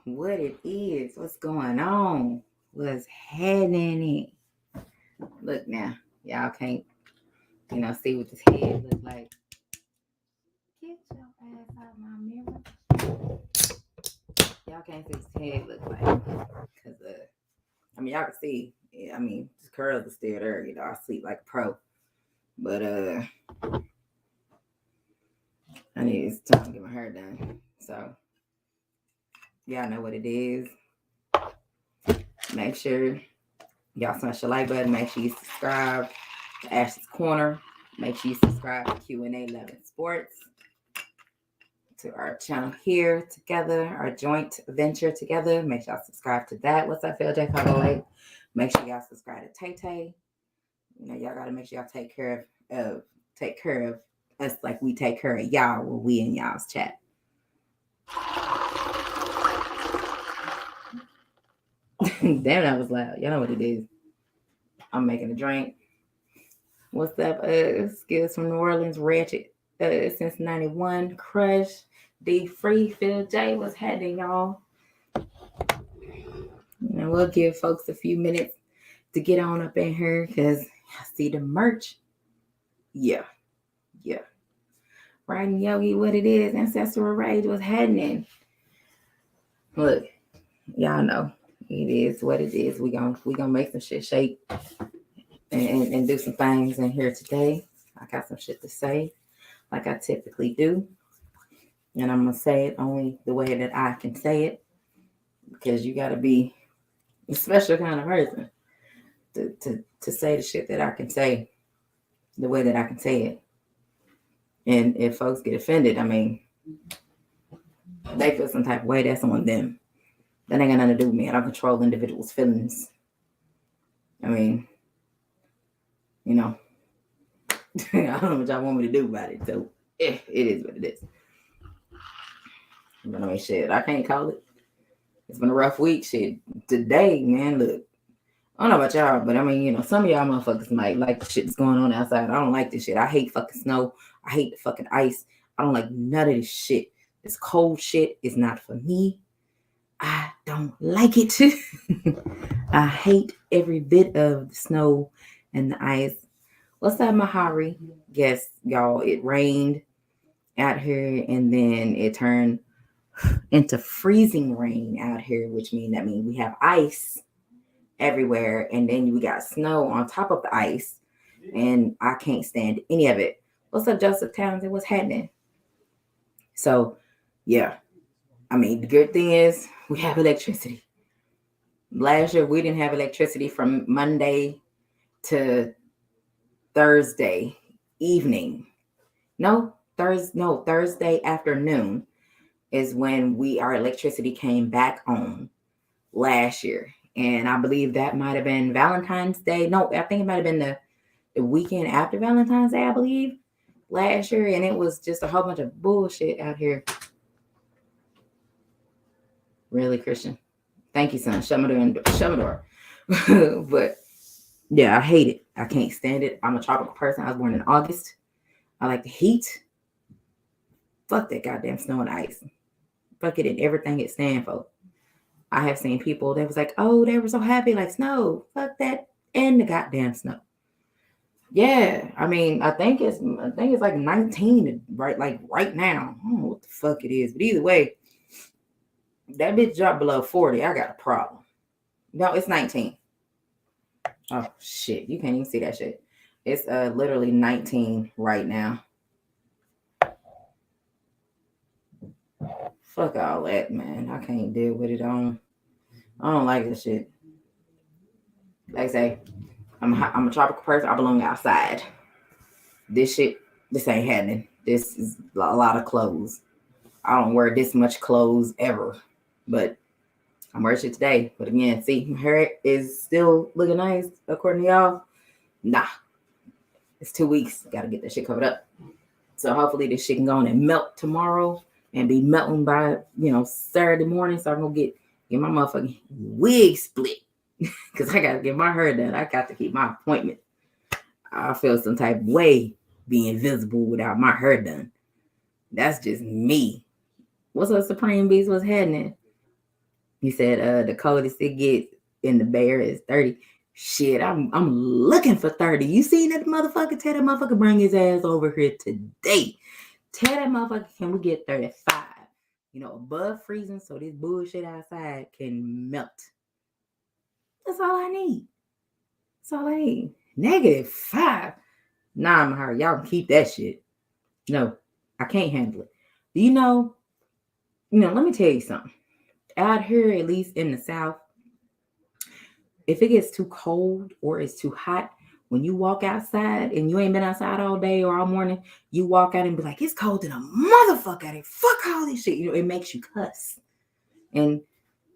what it is, what's going on, what's happening. Look now, y'all can't, see what this head look like. Get your ass out my mirror. Y'all can't see what this head look like. Cause y'all can see. Yeah, the curls are still there. I sleep like a pro. But I need it's time to get my hair done. So y'all know what it is. Make sure y'all smash the like button. Make sure you subscribe to Ash's Corner. Make sure you subscribe to Q&A 11 Sports, to our channel here together, our joint venture together. Make sure y'all subscribe to that. What's up, FLJ508? Make sure y'all subscribe to Tay Tay. Y'all gotta make sure y'all take care of us like we take care of y'all when we in y'all's chat. Damn, that was loud. Y'all know what it is. I'm making a drink. What's up? Skills from New Orleans, Ratchet, since 91, Crush, D Free, Phil J. What's happening, y'all? We'll give folks a few minutes to get on up in here because I see the merch. Yeah. Riding Yogi, what it is. Ancestral Rage, what's happening? Look, y'all know it is what it is. We gonna make some shit shake and do some things in here today. I got some shit to say, like I typically do, and I'm gonna say it only the way that I can say it, because you gotta be a special kind of person to say the shit that I can say the way that I can say it. And if folks get offended, they feel some type of way, that's on them. That ain't got nothing to do with me. I don't control individuals' feelings. I don't know what y'all want me to do about it. So it is what it is. But shit, I can't call it. It's been a rough week. Shit, today, man, look, I don't know about y'all, but some of y'all motherfuckers might like the shit that's going on outside. I don't like this shit. I hate fucking snow. I hate the fucking ice. I don't like none of this shit. This cold shit is not for me. I don't like it. I hate every bit of the snow and the ice. What's up, Mahari? Yes, y'all, it rained out here and then it turned into freezing rain out here, which means we have ice everywhere, and then we got snow on top of the ice, and I can't stand any of it. What's up, Joseph Townsend? What's happening? So, yeah. The good thing is we have electricity. Last year, we didn't have electricity from Monday to Thursday evening. Thursday afternoon is when our electricity came back on last year. And I believe that might have been Valentine's Day. No, I think it might have been the weekend after Valentine's Day, I believe, last year. And it was just a whole bunch of bullshit out here. Really, Christian? Thank you, son. Shut my door. But yeah, I hate it. I can't stand it. I'm a tropical person. I was born in August. I like the heat. Fuck that goddamn snow and ice. Fuck it and everything it stands for. I have seen people that was like, oh, they were so happy, like snow. Fuck that and the goddamn snow. Yeah, I think it's like 19 right now. I don't know what the fuck it is, but either way, that bitch dropped below 40. I got a problem. No, it's 19. Oh shit, you can't even see that shit. It's literally 19 right now. Fuck all that, man. I can't deal with it. I don't like this shit. Like I say, I'm a tropical person. I belong outside. This shit, this ain't happening. This is a lot of clothes. I don't wear this much clothes ever, but I'm wearing shit today. But again, see, my hair is still looking nice according to y'all. Nah, it's 2 weeks. Got to get that shit covered up. So hopefully this shit can go on and melt tomorrow and be melting by Saturday morning. So I'm gonna get my motherfucking wig split because I gotta get my hair done. I got to keep my appointment. I feel some type of way being visible without my hair done. That's just me. What's up, Supreme Beast? What's happening? He said the coldest it gets in the Bay Area is 30. Shit, I'm looking for 30. You seen that motherfucker? Tell that motherfucker bring his ass over here today. Tell that motherfucker, can we get 35? Above freezing, so this bullshit outside can melt. That's all I need. That's all I need. -5. Nah, I'm hard. Y'all can keep that shit. No, I can't handle it. Do you know, let me tell you something. Out here, at least in the South, if it gets too cold or it's too hot, when you walk outside and you ain't been outside all day or all morning, you walk out and be like, it's cold than a motherfucker out here. Fuck all this shit. It makes you cuss. And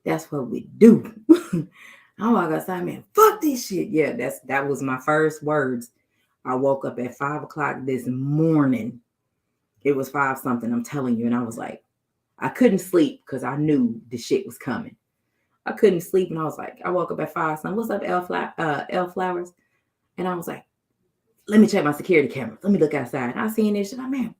that's what we do. I walk outside, man, fuck this shit. Yeah, that was my first words. I woke up at 5 o'clock this morning. It was 5 something, I'm telling you. And I was like, I couldn't sleep because I knew the shit was coming. I couldn't sleep, and I was like, I woke up at 5 something. What's up, L Flowers? And I was like, let me check my security camera. Let me look outside. And I seen this shit. Man,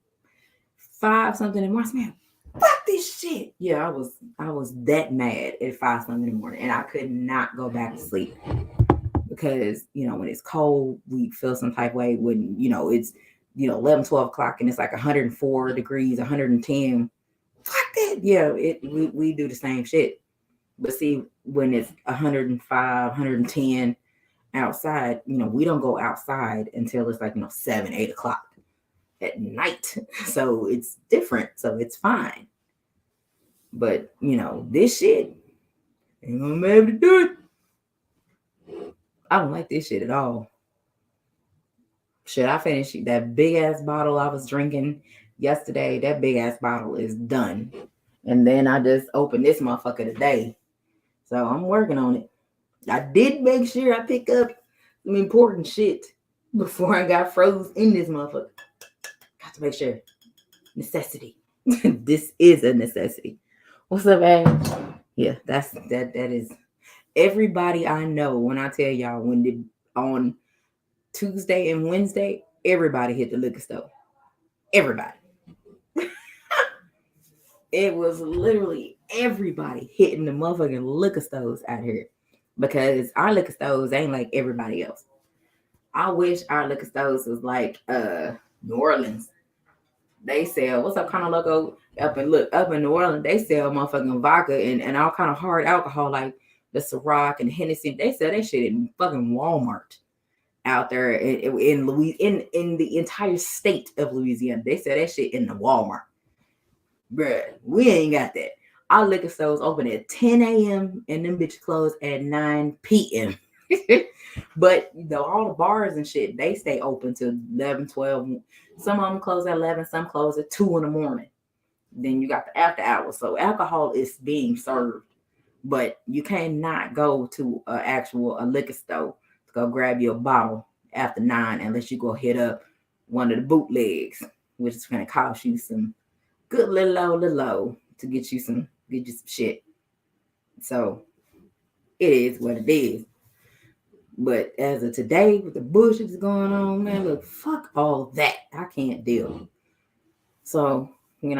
5 something in the morning. Man, fuck this shit. Yeah, I was that mad at 5 something in the morning, and I could not go back to sleep because when it's cold, we feel some type of way. When it's 11, 12 o'clock, and it's like 104 degrees, 110. Fuck that. Yeah, we do the same shit. But see, when it's 105, 110 outside, we don't go outside until it's like 7, 8 o'clock at night. So it's different. So it's fine. But this shit ain't gonna be able to do it. I don't like this shit at all. Should I finish that big ass bottle I was drinking yesterday? That big ass bottle is done. And then I just opened this motherfucker today. So I'm working on it. I did make sure I pick up some important shit before I got froze in this motherfucker. Got to make sure. Necessity. This is a necessity. What's up, man? Yeah, that is everybody I know. When I tell y'all, on Tuesday and Wednesday, everybody hit the liquor store. Everybody. It was literally everybody hitting the motherfucking liquor stores out here because our liquor stores ain't like everybody else. I wish our liquor stores was like New Orleans. They sell, what's up, kind of logo up in New Orleans, they sell motherfucking vodka and all kind of hard alcohol like the Ciroc and Hennessy. They sell that shit in fucking Walmart out there in the entire state of Louisiana. They sell that shit in the Walmart. Bruh, we ain't got that. Our liquor stores open at 10 a.m. and them bitches close at 9 p.m. But all the bars and shit, they stay open till 11, 12. Some of them close at 11, some close at 2 in the morning. Then you got the after hours. So alcohol is being served. But you cannot go to a liquor store to go grab you a bottle after 9 unless you go hit up one of the bootlegs, which is going to cost you some good little low to get you some shit. So it is what it is. But as of today, with the bullshit that's going on, man, look, fuck all that. I can't deal. So, I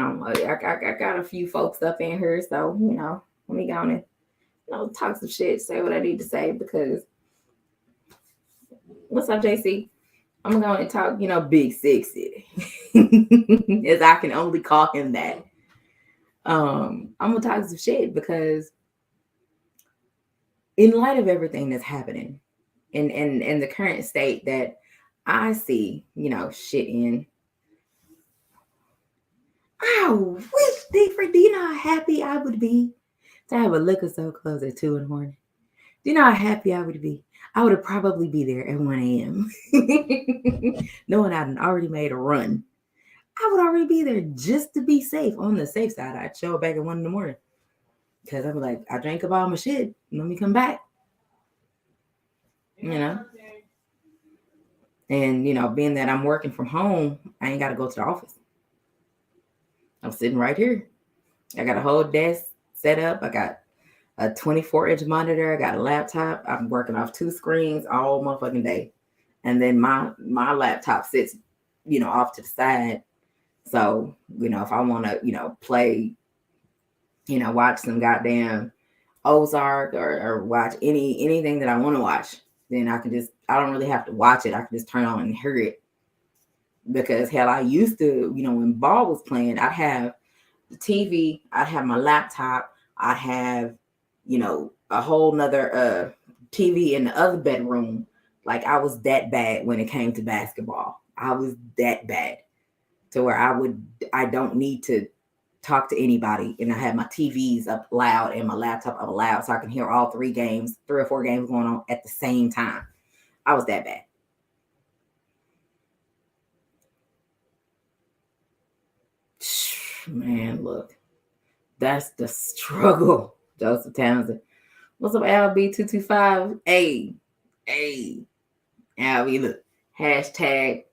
got a few folks up in here. So, let me go on and talk some shit, say what I need to say, because what's up, JC? I'm going to talk, Big Sexy, as I can only call him that. I'm going to talk some shit because in light of everything that's happening and the current state that I see, shit in, I wish different. Do you know how happy I would be to have a liquor store close at 2 in the morning? Do you know how happy I would be? I would probably be there at 1 a.m. knowing I'd already made a run. I would already be there just to be safe. On the safe side, I'd show up back at 1 in the morning. Because I'm like, I drank up all my shit. Let me come back. And, being that I'm working from home, I ain't got to go to the office. I'm sitting right here. I got a whole desk set up. I got a 24-inch monitor. I got a laptop. I'm working off 2 screens all motherfucking day. And then my laptop sits, off to the side. So, if I want to, play, watch some goddamn Ozark or watch anything that I want to watch, then I don't really have to watch it. I can just turn on and hear it. Because hell, I used to, when ball was playing, I'd have the TV, I'd have my laptop, I'd have, a whole nother TV in the other bedroom. Like I was that bad when it came to basketball. I was that bad to where I don't need to talk to anybody, and I have my TVs up loud and my laptop up loud so I can hear all 3 or 4 games going on at the same time. I was that bad. Man, look, that's the struggle. Joseph Townsend. What's up, LB225? Hey, Al, look. Hashtag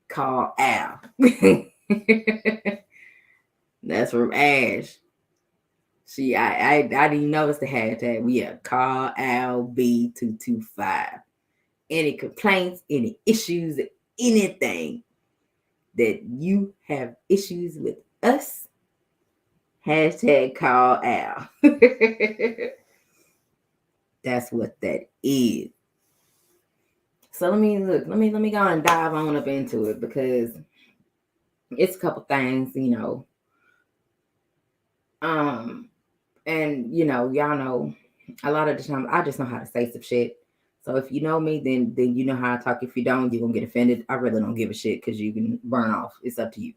call Al. That's from Ash. I didn't even notice the hashtag. We have call Al B225. Any complaints, any issues, anything that you have issues with us, hashtag call Al. That's what that is. So let me go and dive on up into it, because it's a couple things, and y'all know a lot of the time I just know how to say some shit. So if you know me, then you know how I talk. If you don't, you're gonna get offended. I really don't give a shit, because you can burn off. It's up to you.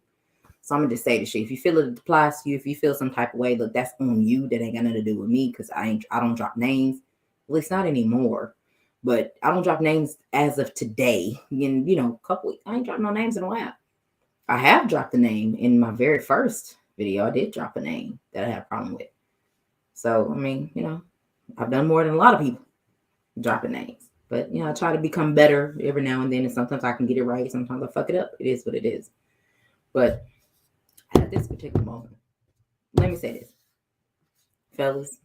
So I'm gonna just say the shit. If you feel it applies to you, if you feel some type of way, look, that's on you. That ain't got nothing to do with me, because I don't drop names. At least not anymore. But I don't drop names as of today. In a couple weeks, I ain't dropped no names in a while. I have dropped a name in my very first video. I did drop a name that I had a problem with. So I mean, I've done more than a lot of people dropping names. But I try to become better every now and then, and sometimes I can get it right. Sometimes I fuck it up. It is what it is. But at this particular moment, let me say this, fellas.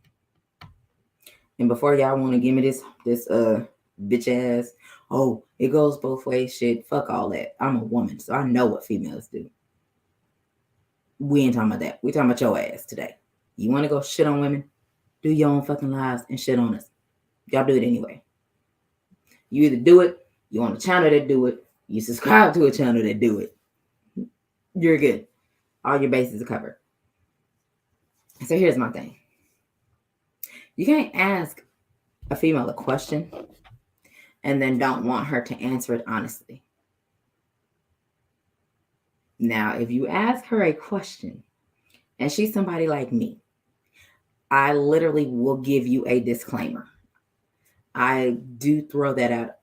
And before y'all want to give me this bitch ass, oh, it goes both ways shit, fuck all that. I'm a woman, so I know what females do. We ain't talking about that. We talking about your ass today. You want to go shit on women? Do your own fucking lives and shit on us. Y'all do it anyway. You either do it, you on a channel that do it, you subscribe to a channel that do it. You're good. All your bases are covered. So here's my thing. You can't ask a female a question and then don't want her to answer it honestly. Now, if you ask her a question and she's somebody like me, I literally will give you a disclaimer. I do throw that out.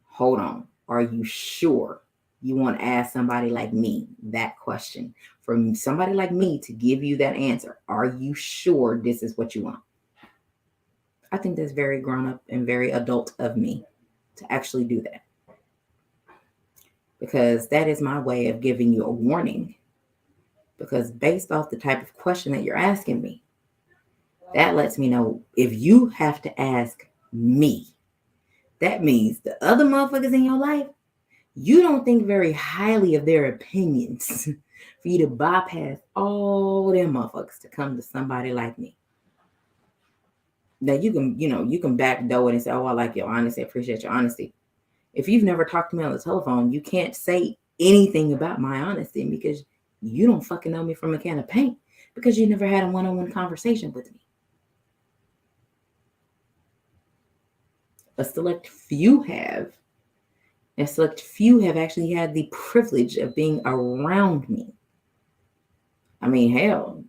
Hold on. Are you sure you want to ask somebody like me that question? From somebody like me to give you that answer. Are you sure this is what you want? I think that's very grown up and very adult of me to actually do that. Because that is my way of giving you a warning. Because based off the type of question that you're asking me, that lets me know if you have to ask me, that means the other motherfuckers in your life, you don't think very highly of their opinions for you to bypass all them motherfuckers to come to somebody like me. Now you can backdoor it and say, oh, I like your honesty, I appreciate your honesty. If you've never talked to me on the telephone, you can't say anything about my honesty, because you don't fucking know me from a can of paint, because you never had a one-on-one conversation with me. A select few have. And select few have actually had the privilege of being around me. I mean, hell,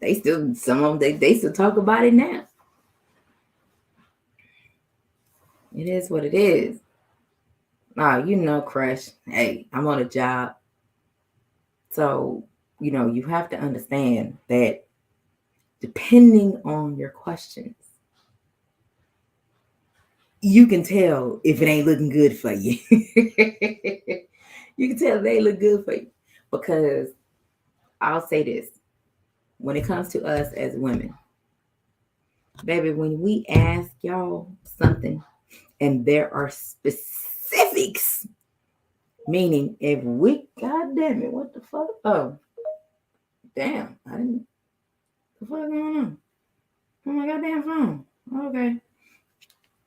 some of them, they still talk about it now. It is what it is. Crush, hey, I'm on a job. So, you have to understand that depending on your questions, you can tell if it ain't looking good for you. You can tell if they look good for you. Because I'll say this, when it comes to us as women, baby, when we ask y'all something and there are specifics, meaning if we, God damn it, what the fuck? Oh, damn, I didn't, what the fuck going on? Oh my goddamn phone. Okay.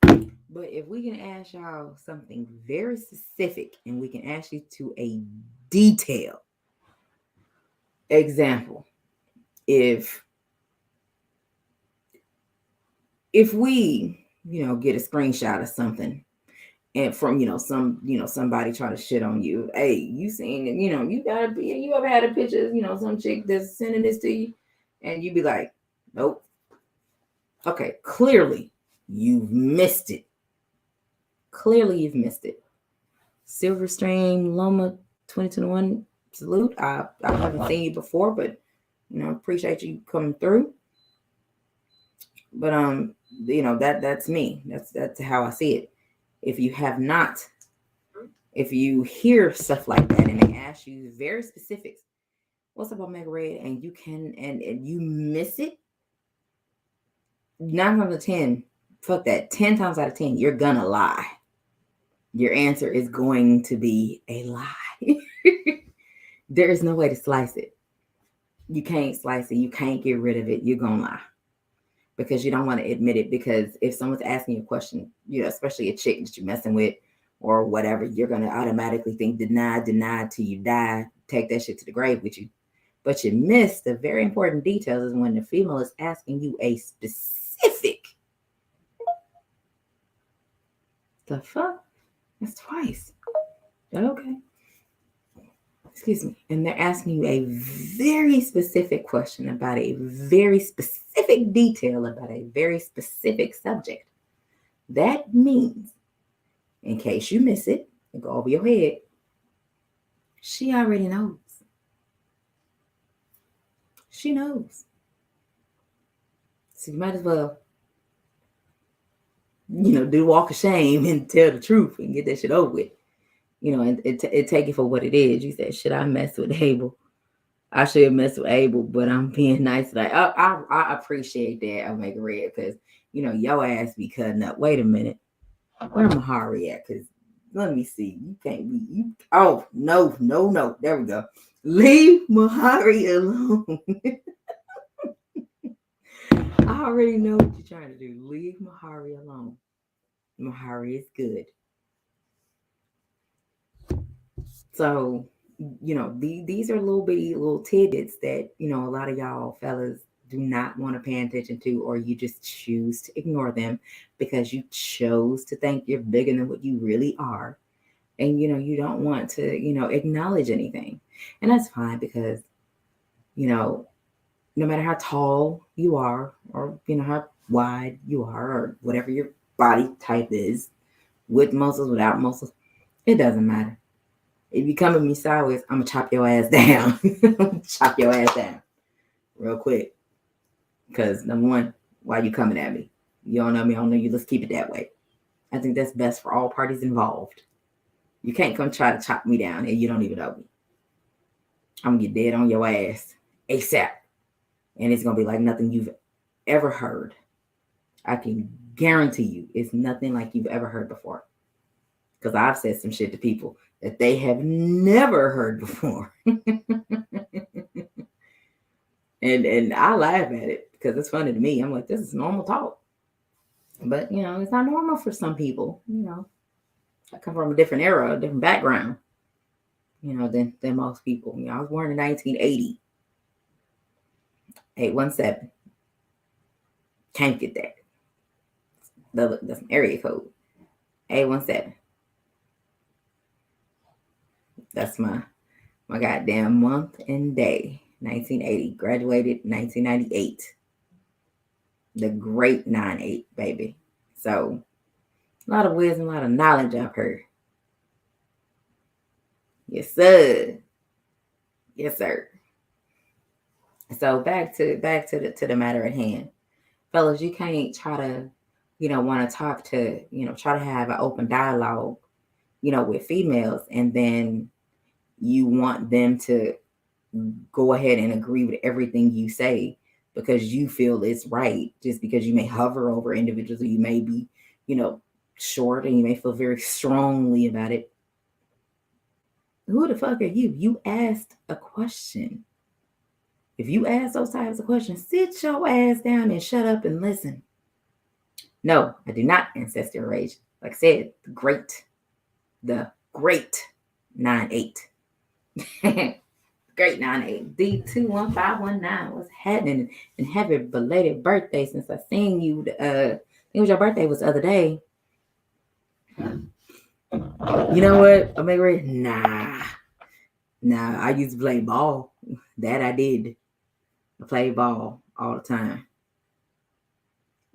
But if we can ask y'all something very specific and we can ask you to a detail example, if we, get a screenshot of something and from, somebody trying to shit on you, hey, you seen it, you ever had a picture, some chick that's sending this to you and you be like, nope. Okay, clearly you've missed it. Silverstream Loma 2021 salute. I haven't seen you before, but appreciate you coming through. But that's me. That's how I see it. If you have not, if you hear stuff like that and they ask you very specifics, what's up, Omega Red, and you can and you miss it, 9 times out of 10, fuck that, 10 times out of 10, you're gonna lie. Your answer is going to be a lie. There is no way to slice it. You can't slice it. You can't get rid of it. You're gonna lie because you don't want to admit it. Because if someone's asking you a question, especially a chick that you're messing with or whatever, you're gonna automatically think deny till you die. Take that shit to the grave with you. But you miss the very important details is when the female is asking you a specific. The fuck? That's twice. Okay. Excuse me. And they're asking you a very specific question about a very specific detail about a very specific subject. That means, in case you miss it, and go over your head, she already knows. She knows. So you might as well, do the walk of shame and tell the truth and get that shit over with. And it take it for what it is. You said, should I mess with Abel? I should mess with Abel, but I'm being nice. Like, I appreciate that, Omega Red, because, your ass be cutting up. Wait a minute. Where Mahari at? Because let me see. You can't be. Oh, no. There we go. Leave Mahari alone. I already know what you're trying to do. Leave Mahari alone. Mahari is good. So, these are little tidbits that, a lot of y'all fellas do not want to pay attention to, or you just choose to ignore them because you chose to think you're bigger than what you really are. And, you don't want to, acknowledge anything. And that's fine because, no matter how tall you are or, how wide you are or whatever your body type is, with muscles, without muscles, it doesn't matter. If you come at me sideways, I'm going to chop your ass down. Chop your ass down real quick. Because, number one, why are you coming at me? You don't know me, I don't know you. Let's keep it that way. I think that's best for all parties involved. You can't come try to chop me down and you don't even know me. I'm going to get dead on your ass ASAP. And it's going to be like nothing you've ever heard. I can guarantee you it's nothing like you've ever heard before. Because I've said some shit to people that they have never heard before. and I laugh at it because it's funny to me. I'm like, this is normal talk. But, it's not normal for some people. I come from a different era, a different background, than most people. I was born in 1980. 817. Can't get that. That's an area code. 817. That's my goddamn month and day. 1980. Graduated 1998. The great 98, baby. So, a lot of wisdom, a lot of knowledge I've heard. Yes, sir. Yes, sir. So back to the matter at hand. Fellas, you can't try to, want to talk to, try to have an open dialogue, with females, and then you want them to go ahead and agree with everything you say because you feel it's right, just because you may hover over individuals, or you may be, short, and you may feel very strongly about it. Who the fuck are you? You asked a question. If you ask those types of questions, sit your ass down and shut up and listen. No, I do not ancestor rage. Like I said, the great 9-8. Great 9-8. D21519. What's happening? And happy belated birthday since I seen you. I think it was your birthday was the other day. You know what? Omega Ray? Nah. I used to play ball. That I did. I played ball all the time.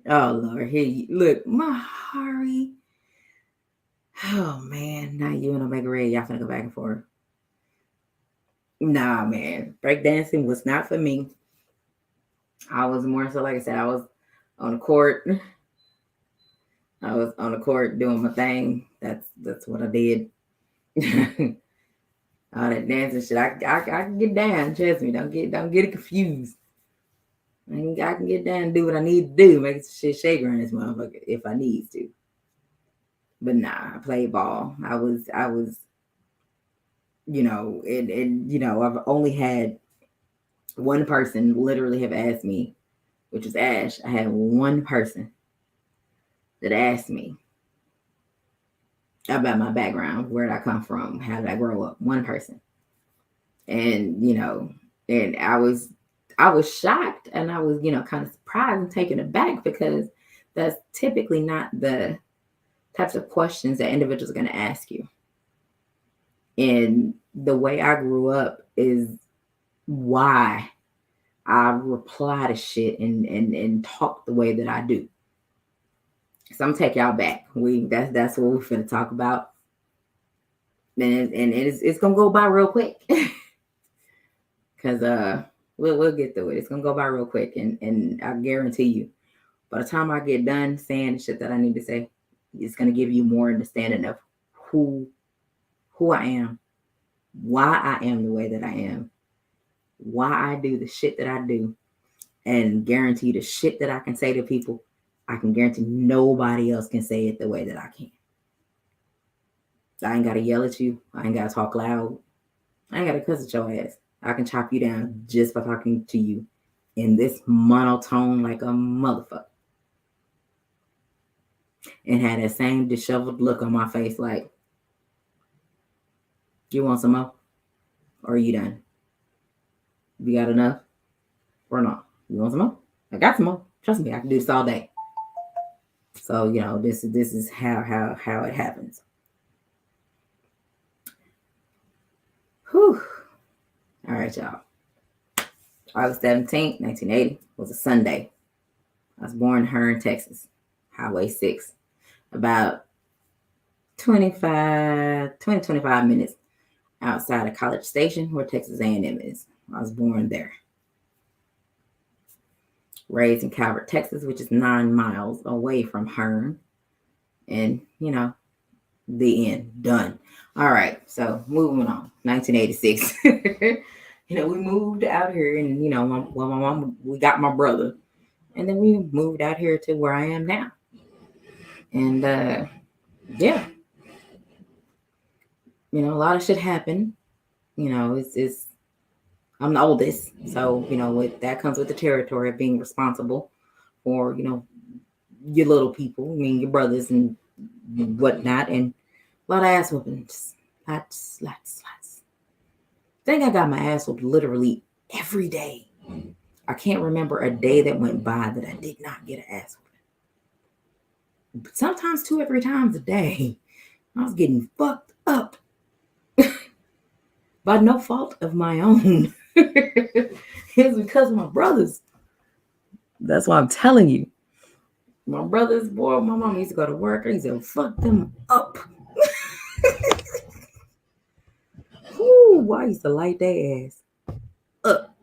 Oh Lord, here you look, Mahari. Oh man, now you and Omega Ray, y'all finna go back and forth. Nah, man, breakdancing was not for me. I was more so, like I said, I was on the court. I was on the court doing my thing. That's what I did. All that dancing shit, I can get down. Trust me, don't get it confused. I can get down and do what I need to do, make shit shake around this motherfucker if I need to. But nah, I played ball. I was, I've only had one person literally have asked me, which was Ash. I had one person that asked me about my background, where did I come from, how did I grow up. One person, and and I was shocked, and I was kind of surprised and taken aback, because that's typically not the types of questions that individuals are going to ask you. And the way I grew up is why I reply to shit and talk the way that I do. So I'm gonna take y'all back. That's what we're finna talk about. And it's gonna go by real quick. Cause we'll get through it. It's gonna go by real quick, and I guarantee you, by the time I get done saying the shit that I need to say, it's gonna give you more understanding of who I am, why I am the way that I am, why I do the shit that I do, and guarantee the shit that I can say to people, I can guarantee nobody else can say it the way that I can. I ain't gotta yell at you. I ain't gotta talk loud. I ain't gotta cuss at your ass. I can chop you down just by talking to you in this monotone like a motherfucker. And had that same disheveled look on my face like, you want some more? Or are you done? You got enough? Or not? You want some more? I got some more. Trust me, I can do this all day. So, this is how it happens. Whew. All right, y'all. August 17th, 1980 was a Sunday. I was born in Hearne, Texas, Highway 6. About 25 minutes outside of College Station, where Texas A&M is. I was born there. Raised in Calvert, Texas, which is 9 miles away from Hearne. And, the end. Done. All right. So moving on. 1986. We moved out here, and, my mom, we got my brother. And then we moved out here to where I am now. And, yeah. A lot of shit happened. It's I'm the oldest. So, that comes with the territory of being responsible for, your little people. I mean, your brothers and whatnot. And a lot of ass whoopings. Lots. I think I got my ass whooped literally every day. I can't remember a day that went by that I did not get an ass whooping. But sometimes 2 or 3 times a day, I was getting fucked up by no fault of my own. It's because of my brothers. That's why I'm telling you. My brothers, boy, my mom used to go to work. I used to fuck them up. Ooh, I used to light their ass up.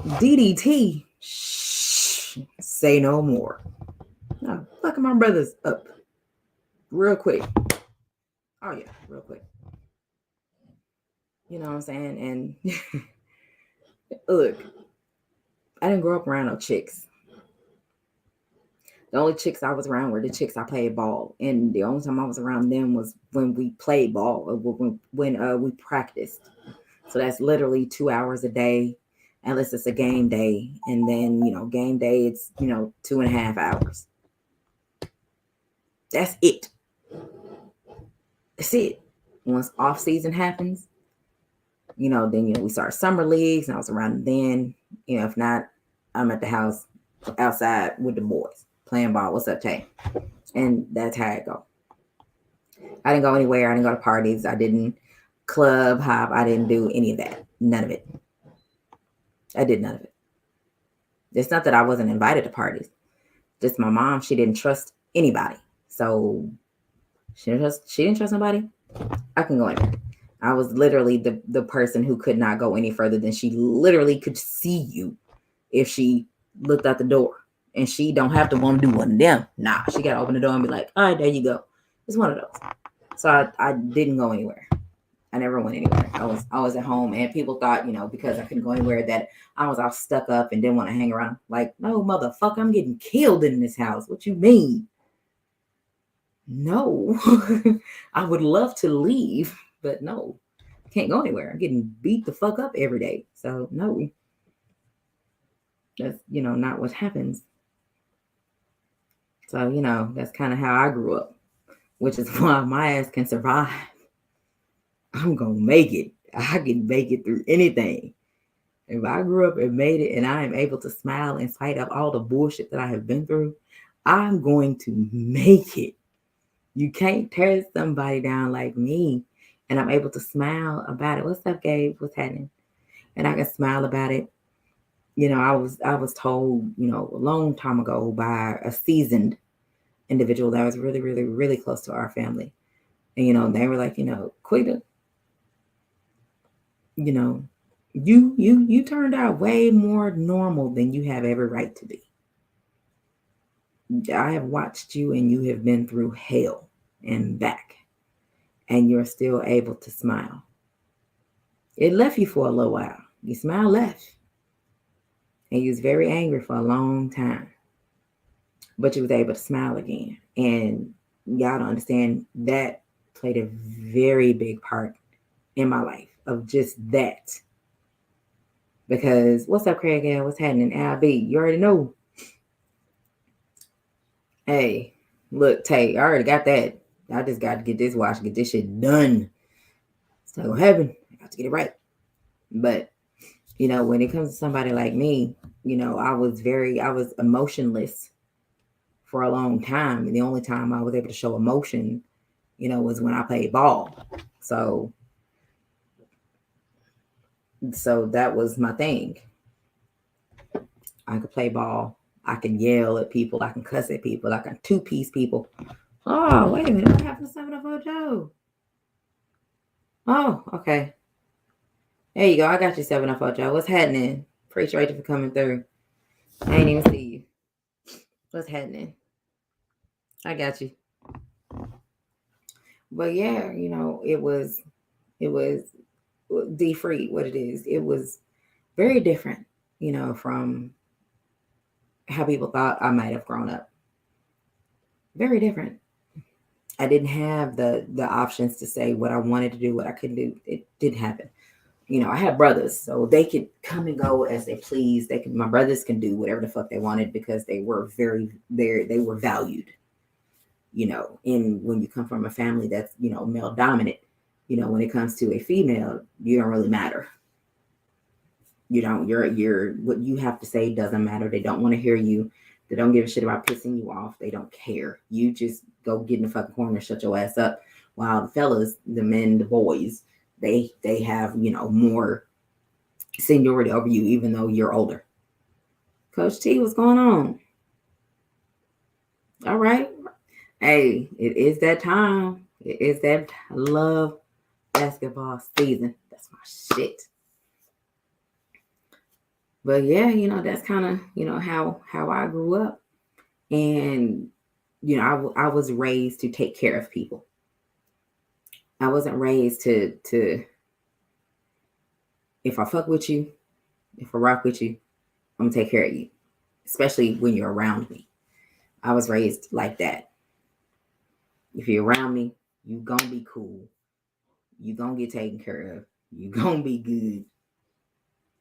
DDT. Shh. Say no more. I'm fucking my brothers up. Real quick. Oh, yeah, real quick. You know what I'm saying? And look, I didn't grow up around no chicks. The only chicks I was around were the chicks I played ball. And the only time I was around them was when we played ball, when we practiced. So that's literally 2 hours a day, unless it's a game day. And then, game day, it's, 2.5 hours. That's it. That's it. Once off season happens, then we start summer leagues, and I was around then. If not, I'm at the house outside with the boys playing ball. What's up, Tay? And that's how it go. I didn't go anywhere. I didn't go to parties. I didn't club hop. I didn't do any of that. None of it. I did none of it. It's not that I wasn't invited to parties. Just my mom, she didn't trust anybody. So she didn't trust nobody. I can go anywhere. I was literally the person who could not go any further than she literally could see you if she looked out the door. And she don't have to want to do one of them. Nah, she got to open the door and be like, all right, there you go. It's one of those. So I didn't go anywhere. I never went anywhere. I was at home, and people thought, because I couldn't go anywhere, that I was all stuck up and didn't want to hang around. Like, no, motherfucker, I'm getting killed in this house. What you mean? No. I would love to leave, but no. Can't go anywhere. I'm getting beat the fuck up every day. So no. That's, not what happens. So, that's kind of how I grew up, which is why my ass can survive. I'm going to make it. I can make it through anything. If I grew up and made it and I am able to smile in spite of all the bullshit that I have been through, I'm going to make it. You can't tear somebody down like me. And I'm able to smile about it. What's up, Gabe? What's happening? And I can smile about it. I was told, a long time ago by a seasoned individual that was really, really, really close to our family. And, they were like, Quita, you turned out way more normal than you have every right to be. I have watched you, and you have been through hell and back, and you're still able to smile. It left you for a little while. Your smile left, and you was very angry for a long time, but you was able to smile again. And y'all don't understand, that played a very big part in my life, of just that. Because what's up, Craig? What's happening? LB, you already know. Hey, look, Tay, I already got that. I just got to get this watch, get this shit done. It's not gonna happen. I got to get it right. But when it comes to somebody like me, I was emotionless for a long time. And the only time I was able to show emotion, was when I played ball. So that was my thing. I could play ball. I can yell at people. I can cuss at people. I can two-piece people. Oh, wait a minute. What happened to 704 Joe? Oh, okay. There you go. I got you, 704 Joe. What's happening? Appreciate you for coming through. I ain't even see you. What's happening? I got you. But yeah, it was D-Free, what it is. It was very different, from how people thought I might have grown up. Very different. I didn't have the options to say what I wanted to do, what I couldn't do. It didn't happen. I had brothers, so they could come and go as they please. My brothers can do whatever the fuck they wanted because they were they were valued. And when you come from a family that's, male dominant, when it comes to a female, you don't really matter. You're what you have to say doesn't matter. They don't want to hear you. They don't give a shit about pissing you off. They don't care. You just go get in the fucking corner, shut your ass up. While the fellas, the men, the boys, they have, more seniority over you, even though you're older. Coach T, what's going on? All right. Hey, it is that time. It is that love basketball season. That's my shit. But yeah, that's kind of, how I grew up. And, I was raised to take care of people. I wasn't raised to if I fuck with you, if I rock with you, I'm gonna take care of you, especially when you're around me. I was raised like that. If you're around me, you gonna be cool. You gonna get taken care of. You gonna be good.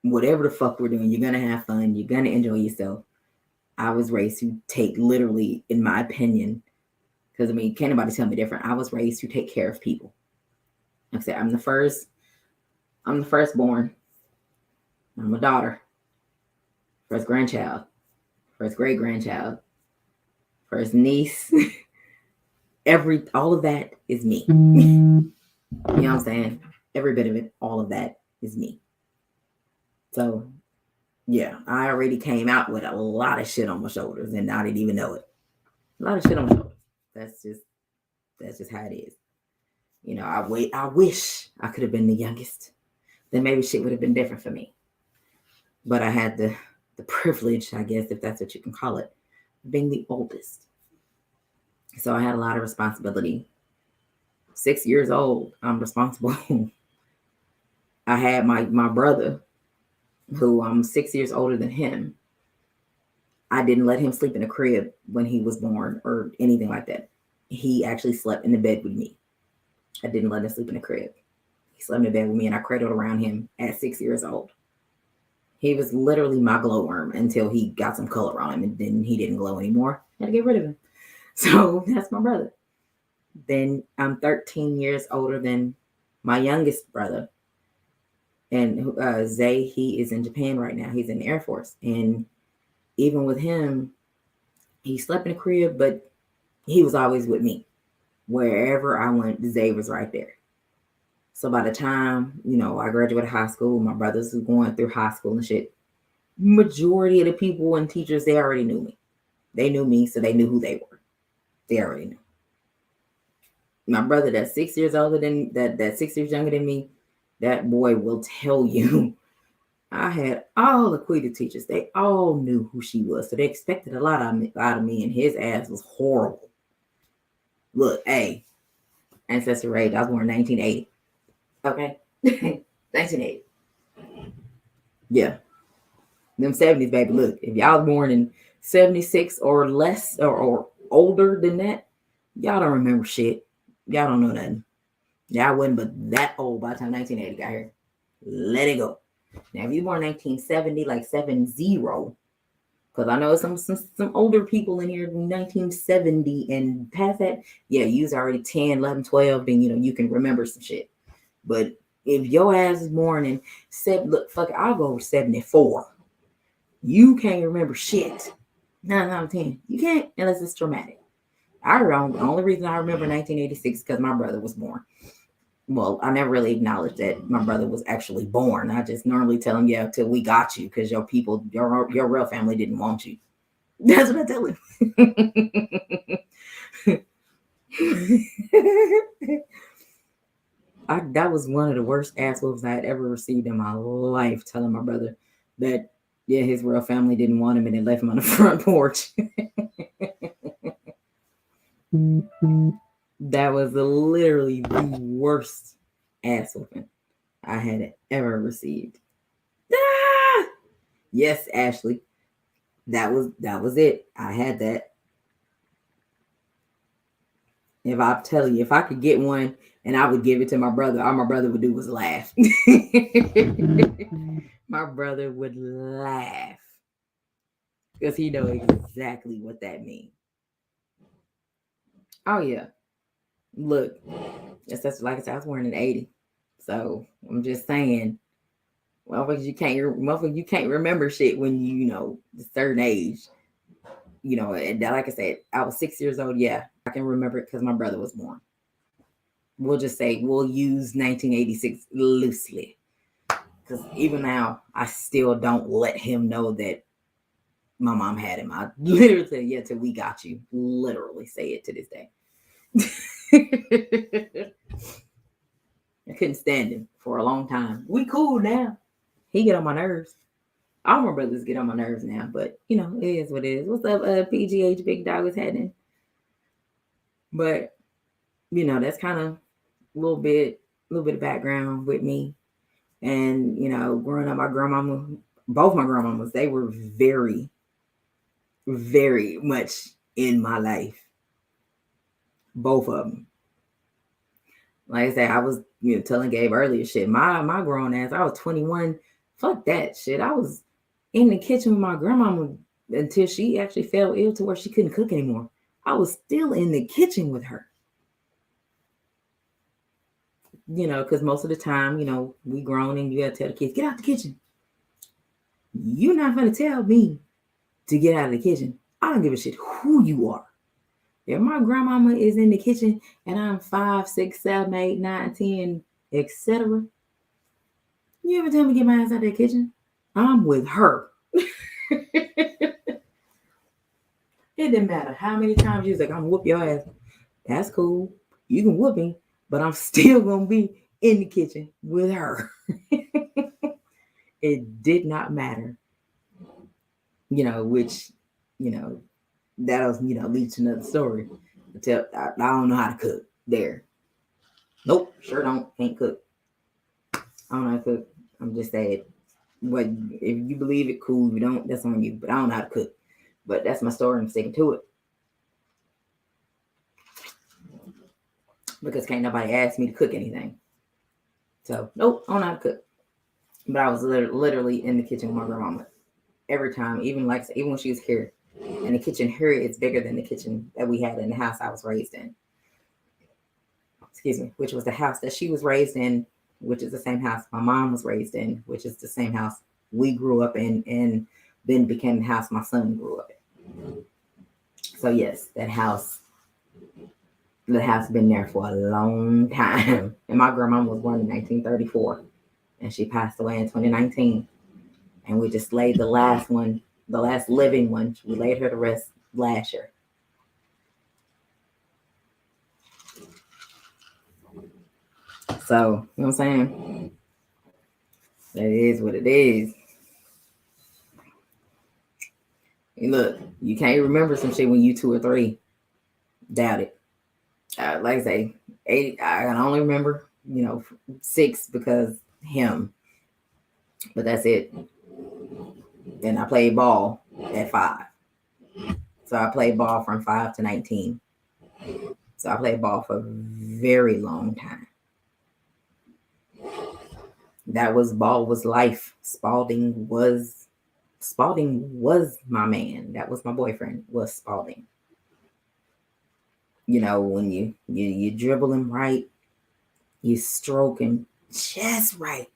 Whatever the fuck we're doing, you're gonna have fun. You're gonna enjoy yourself. I was raised to take literally, in my opinion, Because I mean, can't nobody tell me different. I was raised to take care of people. Like I said, I'm the firstborn. I'm a daughter, first grandchild, first great grandchild, first niece. All of that is me. You know what I'm saying? Every bit of it, all of that is me. So yeah, I already came out with a lot of shit on my shoulders and I didn't even know it. A lot of shit on my shoulders. That's just how it is. You know, I wish I could have been the youngest. Then maybe shit would have been different for me. But I had the privilege, I guess, if that's what you can call it, of being the oldest. So I had a lot of responsibility. 6 years old, I'm responsible. I had my brother, who I'm 6 years older than him. I didn't let him sleep in a crib when he was born or anything like that. He actually slept in the bed with me. I didn't let him sleep in a crib. He slept in the bed with me and I cradled around him at 6 years old. He was literally my glowworm until he got some color on him and then he didn't glow anymore. I had to get rid of him. So that's my brother. Then I'm 13 years older than my youngest brother. And Zay, he is in Japan right now. He's in the Air Force. And even with him, he slept in a crib, but he was always with me. Wherever I went, Zay was right there. So by the time, I graduated high school, my brothers were going through high school and shit. Majority of the people and teachers, they already knew me. They knew me, so they knew who they were. They already knew. My brother that's 6 years older than that 6 years younger than me, that boy will tell you. I had all the Quita teachers. They all knew who she was. So they expected a lot out of me, and his ass was horrible. Look, hey, ancestor age, I was born in 1980. Okay? 1980. Yeah. Them 70s, baby. Look, if y'all born in 76 or less or older than that, y'all don't remember shit. Y'all don't know nothing. Y'all wasn't but that old by the time 1980 got here. Let it go. Now, if you born 1970, like 70, because I know some older people in here, 1970 and past that, yeah, you was already 10, 11, 12, and you can remember some shit. But if your ass is born in look, fuck it, I'll go over 74. You can't remember shit. 9 out of 10. You can't unless it's traumatic. The only reason I remember 1986 is because my brother was born. Well, I never really acknowledged that my brother was actually born. I just normally tell him, yeah, till we got you, because your people, your real family didn't want you. That's what I tell him. That was one of the worst ass whoops I had ever received in my life, telling my brother that, yeah, his real family didn't want him and they left him on the front porch. That was literally the worst ass whooping I had ever received. Ah! Yes, Ashley. That was it. I had that. If I tell you, if I could get one and I would give it to my brother, all my brother would do was laugh. My brother would laugh because he knows exactly what that means. Oh yeah. Look, that's like I said, I was born in 80. So I'm just saying, motherfuckers, you can't remember shit when you a certain age. And like I said, I was 6 years old. Yeah, I can remember it because my brother was born. We'll just say we'll use 1986 loosely. Because even now, I still don't let him know that my mom had him. I literally say, yeah, till we got you. Literally say it to this day. I couldn't stand him for a long time. We cool now. He get on my nerves. All my brothers get on my nerves now, but it is what it is. What's up, PGH Big Dog is happening? But that's kind of a little bit of background with me. And growing up, both my grandmamas, they were very, very much in my life. Both of them. Like I said, I was telling Gabe earlier, shit. My grown ass, I was 21. Fuck that shit. I was in the kitchen with my grandmama until she actually fell ill to where she couldn't cook anymore. I was still in the kitchen with her. Because most of the time, we grown and you gotta tell the kids, get out the kitchen. You're not gonna tell me to get out of the kitchen. I don't give a shit who you are. If my grandmama is in the kitchen and I'm 5, 6, 7, 8, 9, 10, etc., you ever tell me to get my ass out of the kitchen? I'm with her. It didn't matter how many times you was like, I'm gonna whoop your ass. That's cool. You can whoop me, but I'm still gonna be in the kitchen with her. It did not matter. Which, that'll, lead to another story. I don't know how to cook there. Nope, sure don't. Can't cook. I don't know how to cook. I'm just saying. But if you believe it, cool. If you don't, that's on you. But I don't know how to cook. But that's my story. I'm sticking to it. Because can't nobody ask me to cook anything. So, nope, I don't know how to cook. But I was literally in the kitchen with my grandmama. Every time, even when she was here. And the kitchen here is bigger than the kitchen that we had in the house I was raised in. Excuse me, which was the house that she was raised in, which is the same house my mom was raised in, which is the same house we grew up in, and then became the house my son grew up in. So yes, the house been there for a long time. And my grandma was born in 1934, and she passed away in 2019. And we just laid the last living one. We laid her to rest last year. So, you know what I'm saying? That is what it is. And look, you can't remember some shit when you 2 or 3. Doubt it. Like I say, 8, I can only remember, 6 because him. But that's it. Then I played ball at 5. So I played ball from 5 to 19. So I played ball for a very long time. Ball was life. Spalding was my man. That was my boyfriend, was Spalding. When you dribble him right, you stroke him just right.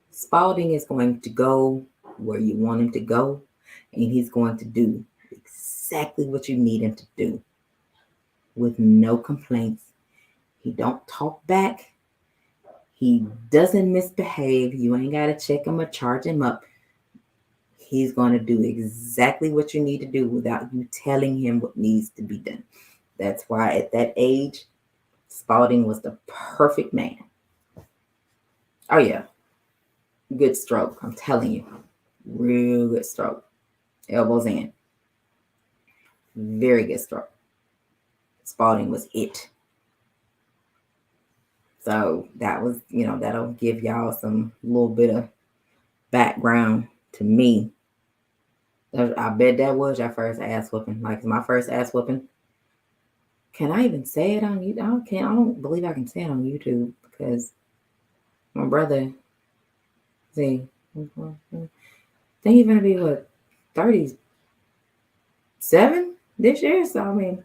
Spalding is going to go where you want him to go, and he's going to do exactly what you need him to do with no complaints. He don't talk back. He doesn't misbehave. You ain't got to check him or charge him up. He's going to do exactly what you need to do without you telling him what needs to be done. That's why at that age, Spalding was the perfect man. Oh, yeah. Good stroke. I'm telling you. Real good stroke. Elbows in. Very good stroke. Spalding was it. So that was, that'll give y'all some little bit of background to me. I bet that was your first ass whooping. Like my first ass whooping. Can I even say it on YouTube? I don't believe I can say it on YouTube because my brother, see, I think he's gonna be 37 this year. So I mean,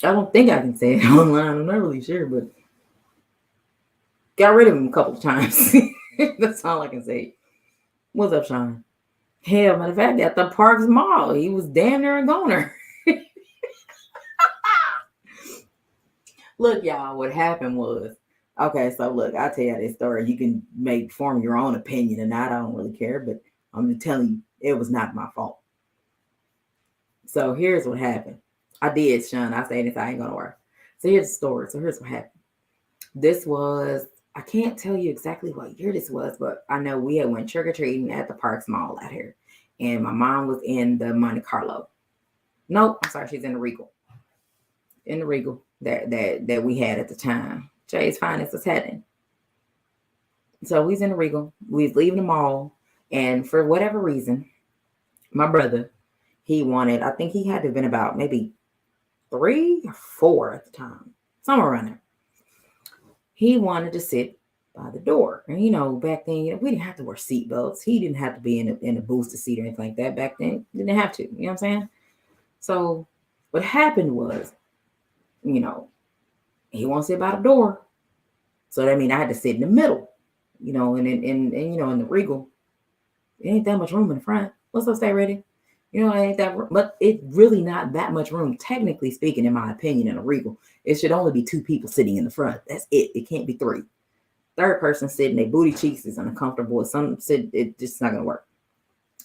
I don't think I can say it online. I'm not really sure, but got rid of him a couple of times. That's all I can say. What's up, Sean? Hell, matter of fact, at the Parks Mall, he was damn near a goner. Look, y'all, what happened was, okay, so look, I'll tell you this story. You can form your own opinion, and I don't really care, but I'm just telling you, it was not my fault. So here's what happened. I did, Sean. I say this, I ain't gonna work. So here's the story. So here's what happened. This was, I can't tell you exactly what year this was, but I know we had went trick-or-treating at the Parks Mall out here. And my mom was in the Monte Carlo. Nope, I'm sorry, she's in the Regal. In the Regal that we had at the time. Jay's Finest was heading. So we was in the Regal. We was leaving the mall. And for whatever reason, my brother, he wanted, I think he had to have been about maybe 3 or 4 at the time. Somewhere around there. He wanted to sit by the door. And, back then, we didn't have to wear seatbelts. He didn't have to be in a booster seat or anything like that back then. Didn't have to. You know what I'm saying? So What happened was, you know, he won't sit by the door. So that means I had to sit in the middle, you know, and you know, in the Regal, it ain't that much room in the front. What's up, stay ready? You know, it ain't that, but it's really not that much room, technically speaking, in my opinion, in a Regal. It should only be 2 people sitting in the front. That's it. It can't be 3. Third person sitting, their booty cheeks is uncomfortable. Some sit, it just not gonna work.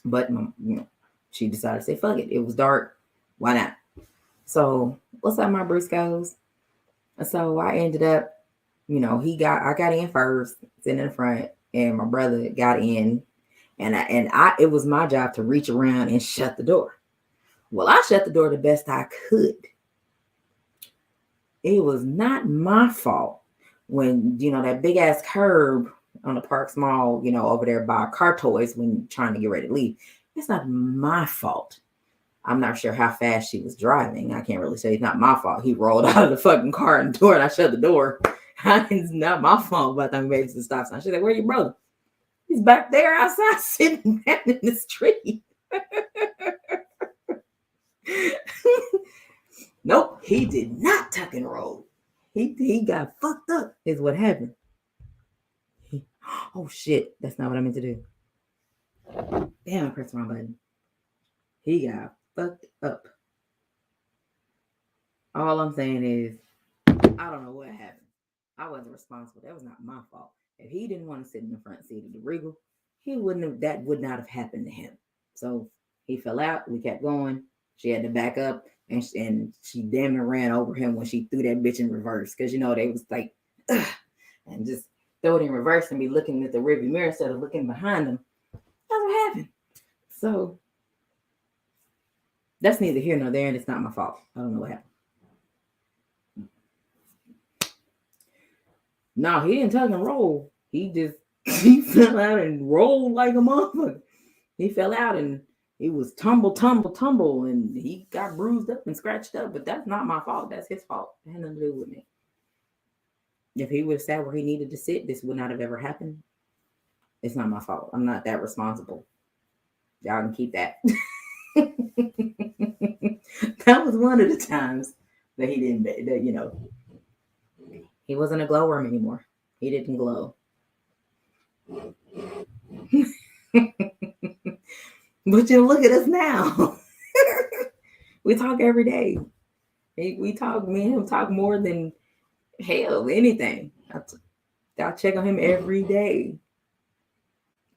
But you know, she decided to say, fuck it. It was dark. Why not? So what's up, my Briscoes? So I ended up, you know, I got in first, sitting in the front, and my brother got in, and it was my job to reach around and shut the door. Well, I shut the door the best I could. It was not my fault when, you know, that big ass curb on the Parks Mall, you know, over there by Car Toys when you're trying to get ready to leave. It's not my fault. I'm not sure how fast she was driving. I can't really say it's not my fault. He rolled out of the fucking car and door, and I shut the door. It's not my fault, but I made it to the stop sign. She's like, "Where your brother?" He's back there outside sitting down in the street. Nope, he did not tuck and roll. He got fucked up, is what happened. Oh shit, that's not what I meant to do. Damn, I pressed the wrong button. He got fucked up. All I'm saying is, I don't know what happened. I wasn't responsible. That was not my fault. If he didn't want to sit in the front seat of the Regal, that would not have happened to him. So he fell out. We kept going. She had to back up, and she damn near ran over him when she threw that bitch in reverse. Because, you know, they was like, ugh, and just throw it in reverse and be looking at the rearview mirror instead of looking behind them. That's what happened. So that's neither here nor there, and it's not my fault. I don't know what happened. No, he didn't tuck and roll. He fell out and rolled like a motherfucker. He fell out and he was tumble, and he got bruised up and scratched up. But that's not my fault. That's his fault. It had nothing to do with me. If he would have sat where he needed to sit, this would not have ever happened. It's not my fault. I'm not that responsible. Y'all can keep that. That was one of the times that he didn't, that, you know, he wasn't a glowworm anymore. He didn't glow. But you look at us now. We talk every day. We talk, me and him talk more than hell, anything. I check on him every day.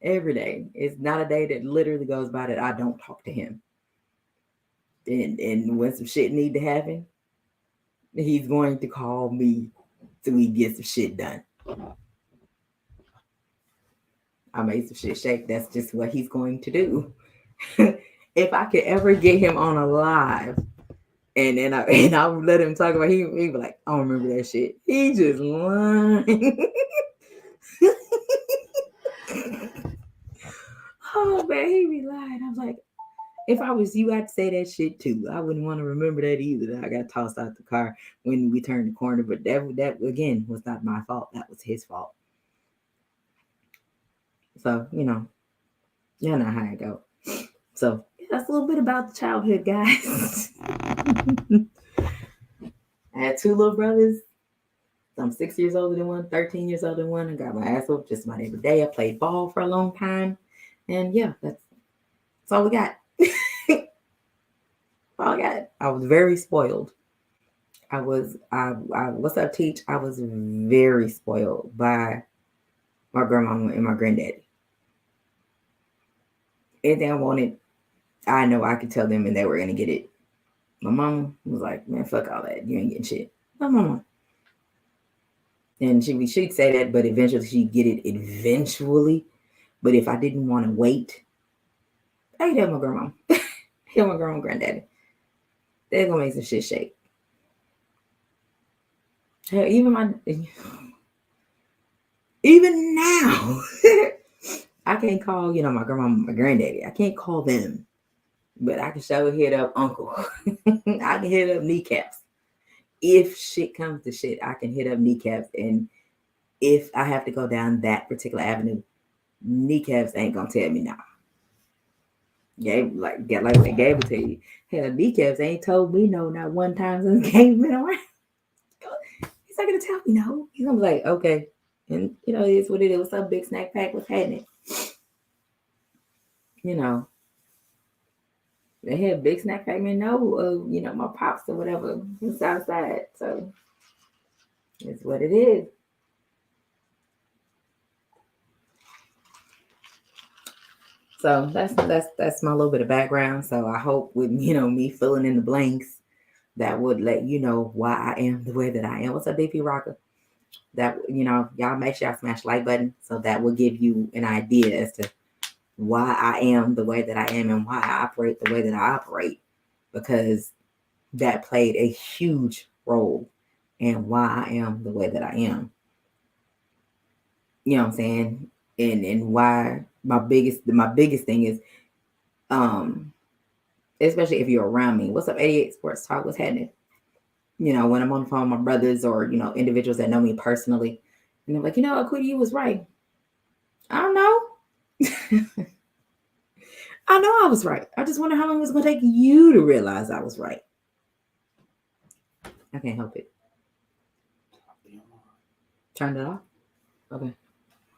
Every day. It's not a day that literally goes by that I don't talk to him. And when some shit need to happen, he's going to call me so we get some shit done. I made some shit shake. That's just what he's going to do. If I could ever get him on a live, and then I would let him talk about, he'd be like, I don't remember that shit. He just lying. Oh man, he be lying. I'm like, if I was you, I'd say that shit too. I wouldn't want to remember that either. I got tossed out the car when we turned the corner, but that again was not my fault. That was his fault. So, you know how it go. So that's a little bit about the childhood, guys. I had 2 little brothers. I'm 6 years older than one, 13 years older than one. I got my ass whooped just about every day. I played ball for a long time. And yeah, that's all we got. All I got. I was very spoiled. What's up, Teach? I was very spoiled by my grandmama and my granddaddy. Anything I wanted, I know I could tell them and they were gonna get it. My mama was like, man, fuck all that. You ain't getting shit. My mama. And she'd say that, but eventually she'd get it eventually. But if I didn't want to wait, I'd have my grandma. Have my grandma and granddaddy. They're gonna make some shit shake. Hell, even now, I can't call, my grandma and my granddaddy. I can't call them. But I can show hit up uncle. I can hit up kneecaps. If shit comes to shit, I can hit up kneecaps. And if I have to go down that particular avenue, kneecaps ain't gonna tell me no. Gabe will tell you, Hell, kneecaps ain't told me no not one time since the game been around. He's not gonna tell me no. He's gonna be like, okay. And it's what it is. What's up, big snack pack? What's happening? They had big snack pack man know my pops or whatever was outside. So it's what it is. So that's my little bit of background. So I hope with me filling in the blanks, that would let you know why I am the way that I am. What's up, DP Rocker? That y'all make sure y'all smash like button, so that will give you an idea as to why I am the way that I am and why I operate the way that I operate, because that played a huge role in why I am the way that I am. You know what I'm saying? And why my biggest thing is, especially if you're around me. What's up, 88 Sports Talk? What's happening? When I'm on the phone with my brothers or, individuals that know me personally, and they're like, Quitty, you was right. I don't know. I know I was right. I just wonder how long it was going to take you to realize I was right. I can't help it. Turn it off? Okay.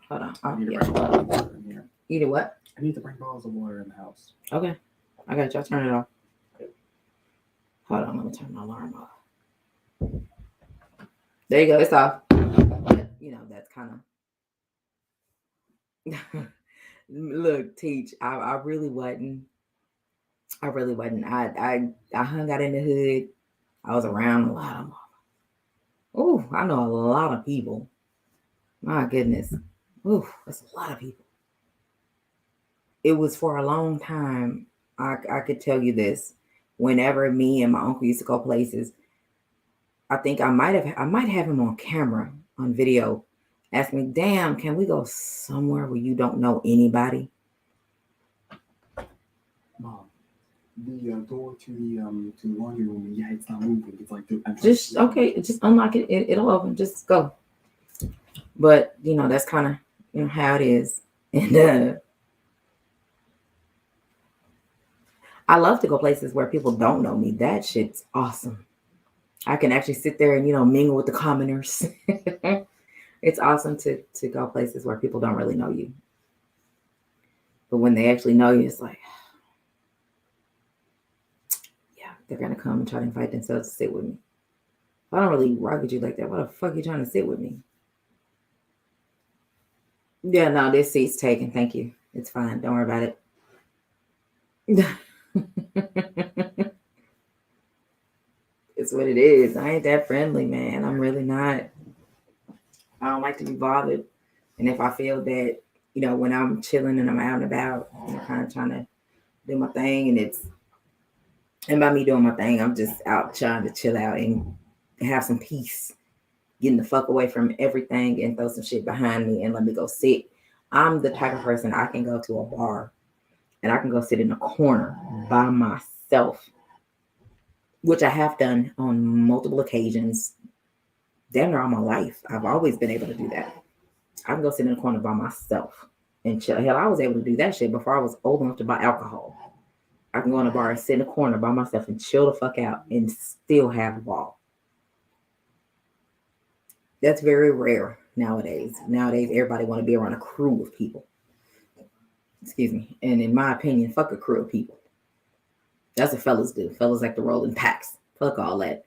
Hold on. I need to bring bottles of water in here. You did what? I need to bring bottles of water in the house. Okay. I got y'all. Turn it off. Hold on. Let me turn my alarm off. There you go. It's off. But, that's kind of... Look, Teach, I really wasn't. I hung out in the hood. I was around a lot of them. Oh, I know a lot of people. My goodness. Oh, that's a lot of people. It was for a long time. I could tell you this. Whenever me and my uncle used to go places, I think I might have him on camera, on video, ask me, damn, can we go somewhere where you don't know anybody? Mom, the door to the laundry room, yeah, it's not moving. It's like just unlock it. It'll open. Just go. But that's kind of how it is. And I love to go places where people don't know me. That shit's awesome. I can actually sit there and mingle with the commoners. It's awesome to go places where people don't really know you. But when they actually know you, it's like, yeah, they're going to come and try to invite themselves to sit with me. If I don't really rock with you like that, why the fuck are you trying to sit with me? Yeah, no, this seat's taken. Thank you. It's fine. Don't worry about it. It's what it is. I ain't that friendly, man. I'm really not. I don't like to be bothered. And if I feel that, when I'm chilling and I'm out and about, kind of trying to do my thing, and by me doing my thing, I'm just out trying to chill out and have some peace, getting the fuck away from everything and throw some shit behind me and let me go sit. I'm the type of person, I can go to a bar and I can go sit in a corner by myself, which I have done on multiple occasions, damn near all my life. I've always been able to do that. I can go sit in a corner by myself and chill. Hell, I was able to do that shit before I was old enough to buy alcohol. I can go in a bar and sit in a corner by myself and chill the fuck out and still have a ball. That's very rare nowadays. Nowadays, everybody want to be around a crew of people. Excuse me. And in my opinion, fuck a crew of people. That's what fellas do. Fellas like to roll in packs. Fuck all that.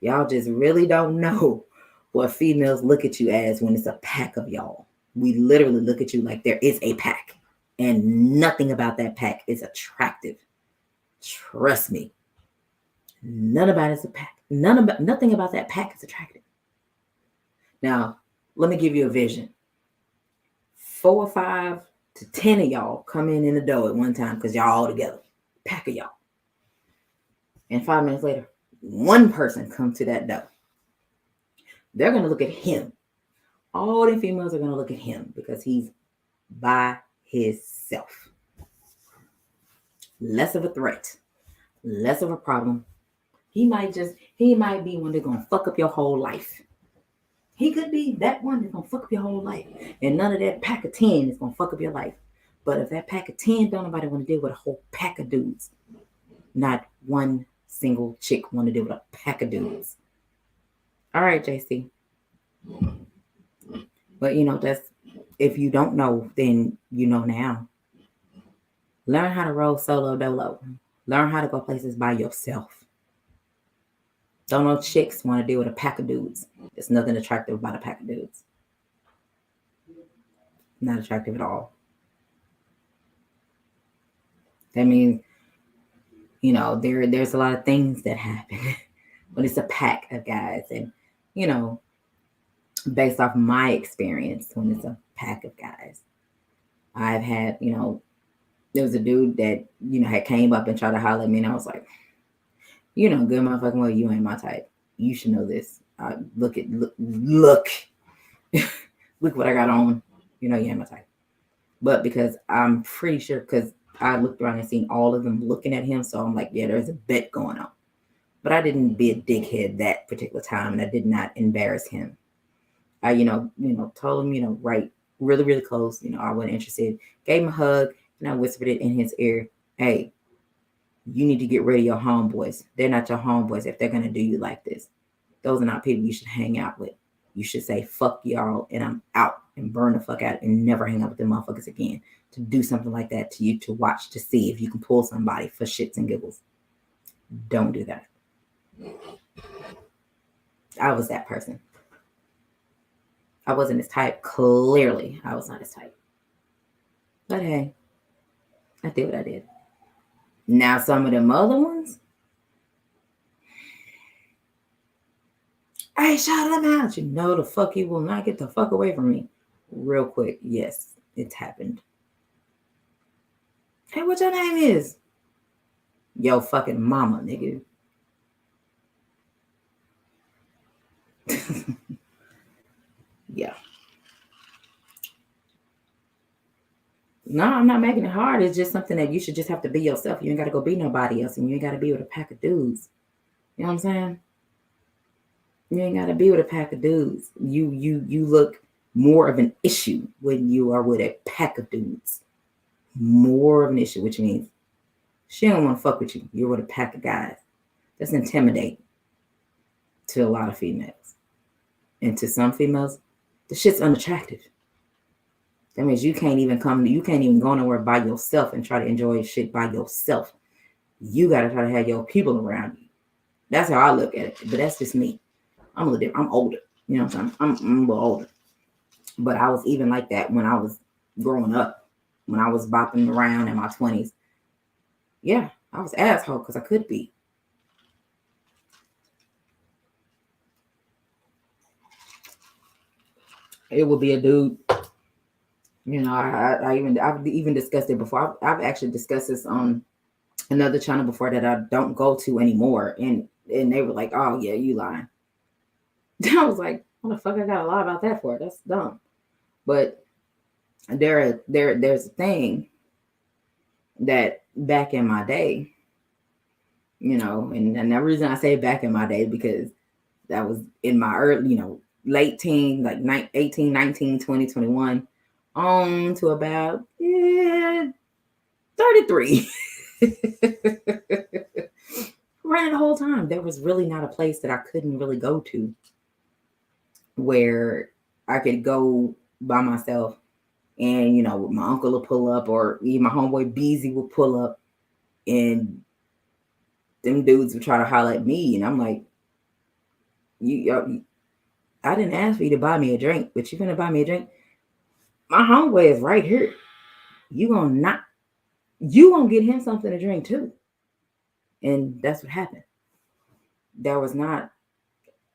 Y'all just really don't know what females look at you as when it's a pack of y'all. We literally look at you like there is a pack. And nothing about that pack is attractive. Trust me. None about it is a pack. Nothing about that pack is attractive. Now, let me give you a vision. 4 or 5 to 10 of y'all come in the door at one time because y'all all together. Pack of y'all. And 5 minutes later, one person comes to that door. They're going to look at him. All the females are going to look at him because he's by himself. Less of a threat. Less of a problem. He might be one that's going to fuck up your whole life. He could be that one that's going to fuck up your whole life. And none of that pack of 10 is going to fuck up your life. But if that pack of 10 don't nobody want to deal with a whole pack of dudes, Not one single chick want to deal with a pack of dudes. All right, JC. But that's, if you don't know, then you know now. Learn how to roll solo dolo. Learn how to go places by yourself. Don't know chicks want to deal with a pack of dudes. There's nothing attractive about a pack of dudes. Not attractive at all. That means, there's a lot of things that happen when it's a pack of guys. And, based off my experience, when it's a pack of guys, I've had, there was a dude that, had came up and tried to holler at me, and I was like, good motherfucking well, you ain't my type. You should know this. Look look what I got on. You ain't my type. But because I'm pretty sure, because I looked around and seen all of them looking at him, so I'm like, yeah, there's a bet going on. But I didn't be a dickhead that particular time, and I did not embarrass him. I, told him, right, really, really close. I wasn't interested. Gave him a hug, and I whispered it in his ear. Hey, you need to get rid of your homeboys. They're not your homeboys if they're going to do you like this. Those are not people you should hang out with. You should say, fuck y'all, and I'm out, and burn the fuck out, and never hang out with them motherfuckers again. To do something like that to you, to watch, to see if you can pull somebody for shits and giggles. Don't do that. I was that person. I wasn't his type. Clearly, I was not his type. But hey, I did what I did. Now, some of them other ones, hey, shout them out. The fuck you will not get the fuck away from me. Real quick. Yes, it's happened. Hey, what your name is? Yo, fucking mama, nigga. Yeah. No, I'm not making it hard. It's just something that you should just have to be yourself. You ain't got to go be nobody else, and you ain't got to be with a pack of dudes. You know what I'm saying? You ain't got to be with a pack of dudes. You look more of an issue when you are with a pack of dudes. More of an issue, which means she don't want to fuck with you. You're with a pack of guys. That's intimidating to a lot of females. And to some females, the shit's unattractive. That means you can't even go nowhere by yourself and try to enjoy shit by yourself. You got to try to have your people around you. That's how I look at it. But that's just me. I'm a little different. I'm older. You know what I'm saying? I'm a little older. But I was even like that when I was growing up. When I was bopping around in my 20s. Yeah, I was asshole because I could be. It would be a dude. I've even discussed it before. I've actually discussed this on another channel before that I don't go to anymore. And they were like, oh yeah, you lying. I was like, what the fuck I gotta lie about that for? That's dumb. But there's a thing that back in my day, and the reason I say back in my day, because that was in my early, late teens, like 18, 19, 20, 21, on to about 33. Ran the whole time. There was really not a place that I couldn't really go to where I could go by myself, and my uncle will pull up, or even my homeboy Beezy will pull up, and them dudes would try to holler at me, and I'm like, I didn't ask for you to buy me a drink, but you're gonna buy me a drink. My homeboy is right here. You gonna get him something to drink too. And that's what happened.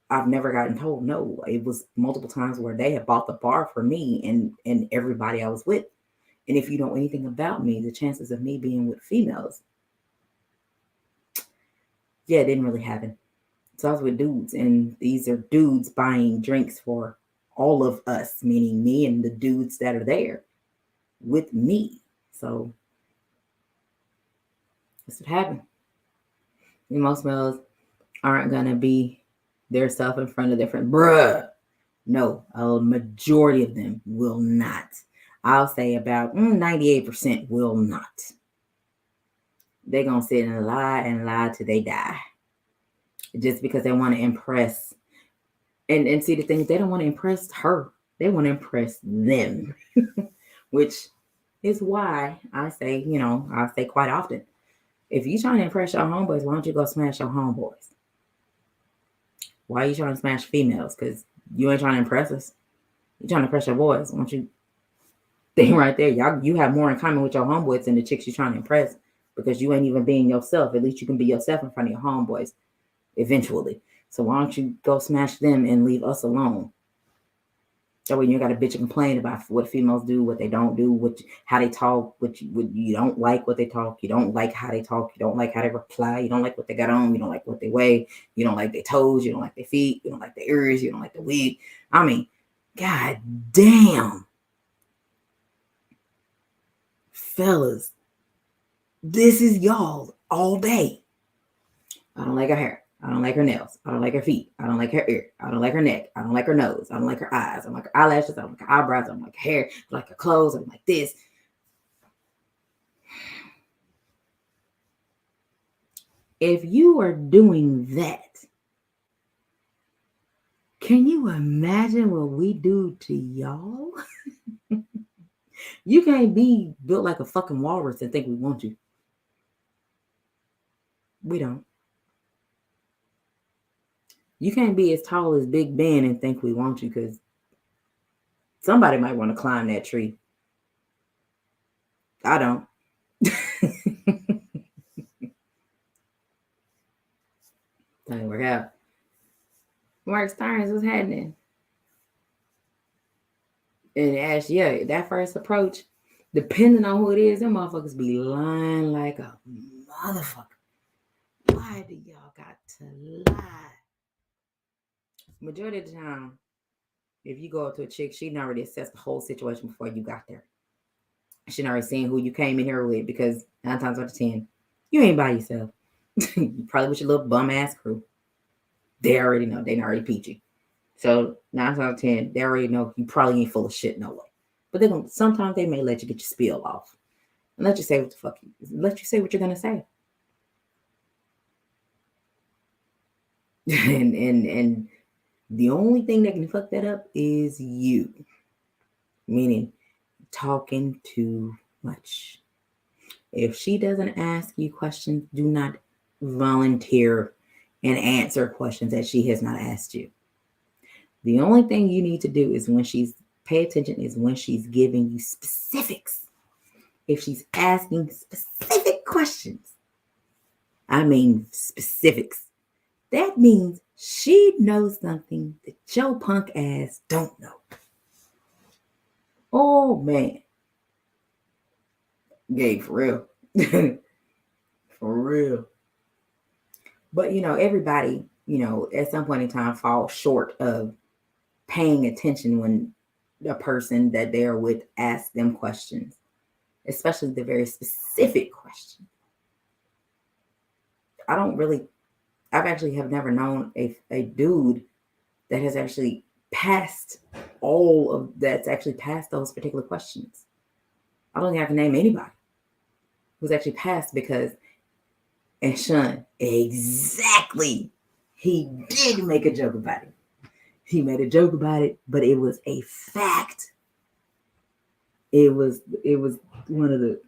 I've never gotten told no. It was multiple times where they had bought the bar for me and everybody I was with. And if you know anything about me, the chances of me being with females, yeah, it didn't really happen. So I was with dudes, and these are dudes buying drinks for all of us, meaning me and the dudes that are there with me. So that's what happened. And most males aren't gonna be their self in front of their friend. Bruh. No, a majority of them will not. I'll say about 98% will not. they're going to sit and lie till they die. Just because they want to impress. And see, the thing is, they don't want to impress her. They want to impress them. Which is why I say, I say quite often, if you're trying to impress your homeboys, why don't you go smash your homeboys? Why are you trying to smash females? Because you ain't trying to impress us. You're trying to impress your boys. Why don't you think right there? You have more in common with your homeboys than the chicks you're trying to impress, because you ain't even being yourself. At least you can be yourself in front of your homeboys eventually. So why don't you go smash them and leave us alone? That way you got to bitch and complain about what females do, what they don't do, how they talk, what you don't like what they talk, you don't like how they talk, you don't like how they reply, you don't like what they got on, you don't like what they weigh, you don't like their toes, you don't like their feet, you don't like their ears, you don't like the wig. I mean, god damn. Fellas, this is y'all all day. I don't like her hair. I don't like her nails. I don't like her feet. I don't like her ear. I don't like her neck. I don't like her nose. I don't like her eyes. I don't like her eyelashes. I don't like her eyebrows. I don't like her hair. I don't like her clothes. I don't like this. If you are doing that, can you imagine what we do to y'all? You can't be built like a fucking walrus and think we want you. We don't. You can't be as tall as Big Ben and think we want you, because somebody might want to climb that tree. I don't. Doesn't work out. Mark Stearns, what's happening? And Ash, yeah, that first approach, depending on who it is, them motherfuckers be lying like a motherfucker. Why do y'all got to lie? Majority of the time, if you go up to a chick, she already assessed the whole situation before you got there. She already seen who you came in here with, because 9 times out of 10, you ain't by yourself. You probably with your little bum ass crew. They already know. They already peachy. So 9 times out of 10, they already know you probably ain't full of shit no way. But sometimes they may let you get your spiel off and let you say what the fuck let you say what you're gonna say. and the only thing that can fuck that up is you. Meaning talking too much. If she doesn't ask you questions, do not volunteer and answer questions that she has not asked you. The only thing you need to do is pay attention is when she's giving you specifics. If she's asking specific questions, I mean specifics, that means she knows something that your punk ass don't know. Oh man. Gay, for real. For real. But everybody, at some point in time falls short of paying attention when the person that they're with asks them questions, especially the very specific question. I've actually have never known a dude that has actually passed that's actually passed those particular questions. I don't think I can name anybody who's actually passed, because, and Sean, exactly, he did make a joke about it. He made a joke about it, but it was a fact. It was one of the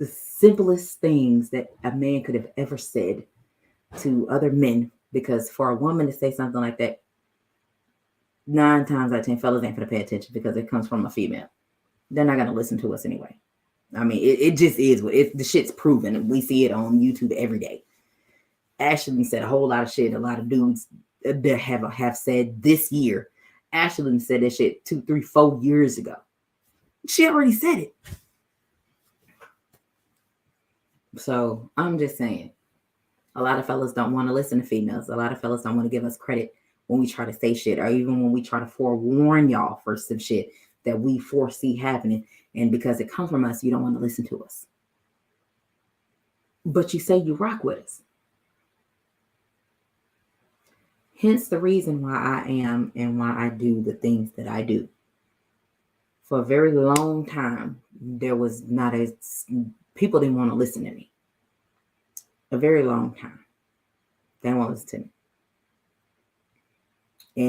simplest things that a man could have ever said to other men, because for a woman to say something like that, 9 times out of 10 fellas ain't gonna pay attention, because it comes from a female. They're not gonna listen to us anyway. I mean, it just is what the shit's proven. We see it on YouTube every day. Ashley said a whole lot of shit. A lot of dudes that have said this year. Ashley said that shit 2, 3, 4 years ago. She already said it. So I'm just saying, a lot of fellas don't want to listen to females. A lot of fellas don't want to give us credit when we try to say shit, or even when we try to forewarn y'all for some shit that we foresee happening. And because it comes from us, you don't want to listen to us. But you say you rock with us. Hence the reason why I am and why I do the things that I do. For a very long time, there was not people didn't want to listen to me. a very long time. They won't listen to me.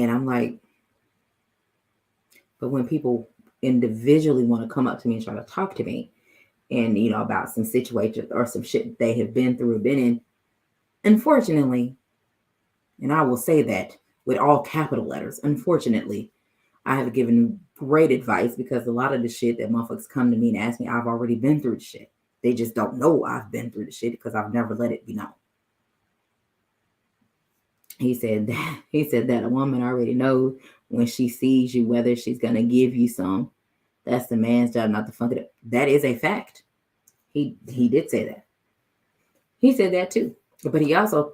And I'm like, but when people individually want to come up to me and try to talk to me and, about some situation or some shit they have been through or been in, unfortunately, and I will say that with all capital letters, unfortunately, I have given great advice because a lot of the shit that motherfuckers come to me and ask me, I've already been through the shit. They just don't know I've been through the shit because I've never let it be known. He said that a woman already knows when she sees you whether she's gonna give you some. That's the man's job not to fuck it up. That is a fact. He did say that. He said that too. But he also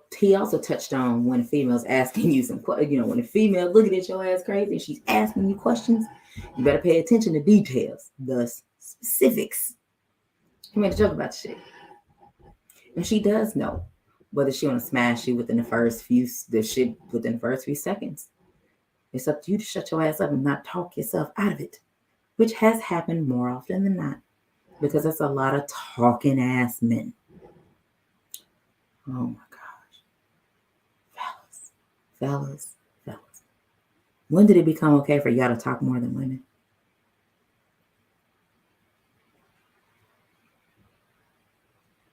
touched on when a female's asking you some, when a female looking at your ass crazy and she's asking you questions, you better pay attention to details, the specifics. He made a joke about shit, and she does know whether she want to smash you within the first few seconds. It's up to you to shut your ass up and not talk yourself out of it, which has happened more often than not because that's a lot of talking ass men. Oh my gosh. Fellas. When did it become okay for y'all to talk more than women?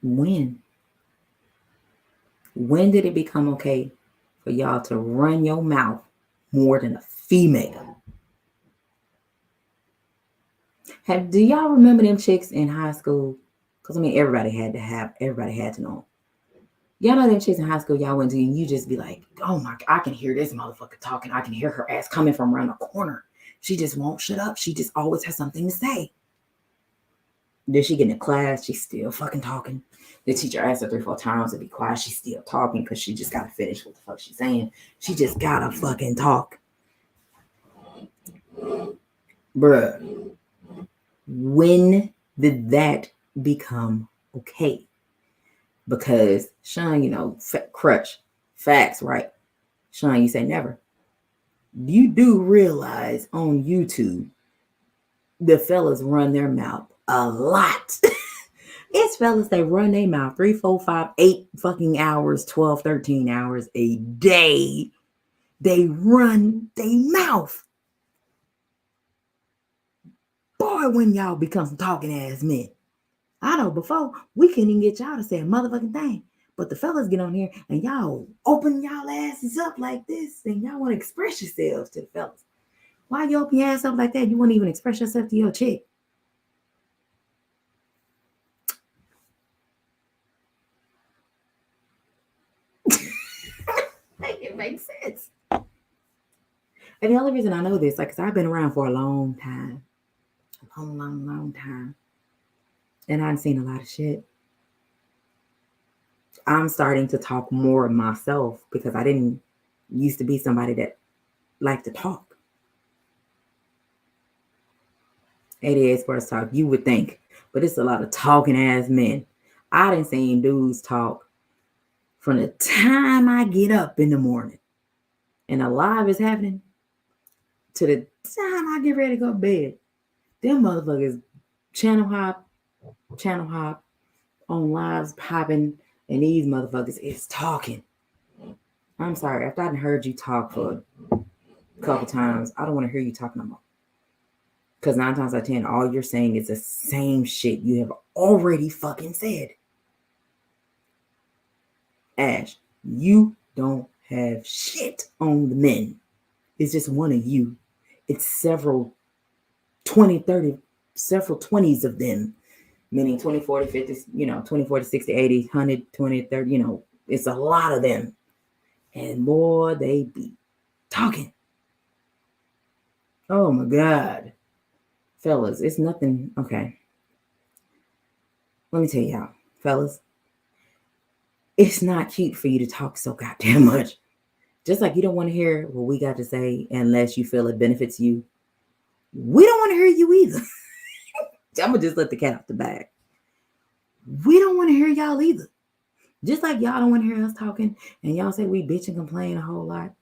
When? When did it become okay for y'all to run your mouth more than a female? Do y'all remember them chicks in high school? Because everybody had to know. Y'all know them chicks in high school y'all went to, and you just be like, oh my, I can hear this motherfucker talking. I can hear her ass coming from around the corner. She just won't shut up. She just always has something to say. Then she get in class, she's still fucking talking. The teacher asked her 3-4 times to be quiet. She's still talking because she just gotta finish what the fuck she's saying. She just gotta fucking talk. Bruh. When did that become okay? Because Sean, crutch, facts, right? Sean, you say never. You do realize on YouTube, the fellas run their mouth a lot. It's fellas, they run their mouth 3, 4, 5, 8 fucking hours, 12, 13 hours a day. They run their mouth. Boy, when y'all become some talking ass men. I know before, we couldn't even get y'all to say a motherfucking thing. But the fellas get on here and y'all open y'all asses up like this and y'all want to express yourselves to the fellas. Why you open your ass up like that? You won't even express yourself to your chick. Make it make sense. And the only reason I know this, because I've been around for a long time. A long time. And I've seen a lot of shit. I'm starting to talk more of myself because I didn't used to be somebody that liked to talk. 88 Sports Talk, you would think, but it's a lot of talking ass men. I done seen dudes talk from the time I get up in the morning and a live is happening to the time I get ready to go to bed. Them motherfuckers channel hop on lives popping, and these motherfuckers is talking. I'm sorry, after I done heard you talk for a couple times, I don't want to hear you talk no more. Because 9 times out of 10, all you're saying is the same shit you have already fucking said. Ash, you don't have shit on the men. It's just one of you. It's several 20, 30, several 20s of them. Meaning 20, 40, 50, 20, 40, 60, 80, 100, 20, 30, it's a lot of them. And more they be talking. Oh my God. Fellas, it's nothing. Okay. Let me tell y'all, fellas, it's not cute for you to talk so goddamn much. Just like you don't want to hear what we got to say unless you feel it benefits you. We don't want to hear you either. I'm going to just let the cat out the bag. We don't want to hear y'all either. Just like y'all don't want to hear us talking and y'all say we bitch and complain a whole lot.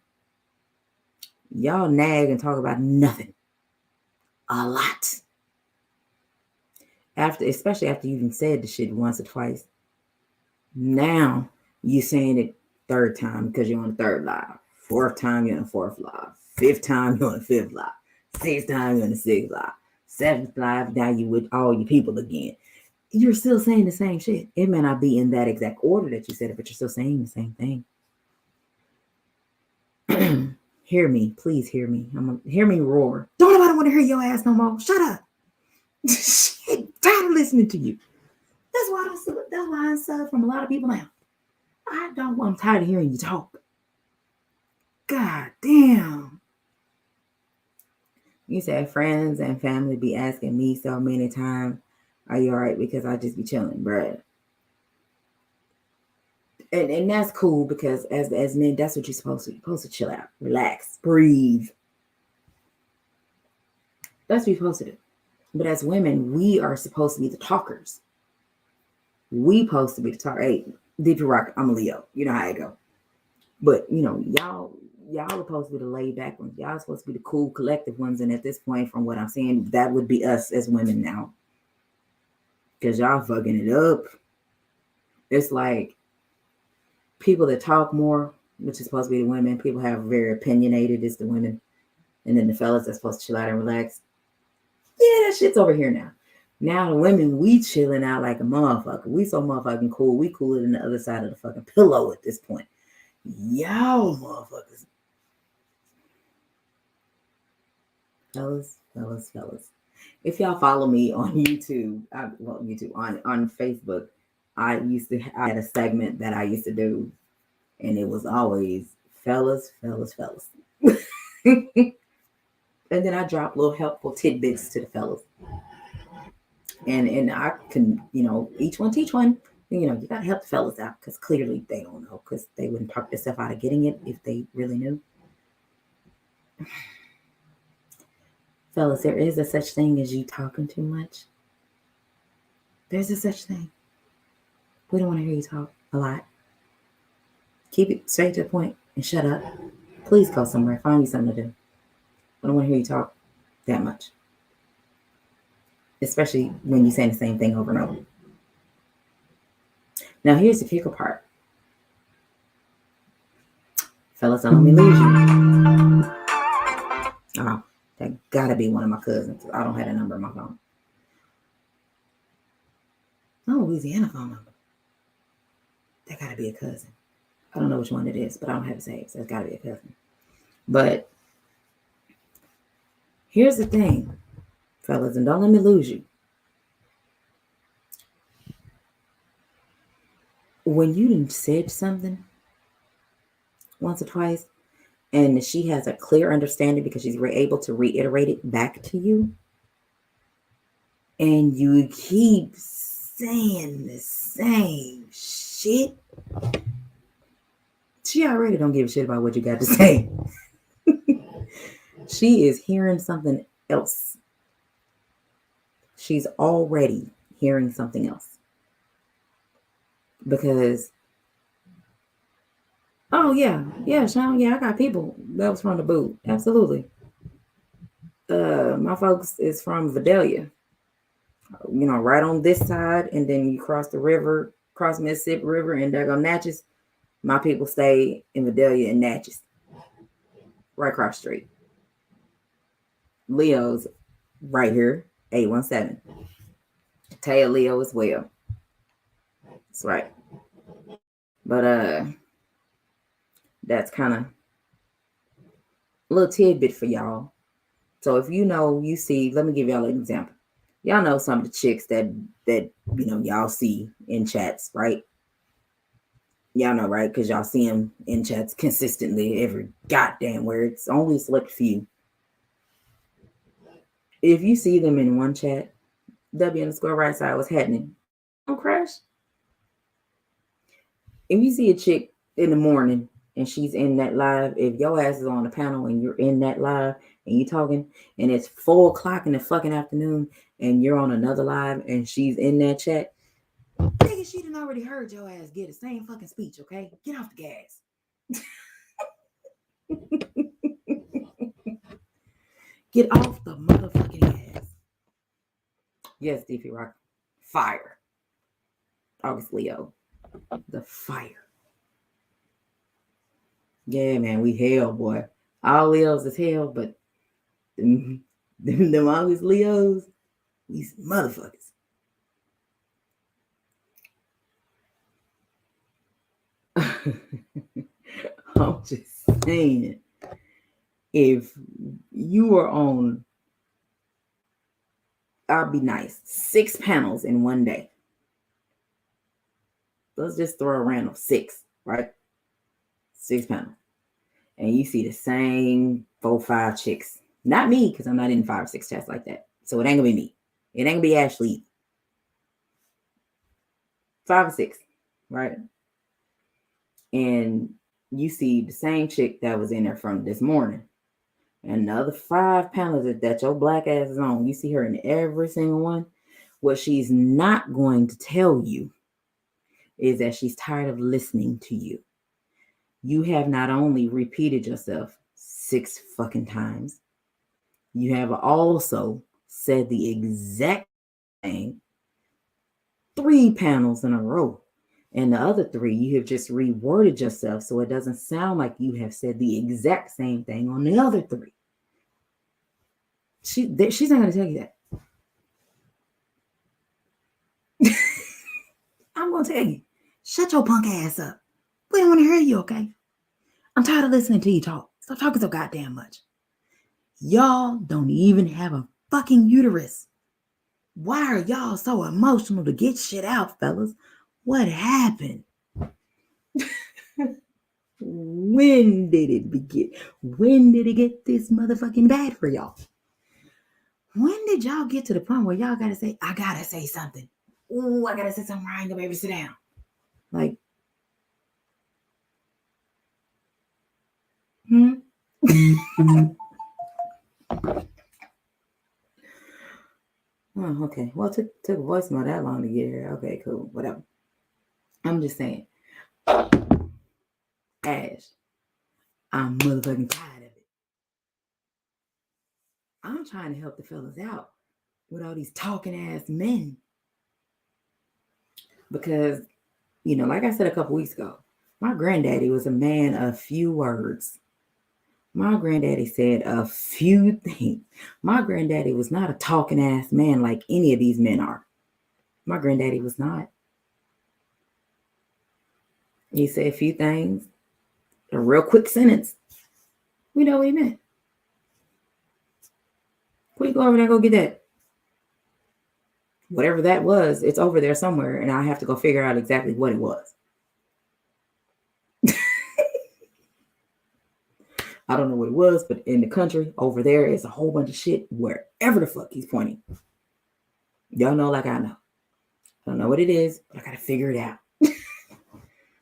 Y'all nag and talk about nothing. A lot. Especially after you even said the shit once or twice. Now you saying it third time because you're on the third live. Fourth time you're on the fourth live. Fifth time you're on the fifth live. Sixth time you're on the sixth live. Seventh live, now you with all your people again. You're still saying the same shit. It may not be in that exact order that you said it, but you're still saying the same thing. Hear me, please hear me. Hear me roar. Don't nobody want to hear your ass no more. Shut up. Shit, tired of listening to you. That's why I sub from a lot of people now. I'm tired of hearing you talk. God damn. You said friends and family be asking me so many times, are you all right? Because I just be chilling, bruh. And that's cool because as men, that's what you're supposed to. You're supposed to chill out, relax, breathe. That's what you're supposed to do. But as women, we are supposed to be the talkers. We supposed to be the talker. Hey, Deep Rock, I'm a Leo. You know how I go. But y'all are supposed to be the laid back ones. Y'all are supposed to be the cool, collective ones. And at this point, from what I'm saying, that would be us as women now. Because y'all fucking it up. It's like people that talk more, which is supposed to be the women. People have very opinionated, it's the women. And then the fellas that's supposed to chill out and relax. Yeah, that shit's over here now. Now the women, we chilling out like a motherfucker. We so motherfucking cool. We cooler than the other side of the fucking pillow at this point. Y'all motherfuckers. Fellas. If y'all follow me on YouTube, on Facebook, I had a segment that I used to do, and it was always fellas. And then I drop little helpful tidbits to the fellas. And I can, each one teach one. You got to help the fellas out because clearly they don't know because they wouldn't talk themselves out of getting it if they really knew. Fellas, there is a such thing as you talking too much. There's a such thing. We don't want to hear you talk a lot. Keep it straight to the point and shut up. Please go somewhere. Find you something to do. I don't want to hear you talk that much. Especially when you're saying the same thing over and over. Now, here's the kicker part. Fellas, don't let me lose you. Oh, that gotta be one of my cousins. I don't have a number on my phone. No, Louisiana phone number. That gotta be a cousin. I don't know which one it is, but I don't have it saved. So it's gotta be a cousin. But here's the thing, fellas, and don't let me lose you. When you said something once or twice, and she has a clear understanding because she's able to reiterate it back to you, and you keep saying the same shit, she already don't give a shit about what you got to say. She is hearing something else. She's already hearing something else. Because, oh yeah, Sean, I got people that was from the boot. Absolutely. My folks is from Vidalia. Right on this side, and then you cross the river, cross Mississippi River, and there go Natchez. My people stay in Vidalia and Natchez. Right across the street. Leo's right here, 817. Taya Leo as well. That's right. But that's kind of a little tidbit for y'all. So if you see, let me give y'all an example. Y'all know some of the chicks that y'all see in chats, right? Y'all know, right? Because y'all see them in chats consistently every goddamn word. It's only a select few. If you see them in one chat, W_right side, what's happening? Don't crash. If you see a chick in the morning and she's in that live, if your ass is on the panel and you're in that live and you're talking and it's 4:00 in the fucking afternoon and you're on another live and she's in that chat, nigga, she done already heard your ass get the same fucking speech, okay? Get off the gas. Get off the motherfucking gas. Yes, DP Rock. Fire. August Leo. The fire. Yeah, man, we hell, boy. All Leos is hell, but them always Leos, these motherfuckers. I'm just saying, if you were on, I'll be nice, 6 panels in one day. Let's just throw a random 6, right? 6 panels. And you see the same 4, 5 chicks. Not me, because I'm not in 5 or 6 chats like that. So it ain't gonna be me. It ain't gonna be Ashley. 5 or 6, right? And you see the same chick that was in there from this morning. And the other 5 panels that your black ass is on, you see her in every single one. What she's not going to tell you is that she's tired of listening to you. You have not only repeated yourself 6 fucking times, you have also said the exact thing 3 panels in a row. And the other 3, you have just reworded yourself so it doesn't sound like you have said the exact same thing on the other 3. She's not going to tell you that. I'm going to tell you, shut your punk ass up. We don't want to hear you, okay? I'm tired of listening to you talk. Stop talking so goddamn much. Y'all don't even have a fucking uterus. Why are y'all so emotional to get shit out, fellas? What happened? When did it begin? When did it get this motherfucking bad for y'all? When did y'all get to the point where y'all gotta say, I gotta say something? Ooh, I gotta say something right, go baby, sit down. Like, Oh, okay. Well, it took a voicemail that long to get here. Okay, cool. Whatever. I'm just saying. Ash, I'm motherfucking tired of it. I'm trying to help the fellas out with all these talking ass men. Because, like I said a couple weeks ago, my granddaddy was a man of few words. My granddaddy said a few things. My granddaddy was not a talking ass man like any of these men are. My granddaddy was not. He said a few things, a real quick sentence. We know what he meant. Quick, go over there, go get that. Whatever that was, it's over there somewhere, and I have to go figure out exactly what it was. I don't know what it was, but in the country over there is a whole bunch of shit wherever the fuck he's pointing. Y'all know like I know. I don't know what it is, but I gotta figure it out.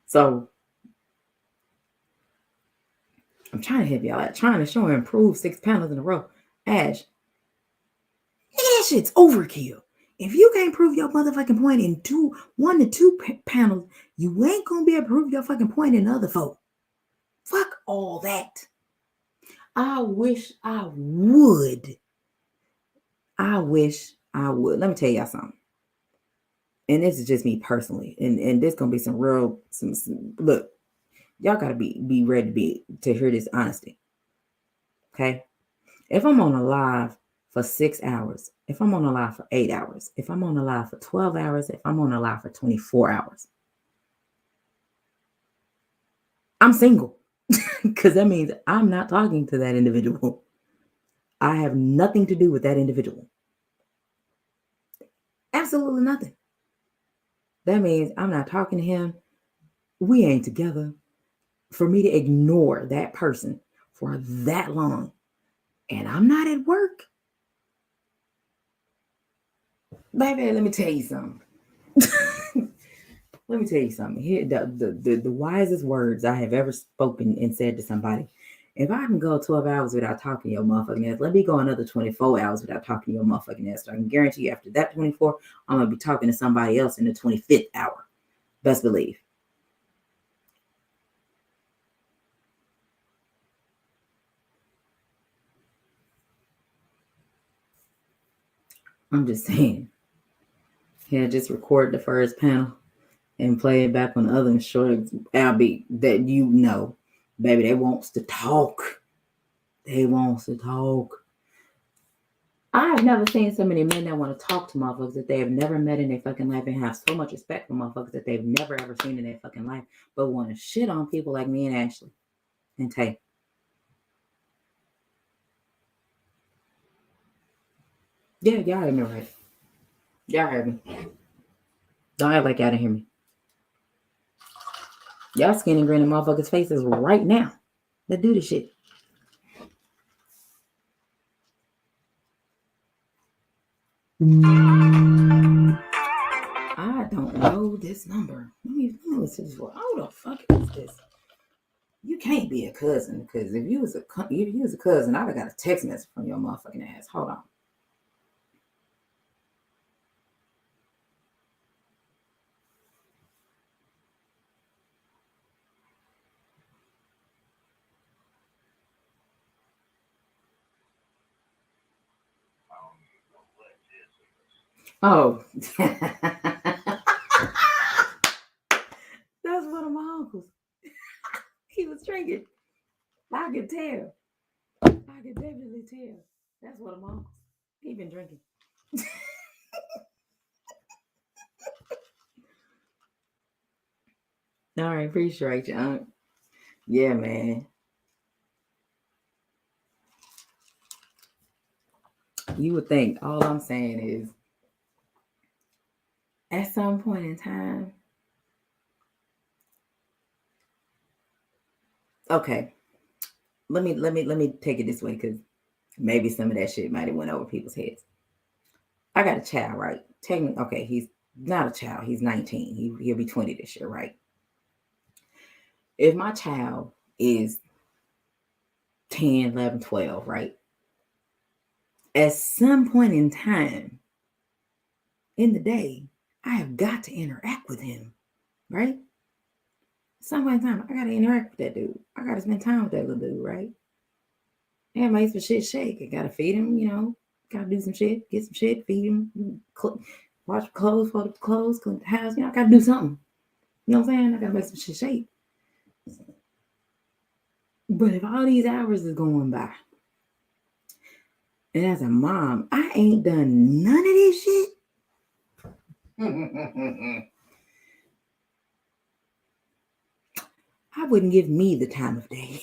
So I'm trying to help y'all out, trying to show and improve 6 panels in a row. Ash, that shit's overkill. If you can't prove your motherfucking point in 1 to 2 panels, you ain't gonna be able to prove your fucking point in the other 4. Fuck all that. I wish I would. Let me tell y'all something. And this is just me personally. And this gonna be some look, y'all gotta be ready to hear this honesty. Okay? If I'm on a live for 6 hours, if I'm on a live for 8 hours, if I'm on a live for 12 hours, if I'm on a live for 24 hours, I'm single. Because that means I'm not talking to that individual. I have nothing to do with that individual. Absolutely nothing. That means I'm not talking to him. We ain't together. For me to ignore that person for that long, and I'm not at work. Baby, let me tell you something. Let me tell you something. Here, the wisest words I have ever spoken and said to somebody. If I can go 12 hours without talking to your motherfucking ass, let me go another 24 hours without talking to your motherfucking ass. So I can guarantee you after that 24, I'm going to be talking to somebody else in the 25th hour. Best believe. I'm just saying. Yeah, just record the first panel and play it back on other shorts, albeit that you know, baby, they wants to talk. They wants to talk. I've never seen so many men that want to talk to motherfuckers that they have never met in their fucking life and have so much respect for motherfuckers that they've never ever seen in their fucking life, but want to shit on people like me and Ashley and Tay. Yeah, y'all heard me right. Y'all heard me. Don't act like y'all didn't hear me. Y'all skinny grinning motherfuckers' faces right now. Let's do this shit. I don't know this number. Let me listen to this. How the fuck is this? You can't be a cousin because if you was a cousin, I'd have got a text message from your motherfucking ass. Hold on. Oh, that's one of my uncles. He was drinking. I could tell. I could definitely tell. That's one of my uncles. He been drinking. All right, appreciate you, Unc. Yeah, man. You would think all I'm saying is at some point in time. Okay. Let me take it this way because maybe some of that shit might have went over people's heads. I got a child, right? Technically, okay, he's not a child. He's 19. He'll be 20 this year, right? If my child is 10, 11, 12, right? At some point in time in the day, I have got to interact with him, right? Some point in time, I got to interact with that dude. I got to spend time with that little dude, right? And make some shit shake. I got to feed him, got to do some shit, get some shit, feed him, wash clothes, fold up clothes, clean the house. I got to do something. You know what I'm saying? I got to make some shit shake. But if all these hours is going by, and as a mom, I ain't done none of this shit. I wouldn't give me the time of day.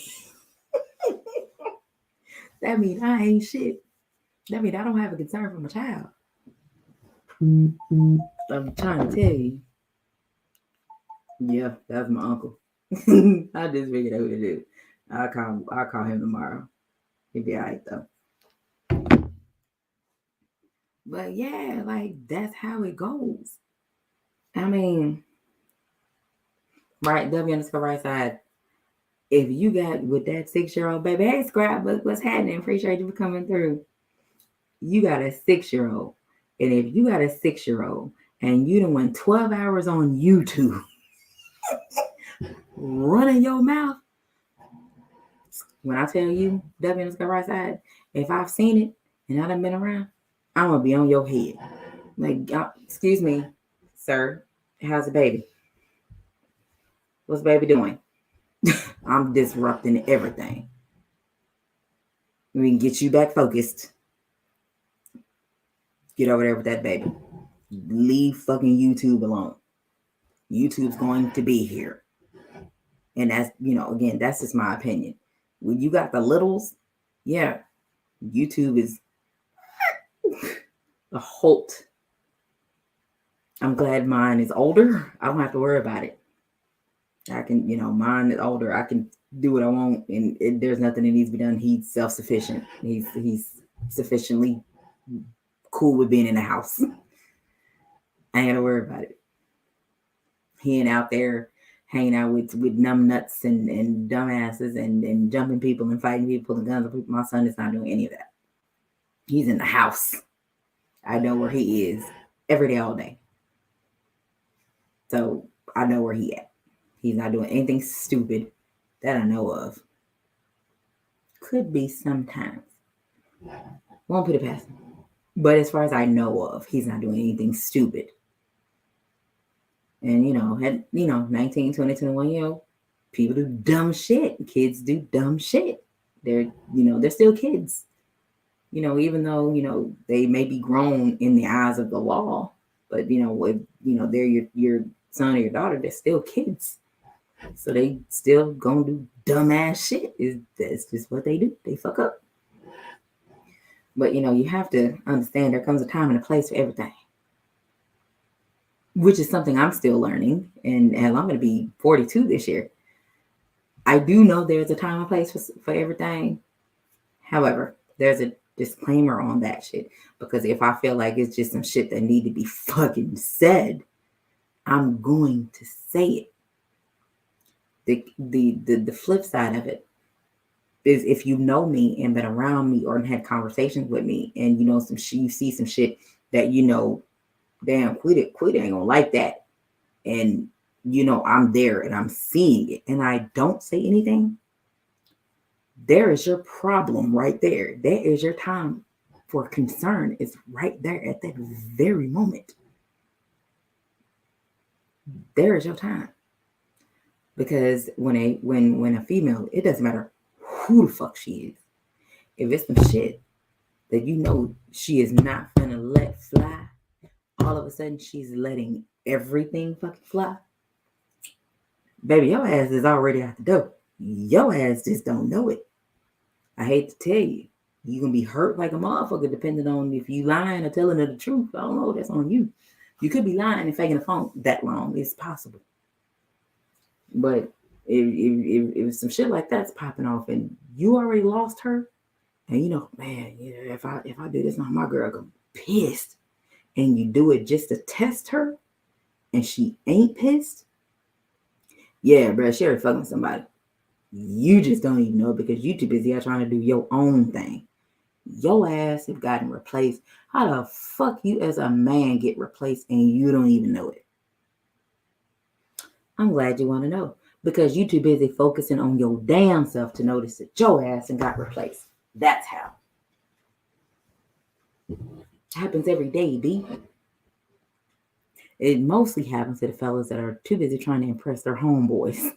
That means I ain't shit. That means I don't have a concern for my child. I'm trying to tell you. Yeah, that's my uncle. I just figured out what to do. I'll call him tomorrow. He'll be all right though. But yeah, like that's how it goes. I mean, right, W_right side. If you got with that 6-year-old baby, hey Scrap, what's happening? Appreciate you for coming through. You got a 6-year-old. And if you got a 6-year-old and you done went 12 hours on YouTube running your mouth, when I tell you W_right side, if I've seen it and I done been around, I'm gonna be on your head. Like, excuse me, sir, how's the baby? What's baby doing? I'm disrupting everything. We can get you back focused. Get over there with that baby. Leave fucking YouTube alone. YouTube's going to be here. And that's, again, that's just my opinion. When you got the littles, yeah, YouTube is a halt. I'm glad mine is older. I don't have to worry about it. I can, mine is older. I can do what I want, and there's nothing that needs to be done. He's self-sufficient. He's sufficiently cool with being in the house. I ain't gotta worry about it. He ain't out there hanging out with numb nuts and dumbasses and jumping people and fighting people and guns. My son is not doing any of that. He's in the house. I know where he is every day, all day. So I know where he at. He's not doing anything stupid that I know of. Could be sometimes. Won't put it past him. But as far as I know of, he's not doing anything stupid. And, had, 19, 20, 21-year-old people do dumb shit. Kids do dumb shit. They're still kids. Even though, they may be grown in the eyes of the law, but, if, they're your son or your daughter, they're still kids. So they still gonna do dumbass shit. That's just what they do. They fuck up. But, you have to understand there comes a time and a place for everything, which is something I'm still learning. And hell, I'm going to be 42 this year. I do know there's a time and place for everything. However, there's a disclaimer on that shit, because if I feel like it's just some shit that need to be fucking said, I'm going to say it. The flip side of it is, if you know me and been around me or had conversations with me, and you see some shit that damn, quit it ain't gonna like that, and I'm there and I'm seeing it and I don't say anything, there is your problem right there. There is your time for concern. It's right there at that very moment. There is your time. Because when a female, it doesn't matter who the fuck she is, if it's some shit that she is not gonna let fly, all of a sudden she's letting everything fucking fly, baby, your ass is already out the door. Your ass just don't know it. I hate to tell you, you're gonna be hurt like a motherfucker, depending on if you lying or telling her the truth. I don't know, that's on you. You could be lying and faking the phone that long. It's possible. But if some shit like that's popping off and you already lost her, and man, if I do this, now my girl gonna be pissed, and you do it just to test her, and she ain't pissed, yeah, bro, she already fucking somebody. You just don't even know, because you too busy out trying to do your own thing. Your ass have gotten replaced. How the fuck you as a man get replaced and you don't even know it? I'm glad you want to know, because you too busy focusing on your damn self to notice that your ass and got replaced. That's how. It happens every day, B. It mostly happens to the fellas that are too busy trying to impress their homeboys.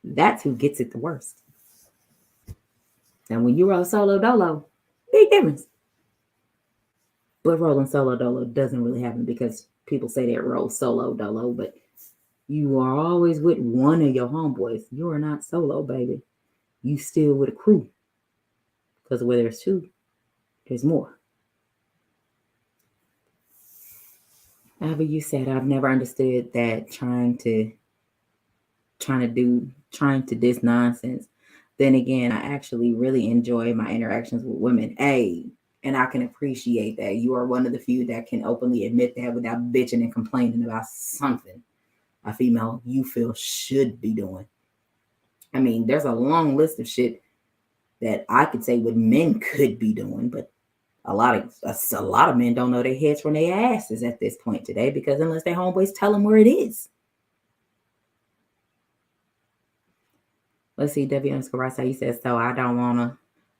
That's who gets it the worst. And when you roll solo dolo, big difference. But rolling solo dolo doesn't really happen, because people say they roll solo dolo, but you are always with one of your homeboys. You are not solo, baby. You still with a crew. Because where there's two, there's more. However, you said, I've never understood that trying to diss nonsense. Then again, I actually really enjoy my interactions with women. And I can appreciate that. You are one of the few that can openly admit that without bitching and complaining about something a female you feel should be doing. I mean, there's a long list of shit that I could say what men could be doing, but a lot of men don't know their heads from their asses at this point today, because unless their homeboys tell them where it is. Let's see, W_Rasa, he says, so I don't want to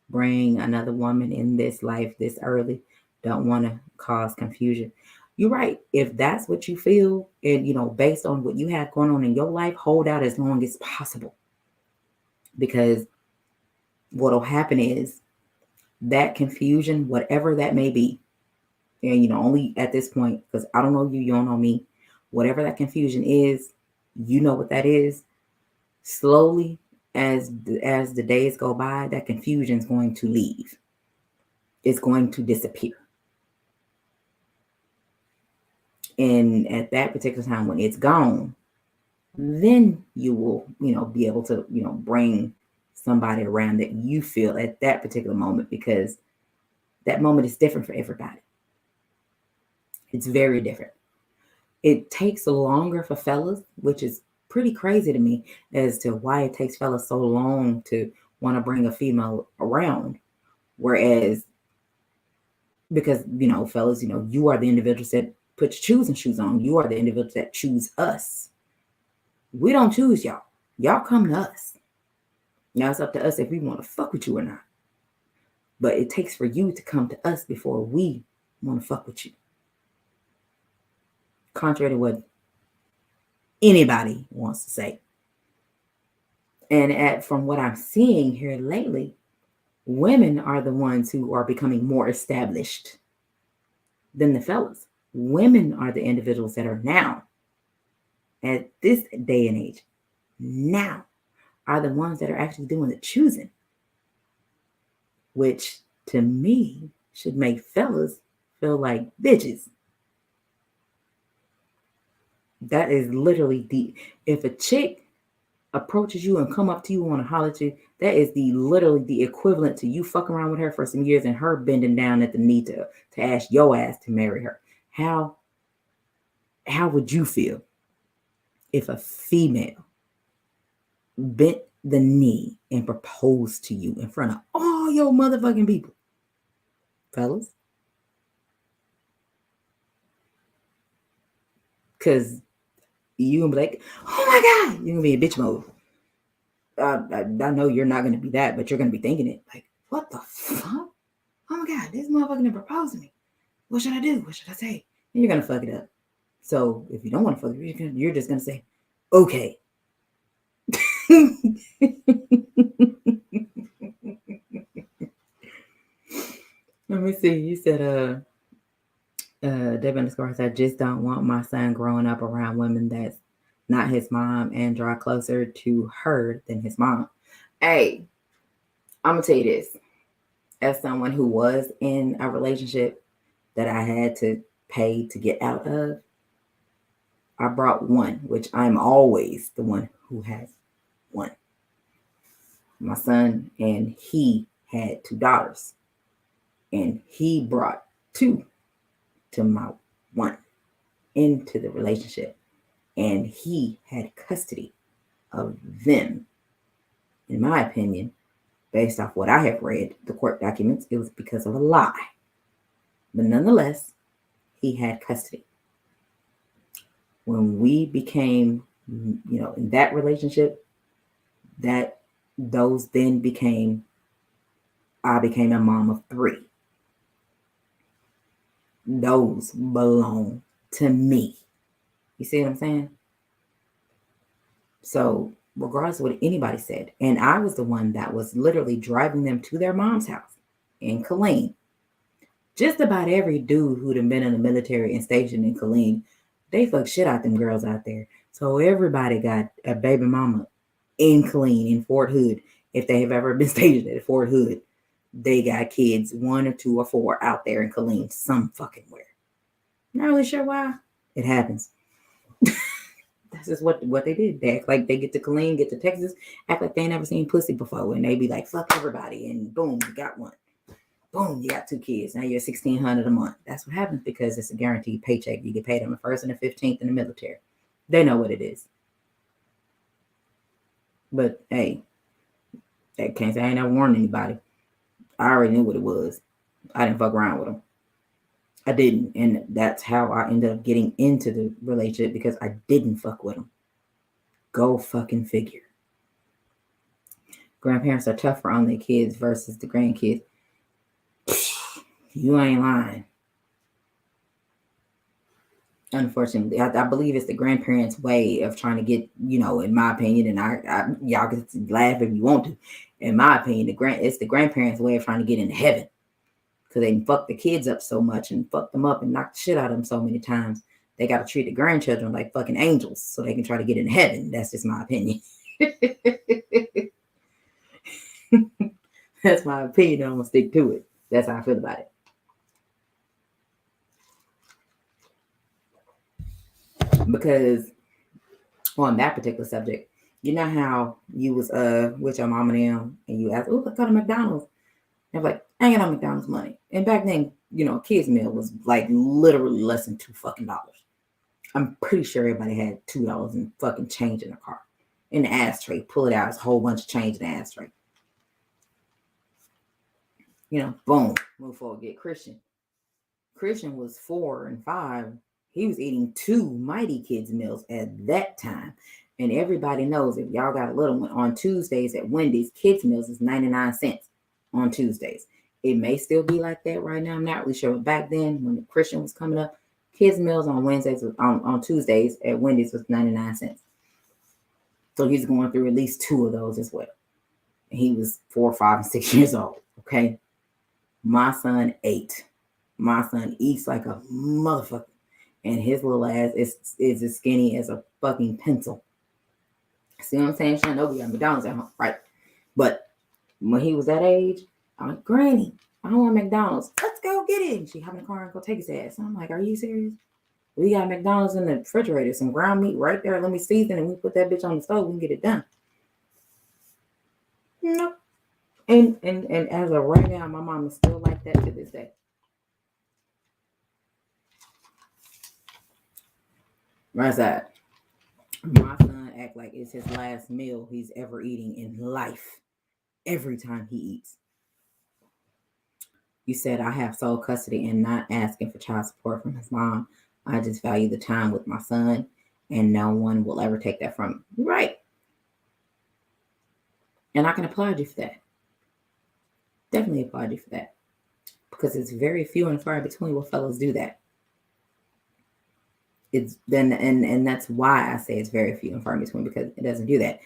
bring another woman in this life this early. Don't want to cause confusion. You're right. If that's what you feel, and based on what you have going on in your life, hold out as long as possible. Because what'll happen is that confusion, whatever that may be, and only at this point, because I don't know you, you don't know me, whatever that confusion is, you know what that is. Slowly, as the days go by, that confusion is going to leave. It's going to disappear. And at that particular time, when it's gone, then you will, be able to, bring somebody around that you feel at that particular moment, because that moment is different for everybody. It's very different. It takes longer for fellas, which is pretty crazy to me as to why it takes fellas so long to want to bring a female around. Whereas, because, fellas, you are the individuals that put your choosing shoes on. You are the individuals that choose us. We don't choose y'all. Y'all come to us. Now it's up to us if we want to fuck with you or not. But it takes for you to come to us before we want to fuck with you. Contrary to what anybody wants to say. And from what I'm seeing here lately, women are the ones who are becoming more established than the fellas. Women are the individuals that are now, at this day and age, now are the ones that are actually doing the choosing, which to me should make fellas feel like bitches. That is literally if a chick approaches you and come up to you and want to holler at you, that is literally the equivalent to you fucking around with her for some years and her bending down at the knee to ask your ass to marry her. How would you feel if a female bent the knee and proposed to you in front of all your motherfucking people? Fellas? Because you gonna be like, oh my God, you're gonna be in bitch mode. I know you're not gonna be that, but you're gonna be thinking it. Like, what the fuck? Oh my God, this motherfucker gonna propose to me. What should I do? What should I say? And you're gonna fuck it up. So if you don't want to fuck it, you're just gonna say, okay. Let me see. You said Deb_, I just don't want my son growing up around women that's not his mom and draw closer to her than his mom. Hey, I'm gonna tell you this. As someone who was in a relationship that I had to pay to get out of, I brought one, which I'm always the one who has one. My son, and he had 2 daughters, and he brought 2 to my 1 into the relationship, and he had custody of them. In my opinion, based off what I have read, the court documents, it was because of a lie. But nonetheless, he had custody. When we became, in that relationship, those then became, I became a mom of 3. Those belong to me. You see what I'm saying? So regardless of what anybody said, and I was the one that was literally driving them to their mom's house in Killeen. Just about every dude who'd have been in the military and stationed in Killeen, they fuck shit out them girls out there. So everybody got a baby mama in Killeen, in Fort Hood. If they have ever been stationed at Fort Hood, they got kids 1 or 2 or 4 out there in Killeen, some fucking where. Not really sure why. It happens. That's just what they did. They act like they get to Killeen, get to Texas, act like they ain't never seen pussy before, and they be like, fuck everybody, and boom, you got one. Boom, you got 2 kids. Now you're $1,600 a month. That's what happens because it's a guaranteed paycheck. You get paid on the 1st and the 15th in the military. They know what it is. But hey, I can't say I ain't never warned anybody. I already knew what it was. I didn't fuck around with them. I didn't. And that's how I ended up getting into the relationship, because I didn't fuck with them. Go fucking figure. Grandparents are tougher on their kids versus the grandkids. You ain't lying. Unfortunately, I believe it's the grandparents' way of trying to get, in my opinion, and y'all can laugh if you want to. In my opinion, it's the grandparents' way of trying to get into heaven, because they fuck the kids up so much and fuck them up and knock the shit out of them so many times. They got to treat the grandchildren like fucking angels so they can try to get in heaven. That's just my opinion. That's my opinion. I'm gonna stick to it. That's how I feel about it. Because on that particular subject, you know how you was with your mom and them, and you asked, "Oh, let's go to McDonald's." And I'm like, I ain't got no McDonald's money. And back then, a kid's meal was like literally less than $2 fucking. I'm pretty sure everybody had $2 and fucking change in their car, in the ashtray. Pull it out, it's a whole bunch of change in the ashtray. Boom, move forward, get Christian. Christian was 4 and 5. He was eating 2 Mighty Kids meals at that time. And everybody knows, if y'all got a little one, on Tuesdays at Wendy's, kids meals is 99 cents on Tuesdays. It may still be like that right now. I'm not really sure. But back then, when the Christian was coming up, Kids meals on Wednesdays on Tuesdays at Wendy's was 99 cents. So he's going through at least 2 of those as well. And he was 4, 5, and 6 years old. Okay. My son 8. My son eats like a motherfucker. And his little ass is as skinny as a fucking pencil. See what I'm saying? I know we got McDonald's at home, right? But when he was that age, I'm like, Granny, I don't want McDonald's. Let's go get it. And she hop in the car and go take his ass. And I'm like, are you serious? We got McDonald's in the refrigerator, some ground meat right there. Let me season and we put that bitch on the stove. We can get it done. No. And as of right now, my mom is still like that to this day. Right side. My son act like it's his last meal he's ever eating in life. Every time he eats. You said I have sole custody and not asking for child support from his mom. I just value the time with my son, and no one will ever take that from me. Right. And I can applaud you for that. Definitely applaud you for that. Because it's very few and far between where fellas do that. It's then and that's why I say it's very few and far between, because it doesn't do that.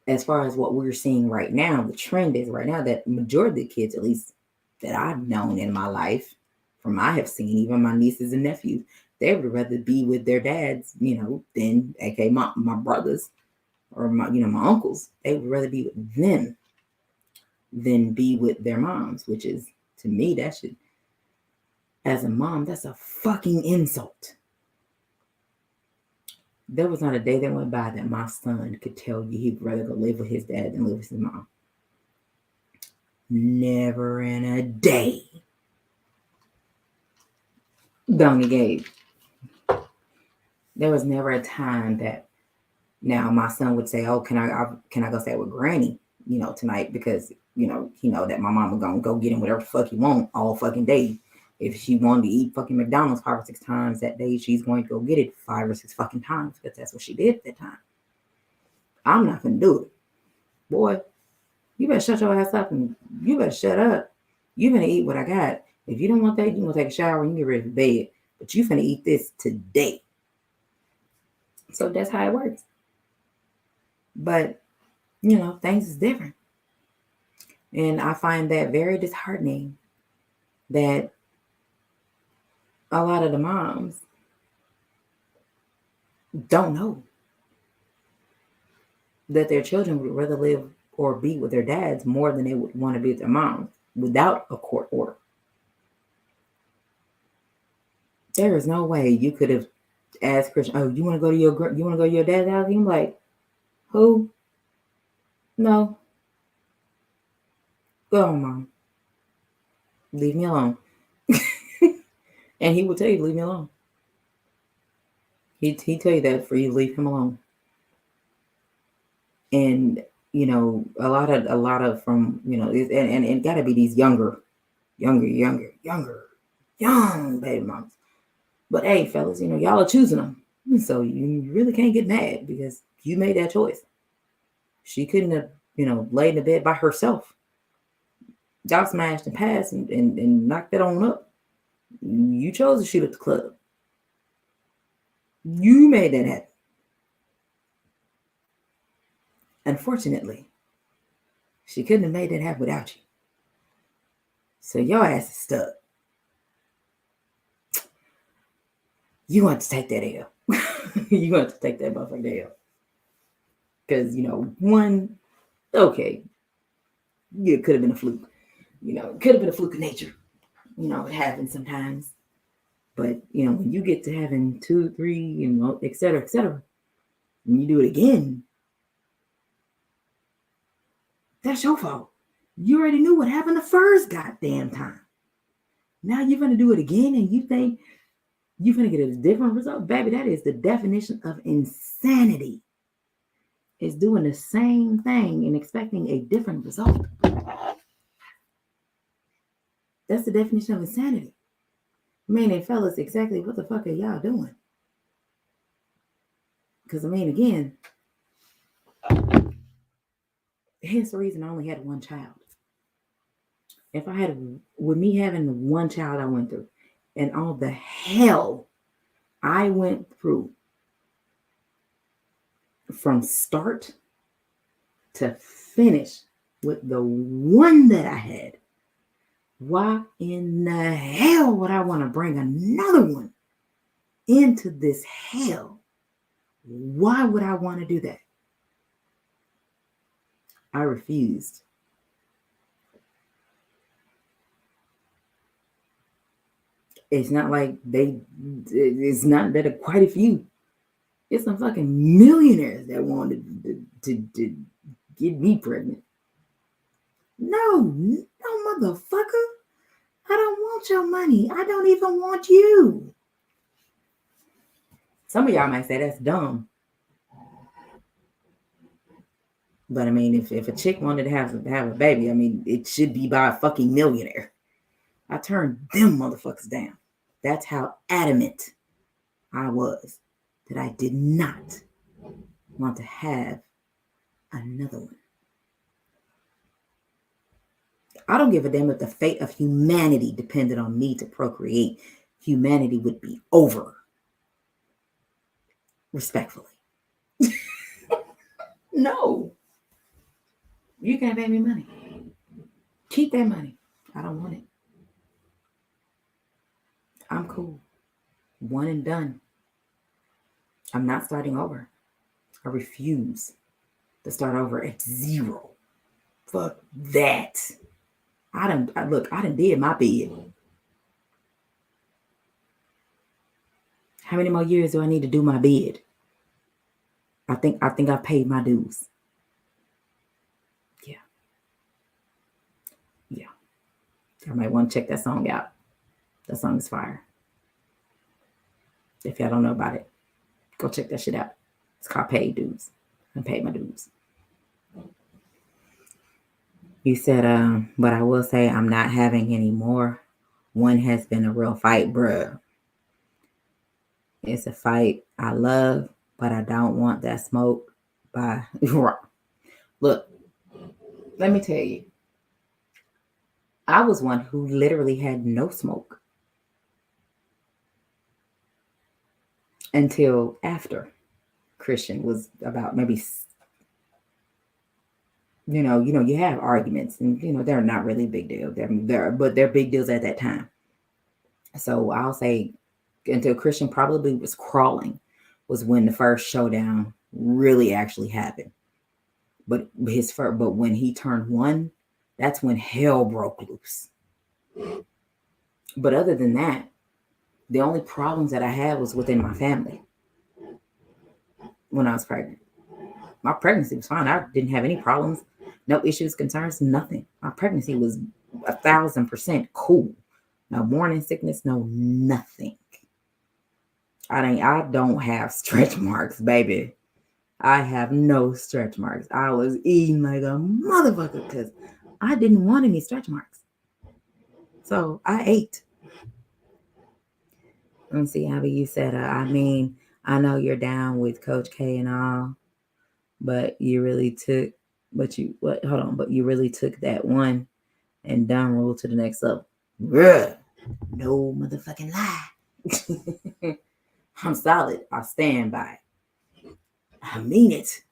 As far as what we're seeing right now, the trend is right now that majority of the kids, at least that I've known in my life, from I have seen, even my nieces and nephews, they would rather be with their dads, than aka my brothers or my uncles. They would rather be with them than be with their moms, which is, to me, that should, as a mom, that's a fucking insult. There was not a day that went by that my son could tell you he'd rather go live with his dad than live with his mom. Never in a day. Donnie Gabe. There was never a time that now my son would say, "Oh, can I go stay with Granny, tonight?" Because he know that my mama gonna go get him whatever the fuck he want all fucking day. If she wanted to eat fucking McDonald's 5 or 6 times that day, she's going to go get it 5 or 6 fucking times, because that's what she did at that time. I'm not gonna do it. Boy, you better shut your ass up and you better shut up. You finna eat what I got. If you don't want that, you gonna take a shower and you get ready for bed. But you finna eat this today. So that's how it works. But, things is different. And I find that very disheartening that a lot of the moms don't know that their children would rather live or be with their dads more than they would want to be with their moms without a court order. There is no way you could have asked Christian, "Oh, you want to go to your dad's house?" I'm like, "Who? No. Go on, Mom. Leave me alone." And he will tell you, leave me alone. He tell you that for you to leave him alone. And a lot of from and it got to be these young baby moms. But hey, fellas, y'all are choosing them, so you really can't get mad because you made that choice. She couldn't have laid in the bed by herself. Y'all smashed and passed and knocked that on up. You chose to shoot at the club. You made that happen. Unfortunately, she couldn't have made that happen without you. So your ass is stuck. You want to take that L. You want to take that motherfucker L. Because, one, okay, it could have been a fluke. It could have been a fluke of nature. It happens sometimes. But, when you get to having 2, 3, et cetera, and you do it again, that's your fault. You already knew what happened the first goddamn time. Now you're going to do it again and you think you're going to get a different result? Baby, that is the definition of insanity. It's doing the same thing and expecting a different result. That's the definition of insanity. Meaning, fellas, exactly what the fuck are y'all doing? Because, again, hence the reason I only had one child. If I had, with me having the one child I went through, and all the hell I went through from start to finish with the one that I had. Why in the hell would I want to bring another one into this hell? Why would I want to do that? I refused. It's not like it's not that quite a few. It's some fucking millionaires that wanted to get me pregnant. No, motherfucker. I don't want your money. I don't even want you. Some of y'all might say that's dumb. But I mean, if a chick wanted to have a baby, I mean, it should be by a fucking millionaire. I turned them motherfuckers down. That's how adamant I was that I did not want to have another one. I don't give a damn if the fate of humanity depended on me to procreate. Humanity would be over. Respectfully. No. You can't pay me money. Keep that money. I don't want it. I'm cool. One and done. I'm not starting over. I refuse to start over at zero. Fuck that. I done did my bid. How many more years do I need to do my bid? I think I've paid my dues. Yeah. I might want to check that song out. That song is fire. If y'all don't know about it, go check that shit out. It's called Paid Dues. I paid my dues. You said, but I will say I'm not having any more. One has been a real fight, bruh. It's a fight I love, but I don't want that smoke by... Look, let me tell you. I was one who literally had no smoke until after Christian was about maybe... You have arguments, and they're not really big deal. But they're big deals at that time. So I'll say until Christian probably was crawling was when the first showdown really actually happened. But when he turned one, that's when hell broke loose. But other than that, the only problems that I had was within my family when I was pregnant. My pregnancy was fine. I didn't have any problems. No issues, concerns, nothing. My pregnancy was 1,000% cool. No morning sickness, no nothing. I don't have stretch marks, baby. I have no stretch marks. I was eating like a motherfucker because I didn't want any stretch marks. So I ate. Let me see, Abby, you said, I know you're down with Coach K and all, but you really took that one and done rule to the next level. Bruh, no motherfucking lie. I'm solid. I stand by it. I mean it.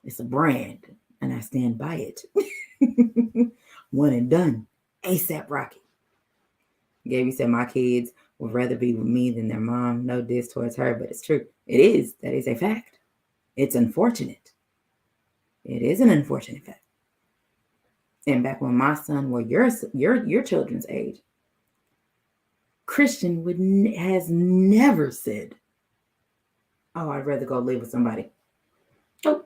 It's a brand, and I stand by it. One and done. ASAP Rocky. Gabby said, my kids would rather be with me than their mom. No diss towards her, but it's true. It is. That is a fact. It's unfortunate. It is an unfortunate fact. And back when my son were your children's age, Christian has never said, "Oh, I'd rather go live with somebody." Oh,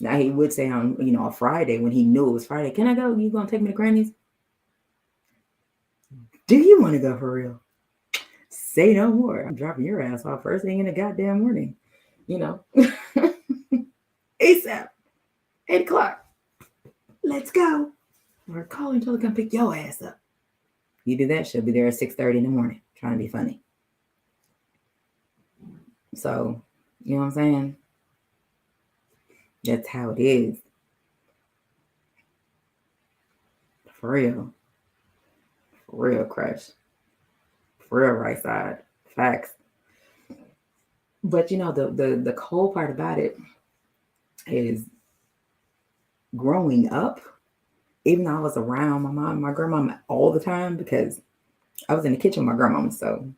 now he would say on a Friday when he knew it was Friday, "Can I go? You gonna take me to Granny's? Do you want to go for real? Say no more. I'm dropping your ass off first thing in the goddamn morning, ASAP, 8:00. Let's go. Or call until they come pick your ass up. You do that, she'll be there at 6:30 in the morning, trying to be funny. So, you know what I'm saying? That's how it is. For real. For real, Crush. For real, right side. Facts. But you know, the cold part about it is growing up, even though I was around my mom, my grandmama all the time because I was in the kitchen with my grandmama, so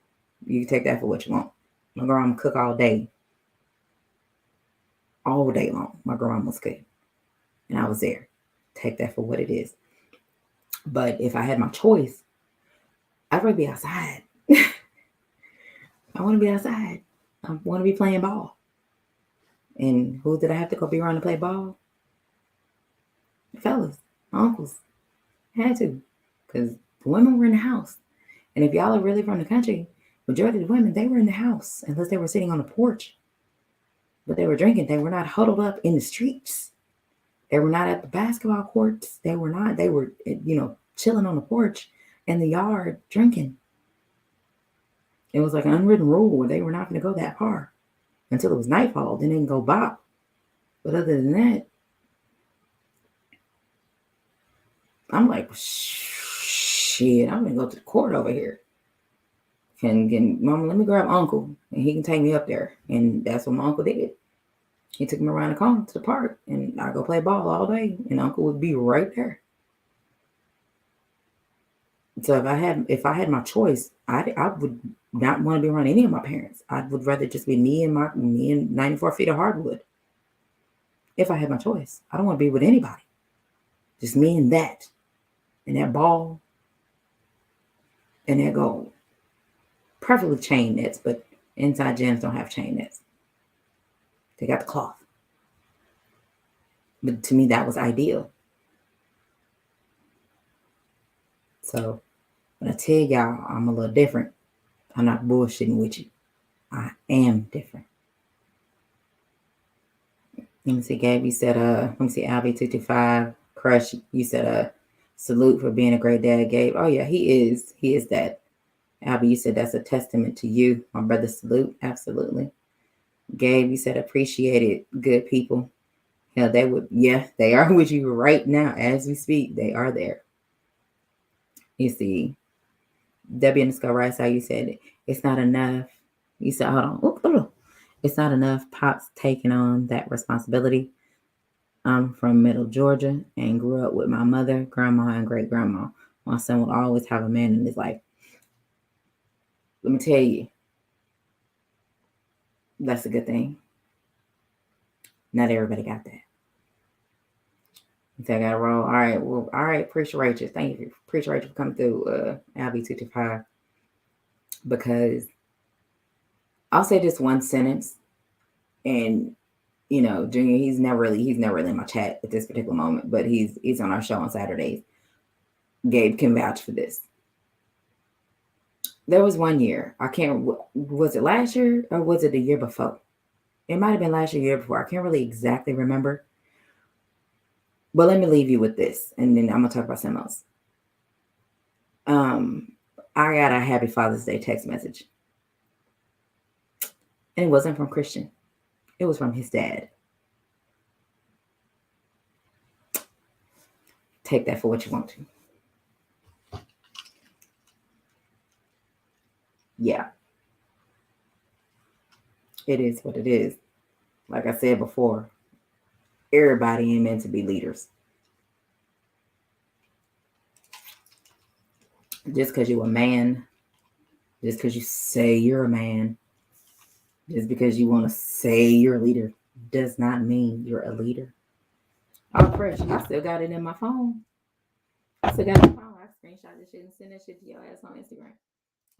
you can take that for what you want. My grandma cook all day long. My grandma was cooking, and I was there. Take that for what it is. But if I had my choice, I'd rather be outside. I want to be outside. I want to be playing ball. And who did I have to go be around to play ball? The fellas, my uncles. Had to, because the women were in the house. And if y'all are really from the country, majority of the women, they were in the house unless they were sitting on the porch. But they were drinking. They were not huddled up in the streets. They were not at the basketball courts. They were not. They were, chilling on the porch in the yard drinking. It was like an unwritten rule where they were not going to go that far until it was nightfall. Then they can go bop. But other than that, I'm like, shit, I'm going to go to the court over here. Can Mama, let me grab Uncle and he can take me up there. And that's what my uncle did. He took me around the corner to the park and I go play ball all day and Uncle would be right there. So if I had my choice, I would not want to be around any of my parents. I would rather just be me and 94 feet of hardwood. If I had my choice, I don't want to be with anybody. Just me and that ball and that goal. Preferably chain nets, but inside gyms don't have chain nets. They got the cloth. But to me, that was ideal. So when I tell y'all I'm a little different, I'm not bullshitting with you. I am different. Let me see, Gabe, you said, let me see, Albie225, Crush, you said, salute for being a great dad, Gabe. Oh, yeah, he is that. Albie, you said that's a testament to you. My brother, salute, absolutely. Gabe, you said appreciate it, good people. Hell, they are with you right now as we speak. They are there. You see, W_Rice, how you said it. It's not enough. You said, hold on. It's not enough. Pops taking on that responsibility. I'm from Middle Georgia and grew up with my mother, grandma, and great grandma. My son will always have a man in his life. Let me tell you, that's a good thing. Not everybody got that. So I got to roll. All right. Well, all right. Preacher Rachel. Thank you. Preacher Rachel for coming through Albie225. Because I'll say this one sentence. And, Junior, he's never really in my chat at this particular moment. But he's on our show on Saturdays. Gabe can vouch for this. There was one year. Was it last year or was it the year before? It might have been last year before. I can't really exactly remember. But let me leave you with this, and then I'm going to talk about something else. I got a Happy Father's Day text message. And it wasn't from Christian. It was from his dad. Take that for what you want to. Yeah. It is what it is. Like I said before, everybody ain't meant to be leaders. Just because you're a man, just because you say you're a man, just because you want to say you're a leader, does not mean you're a leader. Oh, fresh. I still got it in my phone. I still got it in my phone. I screenshot this shit and send that shit to your ass on Instagram.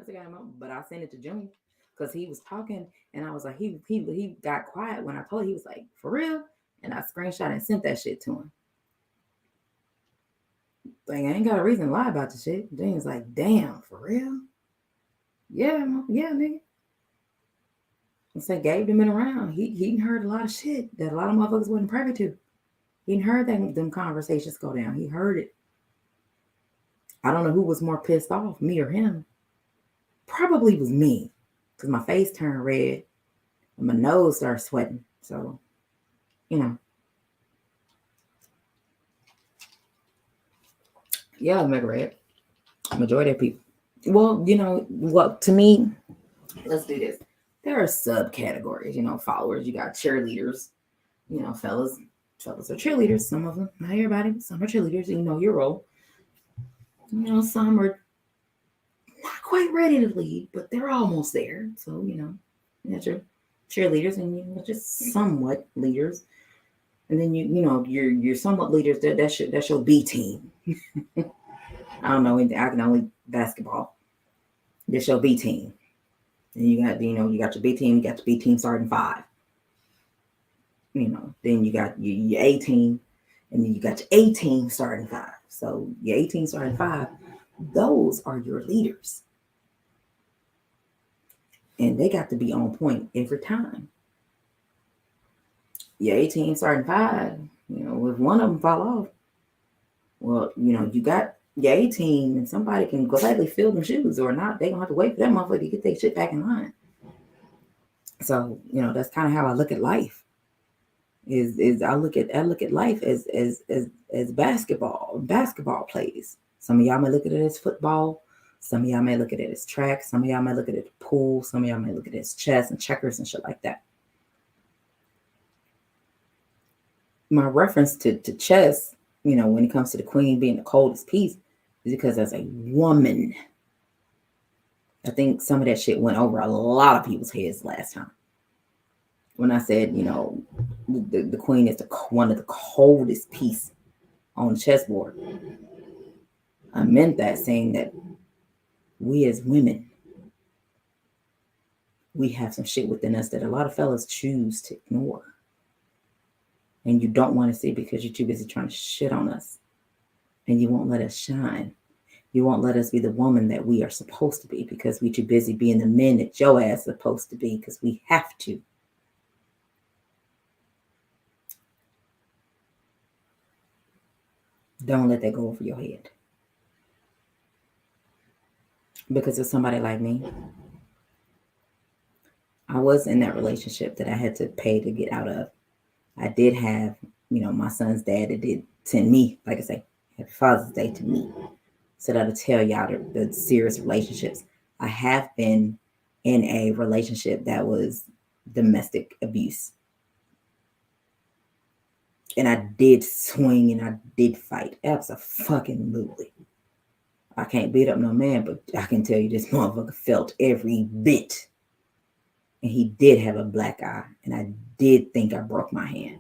I still got it, but I sent it to Junior because he was talking, and I was like, he got quiet when I told him. He was like, for real? And I screenshot and sent that shit to him. Like, I ain't got a reason to lie about the shit. Junior's like, damn, for real? Yeah, nigga. I said, Gabe been around. He heard a lot of shit that a lot of motherfuckers wasn't privy to. He heard them conversations go down. He heard it. I don't know who was more pissed off, me or him. Probably was me, because my face turned red and my nose started sweating. So, yeah, Mega Red. Majority of people. Well, to me, let's do this. there are subcategories, followers. You got cheerleaders, fellas. Fellas are cheerleaders. Some of them, not everybody, but some are cheerleaders. You know your role. Some are not quite ready to lead, but they're almost there. So, that's your cheerleaders, and just somewhat leaders. And then you're somewhat leaders. That's your B team. I don't know anything. I can only basketball. That's your B team. And you got your B team. You got your B team starting 5. Then you got your A team, and then you got your A team starting 5. So your A team starting 5. Those are your leaders. And they got to be on point every time. Your 18 starting 5, if one of them fall off, well, you got your 18 and somebody can gladly fill them shoes or not. They don't have to wait for that motherfucker to get their shit back in line. So, that's kind of how I look at life. Is I look at life as basketball plays. Some of y'all may look at it as football. Some of y'all may look at it as track. Some of y'all may look at it as pool. Some of y'all may look at it as chess and checkers and shit like that. My reference to chess, when it comes to the queen being the coldest piece, is because as a woman, I think some of that shit went over a lot of people's heads last time. When I said, the queen is one of the coldest piece on the chessboard, I meant that, saying that we as women, we have some shit within us that a lot of fellas choose to ignore. And you don't want to see because you're too busy trying to shit on us. And you won't let us shine. You won't let us be the woman that we are supposed to be because we're too busy being the men that your ass is supposed to be because we have to. Don't let that go over your head. Because of somebody like me, I was in that relationship that I had to pay to get out of. I did have, my son's dad that did send me, like I say, Happy Father's Day to me. So that'll tell y'all the serious relationships. I have been in a relationship that was domestic abuse. And I did swing and I did fight. Absolutely. I can't beat up no man, but I can tell you this motherfucker felt every bit. And he did have a black eye. And I did think I broke my hand.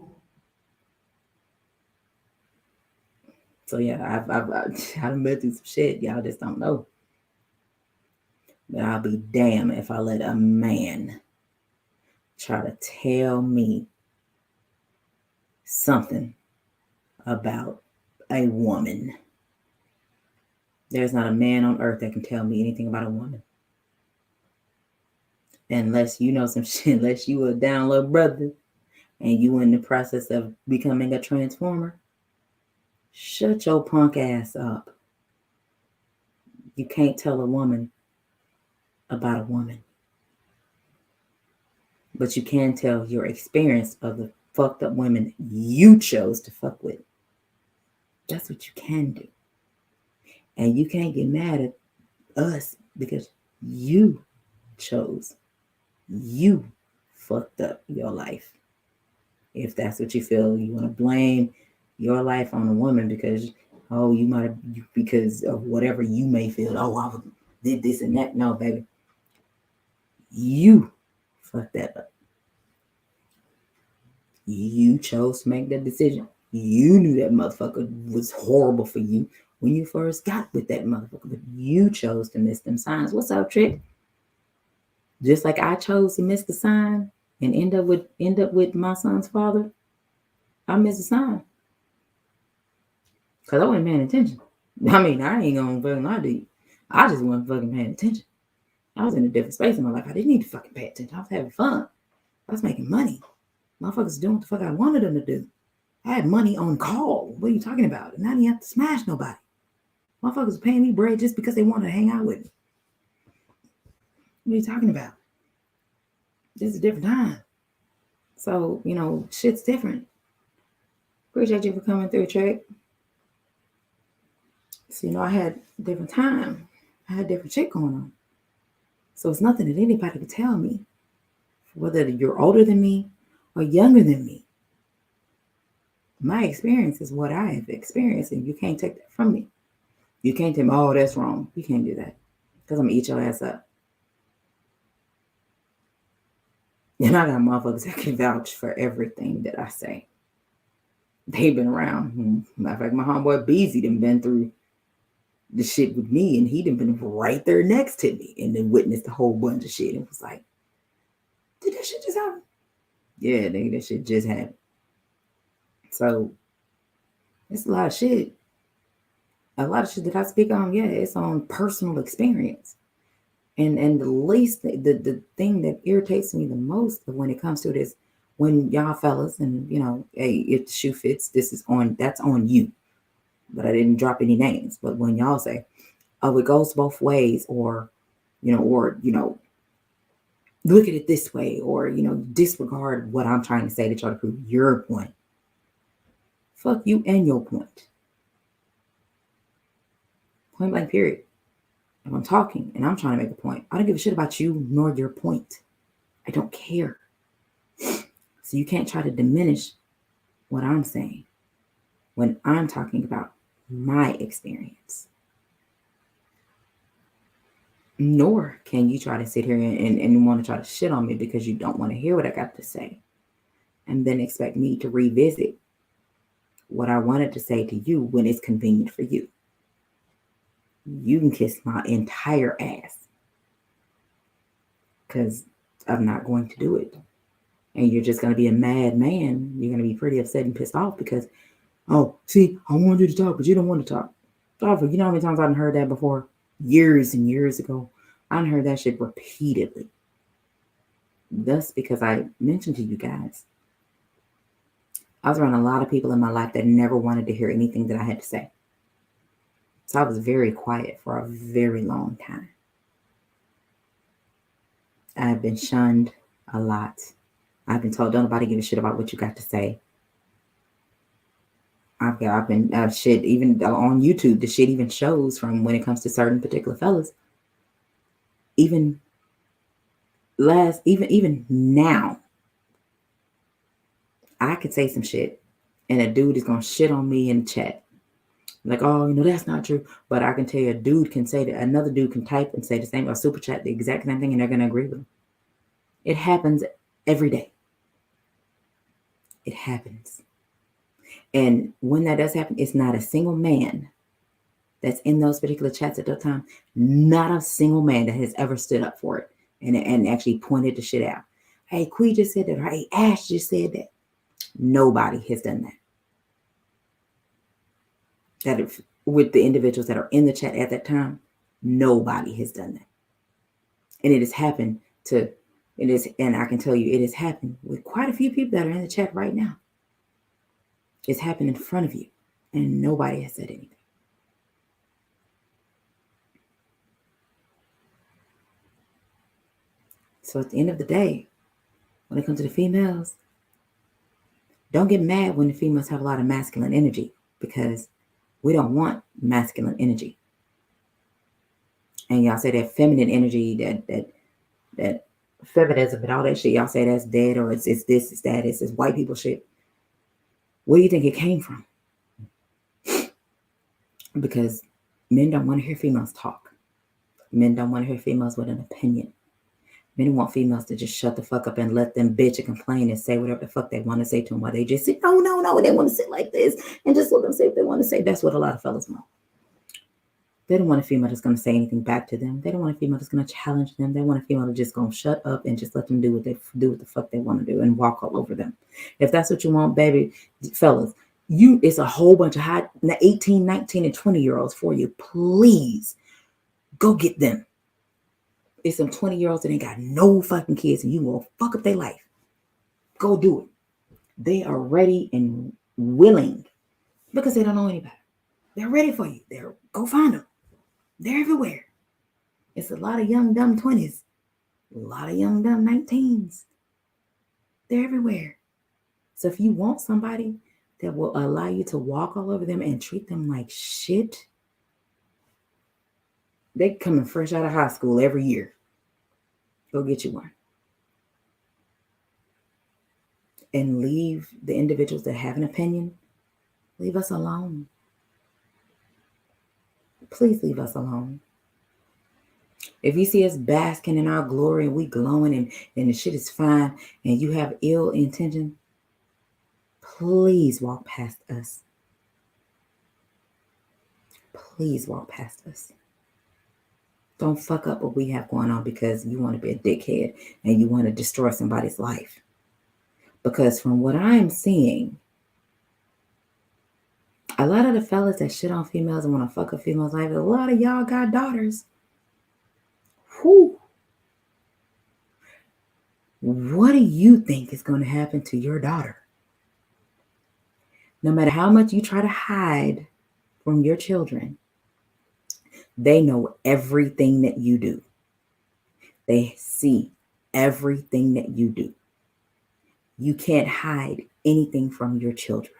So yeah, I've been through some shit. Y'all just don't know. But I'll be damned if I let a man try to tell me something about a woman. There's not a man on earth that can tell me anything about a woman. Unless you know some shit, unless you a down little brother and you in the process of becoming a transformer, shut your punk ass up. You can't tell a woman about a woman. But you can tell your experience of the fucked up women you chose to fuck with. That's what you can do. And you can't get mad at us because you chose. You fucked up your life. If that's what you feel, you want to blame your life on a woman because, you might have, because of whatever you may feel. I did this and that. No, baby. You fucked that up. You chose to make that decision. You knew that motherfucker was horrible for you when you first got with that motherfucker, but you chose to miss them signs. What's up, Trick? Just like I chose to miss the sign and end up with my son's father, I missed the sign. Because I wasn't paying attention. I mean, I ain't gonna fucking lie to you. I just wasn't fucking paying attention. I was in a different space in my life. I didn't need to fucking pay attention. I was having fun. I was making money. Motherfuckers doing what the fuck I wanted them to do. I had money on call. What are you talking about? And I didn't have to smash nobody. Motherfuckers was paying me bread just because they wanted to hang out with me. What are you talking about? This is a different time. So, shit's different. Appreciate you for coming through, Trek. So, I had a different time. I had different shit going on. So it's nothing that anybody could tell me whether you're older than me or younger than me. My experience is what I have experienced, and you can't take that from me. You can't tell me, oh, that's wrong. You can't do that because I'm going to eat your ass up. And I got motherfuckers that can vouch for everything that I say. They've been around. Matter of fact, my homeboy Beezy done been through the shit with me, and he done been right there next to me and then witnessed a whole bunch of shit. And was like, did that shit just happen? Yeah, nigga, that shit just happened. So it's a lot of shit. A lot of shit that I speak on, yeah, it's on personal experience. And the thing that irritates me the most when it comes to it is when y'all fellas, and hey, if the shoe fits, that's on you. But I didn't drop any names. But when y'all say, oh, it goes both ways, or look at it this way, or disregard what I'm trying to say to try to prove your point. Fuck you and your point. Point blank period. If I'm talking and I'm trying to make a point, I don't give a shit about you nor your point. I don't care. So you can't try to diminish what I'm saying when I'm talking about my experience. Nor can you try to sit here and want to try to shit on me because you don't want to hear what I got to say. And then expect me to revisit what I wanted to say to you when it's convenient for you. You can kiss my entire ass. Because I'm not going to do it. And you're just going to be a mad man. You're going to be pretty upset and pissed off because, oh, see, I wanted you to talk, but you don't want to talk. You know how many times I've heard that before? Years and years ago. I've heard that shit repeatedly. Thus, because I mentioned to you guys, I was around a lot of people in my life that never wanted to hear anything that I had to say. So I was very quiet for a very long time. I've been shunned a lot. I've been told, don't nobody give a shit about what you got to say. I've been shit, even on YouTube, the shit even shows from when it comes to certain particular fellas. Even now, I could say some shit and a dude is gonna shit on me in the chat. Like, oh, that's not true. But I can tell you a dude can say that another dude can type and say the same, or super chat the exact same thing, and they're gonna agree with him. It happens every day. It happens. And when that does happen, it's not a single man that's in those particular chats at that time. Not a single man that has ever stood up for it and actually pointed the shit out. Hey, Quee just said that, or hey, Ash just said that. Nobody has done that. With the individuals that are in the chat at that time, nobody has done that. And it has happened and I can tell you, it has happened with quite a few people that are in the chat right now. It's happened in front of you, and nobody has said anything. So at the end of the day, when it comes to the females, don't get mad when the females have a lot of masculine energy, because we don't want masculine energy. And y'all say that feminine energy, that feminism and all that shit, y'all say that's dead, or it's this, it's that, it's white people shit. Where do you think it came from? Because men don't want to hear females talk. Men don't want to hear females with an opinion. Men want females to just shut the fuck up and let them bitch and complain and say whatever the fuck they want to say to them, while they just say, no, they want to sit like this and just let them say what they want to say. That's what a lot of fellas want. They don't want a female that's going to say anything back to them. They don't want a female that's going to challenge them. They want a female that's just going to shut up and just let them do what the fuck they want to do and walk all over them. If that's what you want, baby, fellas, it's a whole bunch of hot 18, 19, and 20-year-olds for you. Please go get them. It's some 20-year-olds that ain't got no fucking kids and you will fuck up their life. Go do it. They are ready and willing because they don't know any better. They're ready for you. Go find them. They're everywhere. It's a lot of young, dumb 20s. A lot of young, dumb 19s. They're everywhere. So if you want somebody that will allow you to walk all over them and treat them like shit, they coming fresh out of high school every year. Go get you one. and leave the individuals that have an opinion, leave us alone. Please leave us alone. If you see us basking in our glory and we glowing and the shit is fine and you have ill intention, please walk past us. Please walk past us. Don't fuck up what we have going on because you want to be a dickhead and you want to destroy somebody's life. Because from what I'm seeing, a lot of the fellas that shit on females and want to fuck a female's life, a lot of y'all got daughters. Whew. What do you think is going to happen to your daughter? No matter how much you try to hide from your children, they know everything that you do. They see everything that you do. You can't hide anything from your children.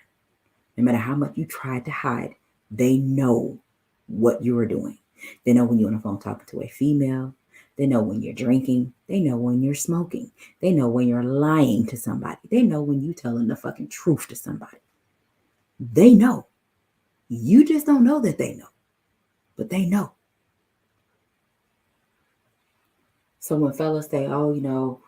No matter how much you try to hide, they know what you are doing. They know when you're on the phone talking to a female. They know when you're drinking. They know when you're smoking. They know when you're lying to somebody. They know when you're telling the fucking truth to somebody. They know. You just don't know that they know. But they know. So when fellas say, oh,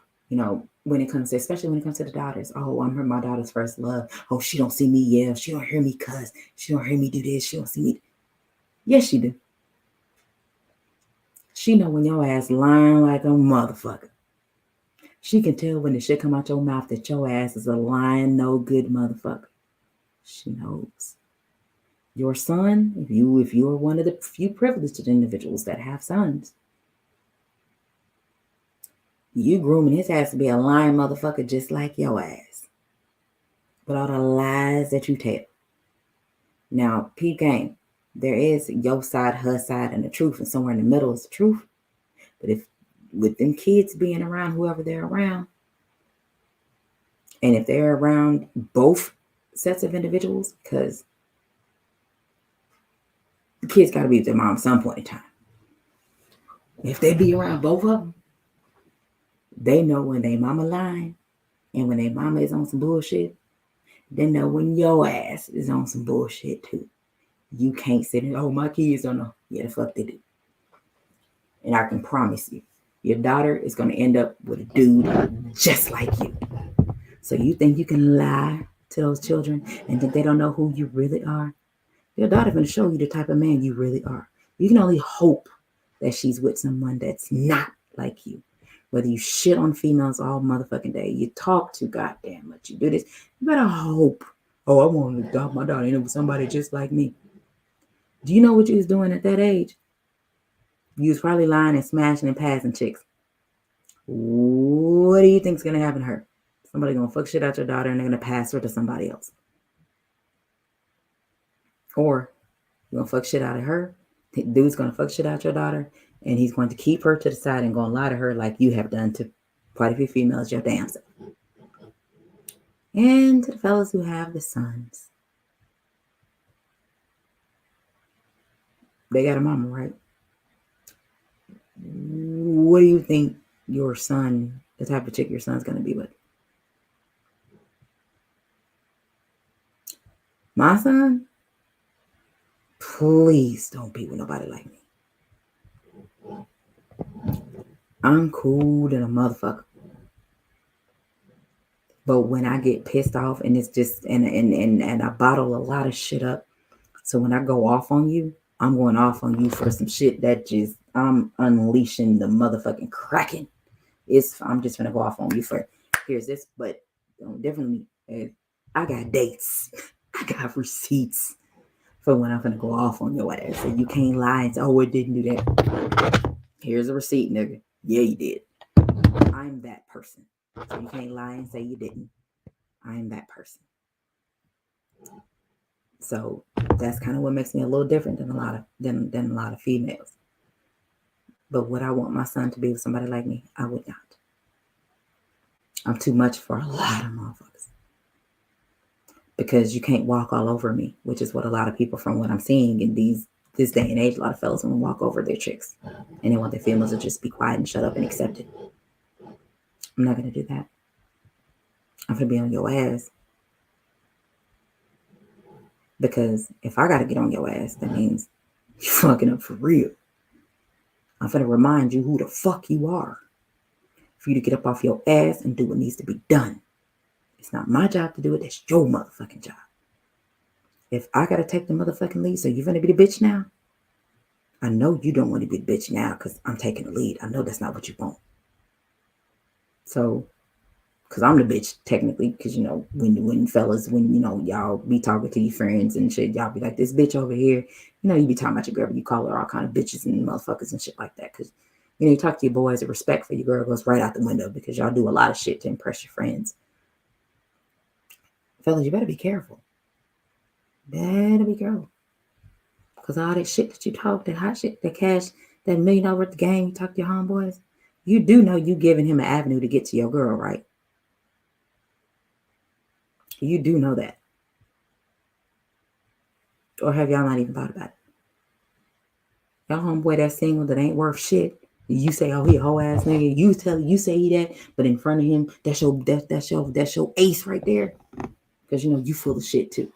when it comes to, especially when it comes to the daughters, oh, I'm my daughter's first love. Oh, she don't see me yell. She don't hear me cuss. She don't hear me do this. She don't see me. Yes, she do. She know when your ass lying like a motherfucker. She can tell when the shit come out your mouth that your ass is a lying, no good motherfucker. She knows. Your son, if you are one of the few privileged individuals that have sons, you grooming his ass to be a lying motherfucker just like your ass. With all the lies that you tell. Now, peep game. There is your side, her side, and the truth, and somewhere in the middle is the truth. But if with them kids being around whoever they're around, and if they're around both sets of individuals, because the kids got to be with their mom at some point in time. If they be around both of them, they know when their mama lying and when their mama is on some bullshit. They know when your ass is on some bullshit too. You can't sit and, oh, my kids don't know. Yeah, the fuck they do. And I can promise you, your daughter is going to end up with a dude just like you. So you think you can lie to those children and think they don't know who you really are? Your daughter's going to show you the type of man you really are. You can only hope that she's with someone that's not like you. Whether you shit on females all motherfucking day, you talk too goddamn much, you do this, you better hope, oh, I want to adopt my daughter with somebody just like me. Do you know what you was doing at that age? You was probably lying and smashing and passing chicks. What do you think's going to happen to her? Somebody going to fuck shit out your daughter and they're going to pass her to somebody else. Or you're going to fuck shit out of her. The dude's going to fuck shit out your daughter and he's going to keep her to the side and going to lie to her like you have done to quite a few females your damn self. And to the fellas who have the sons. They got a mama, right? What do you think your son, the type of chick your son's going to be with? My son? Please don't be with nobody like me. I'm cool than a motherfucker. But when I get pissed off and it's just, and I bottle a lot of shit up. So when I go off on you, I'm going off on you for some shit that just, I'm unleashing the motherfucking Kraken. I'm just going to go off on you for, here's this, but definitely, I got dates. I got receipts for when I'm going to go off on your ass. So you can't lie and say, oh, it didn't do that. Here's a receipt, nigga. Yeah, you did. I'm that person. So you can't lie and say you didn't. I'm that person. So that's kind of what makes me a little different than a lot of females. But would I want my son to be with somebody like me? I would not. I'm too much for a lot of motherfuckers. Because you can't walk all over me, which is what a lot of people, from what I'm seeing in this day and age, a lot of fellas want to walk over their chicks. And they want their females to just be quiet and shut up and accept it. I'm not going to do that. I'm gonna be on your ass. Because if I gotta get on your ass, that means you fucking up for real. I'm gonna remind you who the fuck you are. For you to get up off your ass and do what needs to be done. It's not my job to do it, that's your motherfucking job. If I gotta take the motherfucking lead, so you're gonna be the bitch now? I know you don't want to be the bitch now because I'm taking the lead. I know that's not what you want. So, because I'm the bitch technically, because when fellas, when y'all be talking to your friends and shit, y'all be like, this bitch over here, you be talking about your girl, you call her all kind of bitches and motherfuckers and shit like that. Because you talk to your boys, the respect for your girl goes right out the window because y'all do a lot of shit to impress your friends. Fellas, you better be careful. Better be careful. Because all that shit that you talk, that hot shit, that cash, that $1 million worth of game you talk to your homeboys, you do know you giving him an avenue to get to your girl, right? You do know that. Or have y'all not even thought about it? Y'all homeboy that's single that ain't worth shit. You say, oh, he a whole ass nigga. You say he that, but in front of him, that's your ace right there. Because you full of shit too.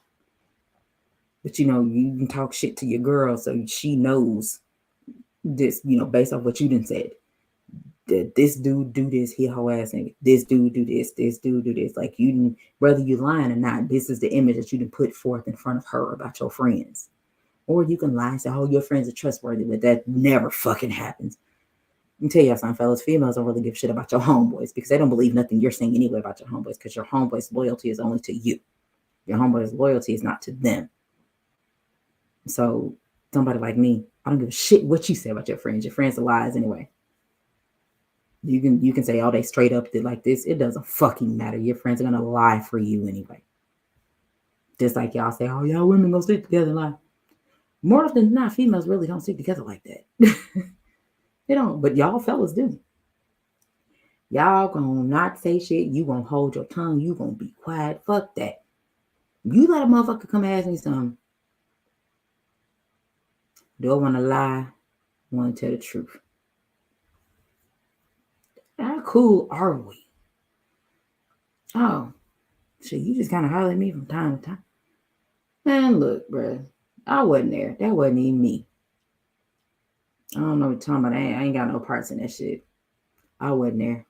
But you can talk shit to your girl so she knows this, based off what you done said. That this dude do this, he a whole ass nigga. This dude do this dude do this. Like whether you lying or not, this is the image that you done put forth in front of her about your friends. Or you can lie and say, oh, your friends are trustworthy, but that never fucking happens. Let me tell y'all something, fellas. Females don't really give shit about your homeboys because they don't believe nothing you're saying anyway about your homeboys because your homeboy's loyalty is only to you. Your homeboy's loyalty is not to them. So somebody like me, I don't give a shit what you say about your friends. Your friends are lies anyway. You can say, oh, they straight up did like this. It doesn't fucking matter. Your friends are gonna lie for you anyway. Just like y'all say, oh, y'all women gonna stick together and lie. More often than not, females really don't stick together like that. They don't, but y'all fellas do. Y'all gonna not say shit. You gonna hold your tongue. You gonna be quiet. Fuck that. You let a motherfucker come ask me something. Do I want to lie? Want to tell the truth? How cool are we? Oh, shit, you just kind of holler at me from time to time. Man, look, bro. I wasn't there. That wasn't even me. I don't know what you're talking about. I ain't got no parts in that shit. I wasn't there.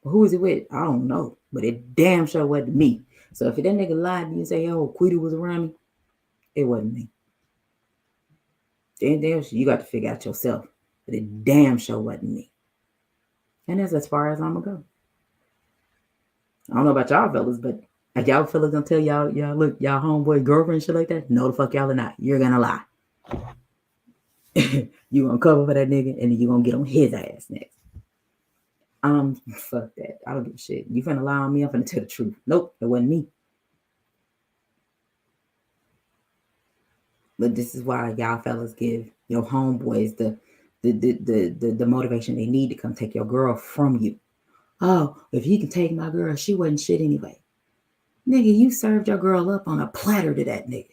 Who was it with? I don't know. But it damn sure wasn't me. So if that nigga lied to you and say, oh, Quita was around me, it wasn't me. Damn sure you got to figure out yourself. But it damn sure wasn't me. And that's as far as I'm going to go. I don't know about y'all fellas, but if y'all fellas gonna tell y'all look, y'all homeboy girlfriend shit like that, no the fuck y'all are not. You're gonna lie. You gonna cover for that nigga and then you gonna get on his ass next. Fuck that. I don't give a shit. You finna lie on me, I'm finna tell the truth. Nope, it wasn't me. But this is why y'all fellas give your homeboys the motivation they need to come take your girl from you. Oh, if he can take my girl, she wasn't shit anyway. Nigga, you served your girl up on a platter to that nigga.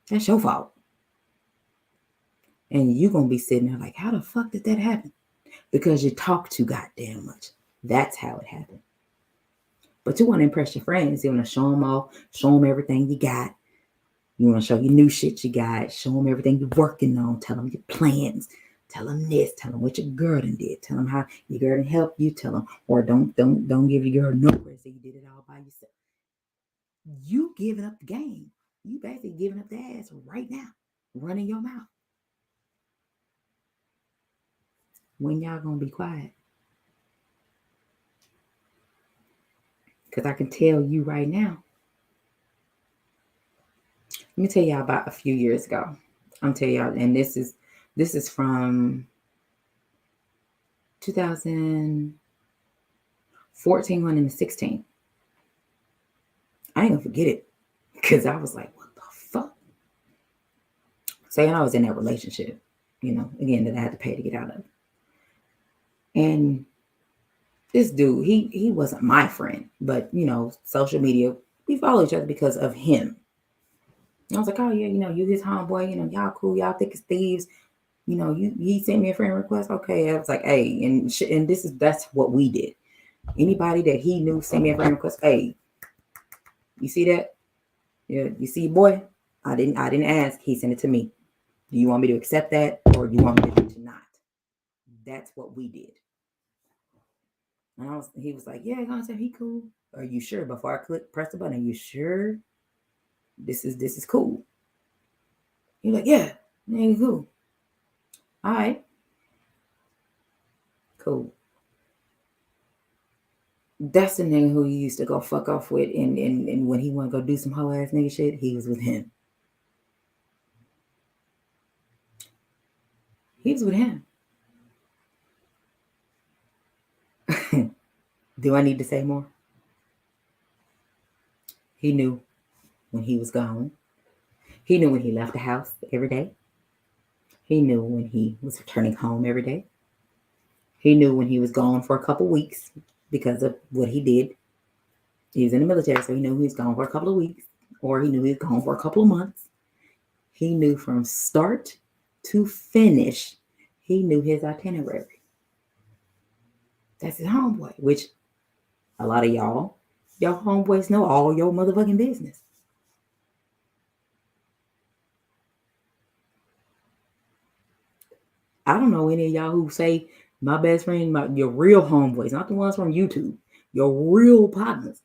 That's your fault. And you gonna be sitting there like, how the fuck did that happen? Because you talk too goddamn much. That's how it happened. But you want to impress your friends. You want to show them all, show them everything you got. You want to show you new shit you got. Show them everything you're working on. Tell them your plans. Tell them this. Tell them what your girl done did. Tell them how your girl done helped you. Tell them, or don't give your girl no credit. Say you did it all by yourself. You giving up the game. You basically giving up the ass right now, running your mouth. When y'all gonna be quiet? Because I can tell you right now. Let me tell y'all about a few years ago. I'm telling y'all, and this is from 2014 going into 16. I ain't gonna forget it because I was like, what the fuck? Saying I was in that relationship, again, that I had to pay to get out of. And this dude, he wasn't my friend, but social media, we follow each other because of him. And I was like, oh yeah, you his homeboy, y'all cool, y'all thick as thieves. He sent me a friend request. Okay, I was like, hey, and that's what we did. Anybody that he knew send me a friend request. Hey, you see that? Yeah, you see, boy, I didn't ask. He sent it to me. Do you want me to accept that, or do you want me to not? That's what we did. And he was like, yeah, I said he cool. Are you sure? Before I press the button, are you sure? This is cool. He's like, yeah, ain't cool. All right, cool. That's the nigga who he used to go fuck off with, and when he want to go do some hoe ass nigga shit, he was with him. He was with him. Do I need to say more? He knew when he was gone. He knew when he left the house every day. He knew when he was returning home every day. He knew when he was gone for a couple weeks because of what he did. He was in the military, so he knew he was gone for a couple of weeks, or he knew he was gone for a couple of months. He knew from start to finish. He knew his itinerary. That's his homeboy, which a lot of y'all homeboys know all your motherfucking business. I don't know any of y'all who say my best friend, your real homeboys, not the ones from YouTube, your real partners.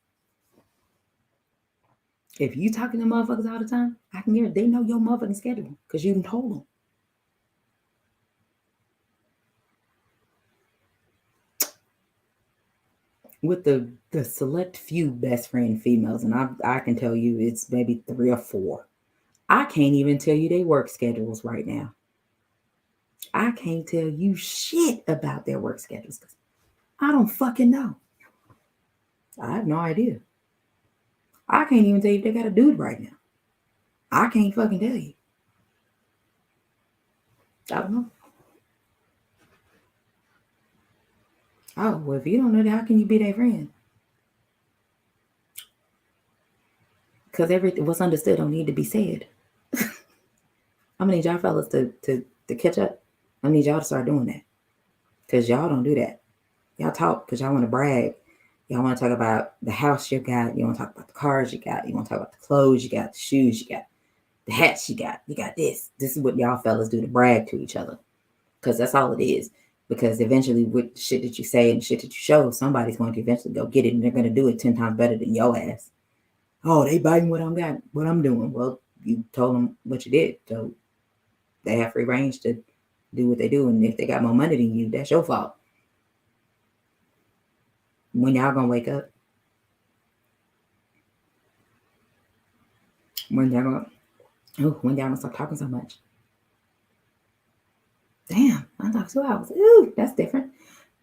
If you talking to motherfuckers all the time, I can hear they know your motherfucking schedule because you done told them. With the select few best friend females, and I can tell you it's maybe 3 or 4. I can't even tell you their work schedules right now. I can't tell you shit about their work schedules because I don't fucking know. I have no idea. I can't even tell you if they got a dude right now. I can't fucking tell you. I don't know. Oh, well, if you don't know that, how can you be their friend? Because everything what's understood don't need to be said. I'm gonna need y'all fellas to catch up. I need y'all to start doing that. Because y'all don't do that. Y'all talk because y'all want to brag. Y'all want to talk about the house you got. You want to talk about the cars you got. You want to talk about the clothes you got, the shoes you got, the hats you got. You got this. This is what y'all fellas do to brag to each other. Because that's all it is. Because eventually with shit that you say and shit that you show, somebody's going to eventually go get it and they're going to do it 10 times better than your ass. Oh, they biting what I'm doing. Well, you told them what you did. So they have free range to do what they do. And if they got more money than you, that's your fault. When y'all gonna wake up? When y'all gonna stop talking so much? Damn, I talked 2 hours. Ooh, that's different.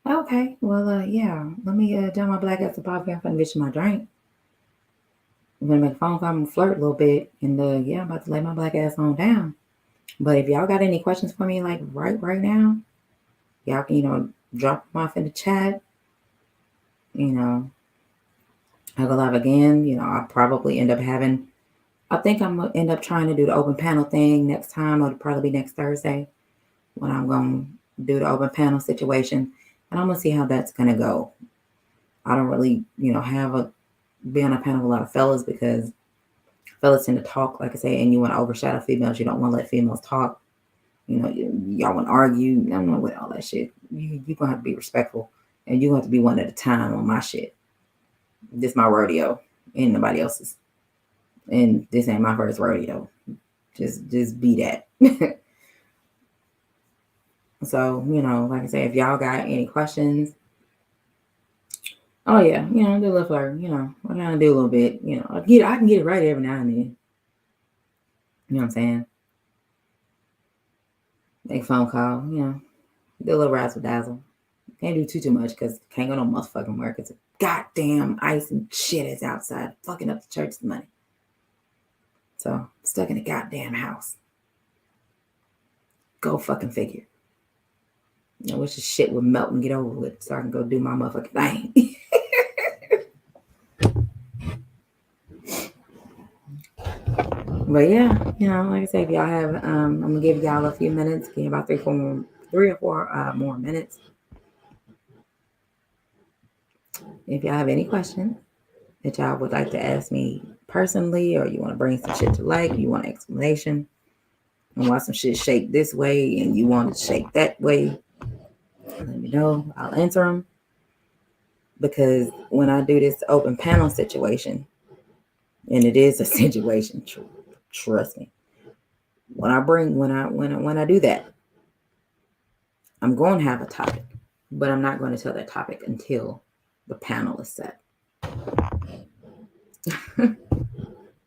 Okay, well, yeah. Let me down my black ass to Bobby. I'm gonna get you my drink. I'm gonna make a phone call and flirt a little bit, and yeah, I'm about to lay my black ass on down. But if y'all got any questions for me, like right now, y'all can drop them off in the chat. I'll go live again. I'll probably end up having. I think I'm gonna end up trying to do the open panel thing next time. It'll probably be next Thursday when I'm gonna do the open panel situation, and I'm gonna see how that's gonna go. I don't really, be on a panel with a lot of fellas because fellas tend to talk, like I say, and you want to overshadow females. You don't want to let females talk. Y'all want to argue. I don't know with all that shit. You're gonna have to be respectful, and you have to be one at a time on my shit. This my rodeo, ain't nobody else's, and this ain't my first rodeo. Just be that. So, like I say, if y'all got any questions, oh yeah, do a little flirt, I gotta do a little bit, I can get it right every now and then. You know what I'm saying? Make a phone call, do a little razzle dazzle. Can't do too much because can't go no motherfucking work. It's a goddamn ice and shit is outside, fucking up the church's money. So I'm stuck in a goddamn house. Go fucking figure. I wish the shit would melt and get over with so I can go do my motherfucking thing. But yeah, like I said, if y'all have, I'm gonna give y'all a few minutes, give about 3 or 4 more minutes. If y'all have any questions that y'all would like to ask me personally, or you want to bring some shit to light, you want an explanation, and why some shit shake this way and you want it to shake that way, let me know. I'll answer them. Because when I do this open panel situation, and it is a situation, trust me. When I do that, I'm going to have a topic, but I'm not going to tell that topic until the panel is set.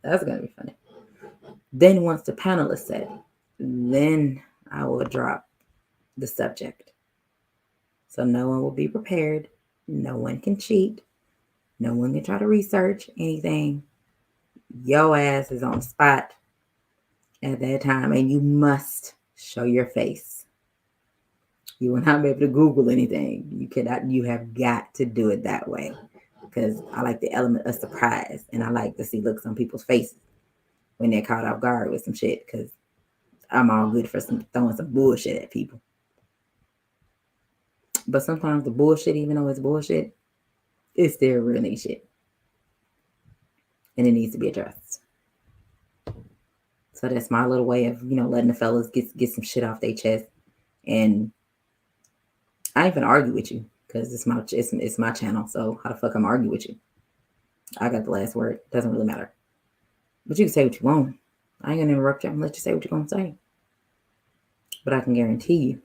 That's going to be funny. Then once the panel is set, then I will drop the subject. So no one will be prepared. No one can cheat. No one can try to research anything. Your ass is on the spot at that time, and you must show your face. You will not be able to Google anything. You cannot. You have got to do it that way, because I like the element of surprise, and I like to see looks on people's faces when they're caught off guard with some shit, because I'm all good for throwing some bullshit at people. But sometimes the bullshit, even though it's bullshit, it's still really shit. And it needs to be addressed. So that's my little way of, letting the fellas get some shit off their chest. And I ain't gonna argue with you, because it's my channel. So how the fuck I'm argue with you? I got the last word. Doesn't really matter. But you can say what you want. I ain't gonna interrupt you. I'm gonna let you say what you're gonna say. But I can guarantee you,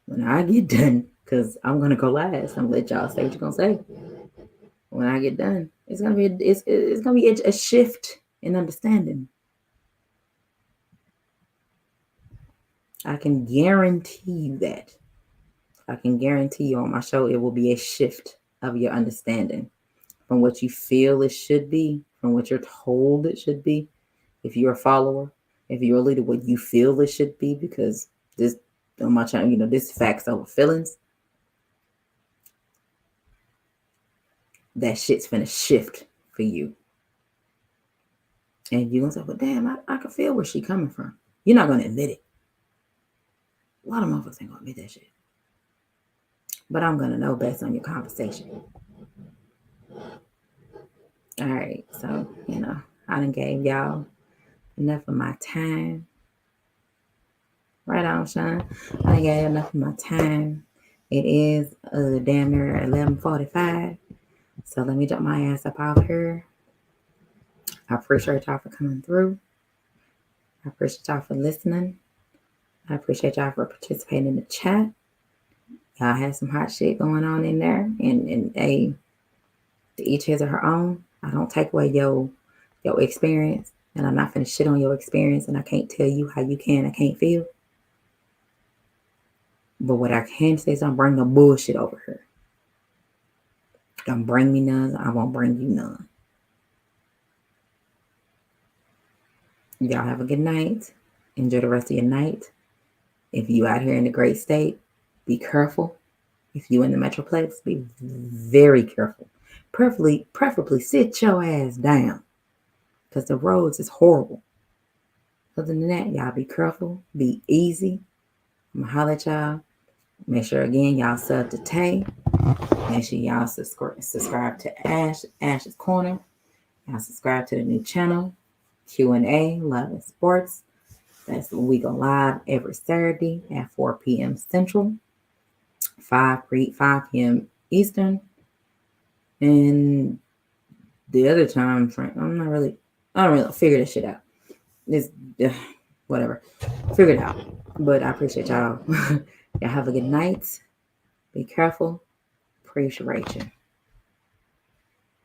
when I get done, because I'm gonna go last, I'm gonna let y'all say what you're gonna say. When I get done, it's gonna be a shift in understanding. I can guarantee you that. I can guarantee you on my show, it will be a shift of your understanding from what you feel it should be, from what you're told it should be. If you're a follower, if you're a leader, what you feel it should be, because this on my channel, this facts over feelings. That shit's finna shift for you. And you're gonna say, well, damn, I can feel where she's coming from. You're not gonna admit it. A lot of motherfuckers ain't gonna admit that shit. But I'm gonna know based on your conversation. All right, so I done gave y'all enough of my time. Right on, Sean. I done gave enough of my time. It is damn near 11:45. So let me jump my ass up out here. I appreciate y'all for coming through. I appreciate y'all for listening. I appreciate y'all for participating in the chat. Y'all had some hot shit going on in there. And each his or her own. I don't take away your experience. And I'm not finna shit on your experience. And I can't tell you how you can. I can't feel. But what I can say is don't bring no bullshit over here. Don't bring me none. I won't bring you none. Y'all have a good night. Enjoy the rest of your night. If you out here in the great state, be careful. If you in the Metroplex, be very careful. Preferably sit your ass down, because the roads is horrible. Other than that, y'all be careful. Be easy. I'm going to holler at y'all. Make sure, again, y'all sub to Tay. Make sure y'all subscribe to Ash's Corner. Y'all subscribe to the new channel, Q&A, Love and Sports. That's when we go live every Saturday at 4 p.m. Central, 5 p.m. Eastern. And the other time, I don't really figure this shit out. It's whatever. Figure it out. But I appreciate y'all. Y'all have a good night. Be careful. Appreciate you.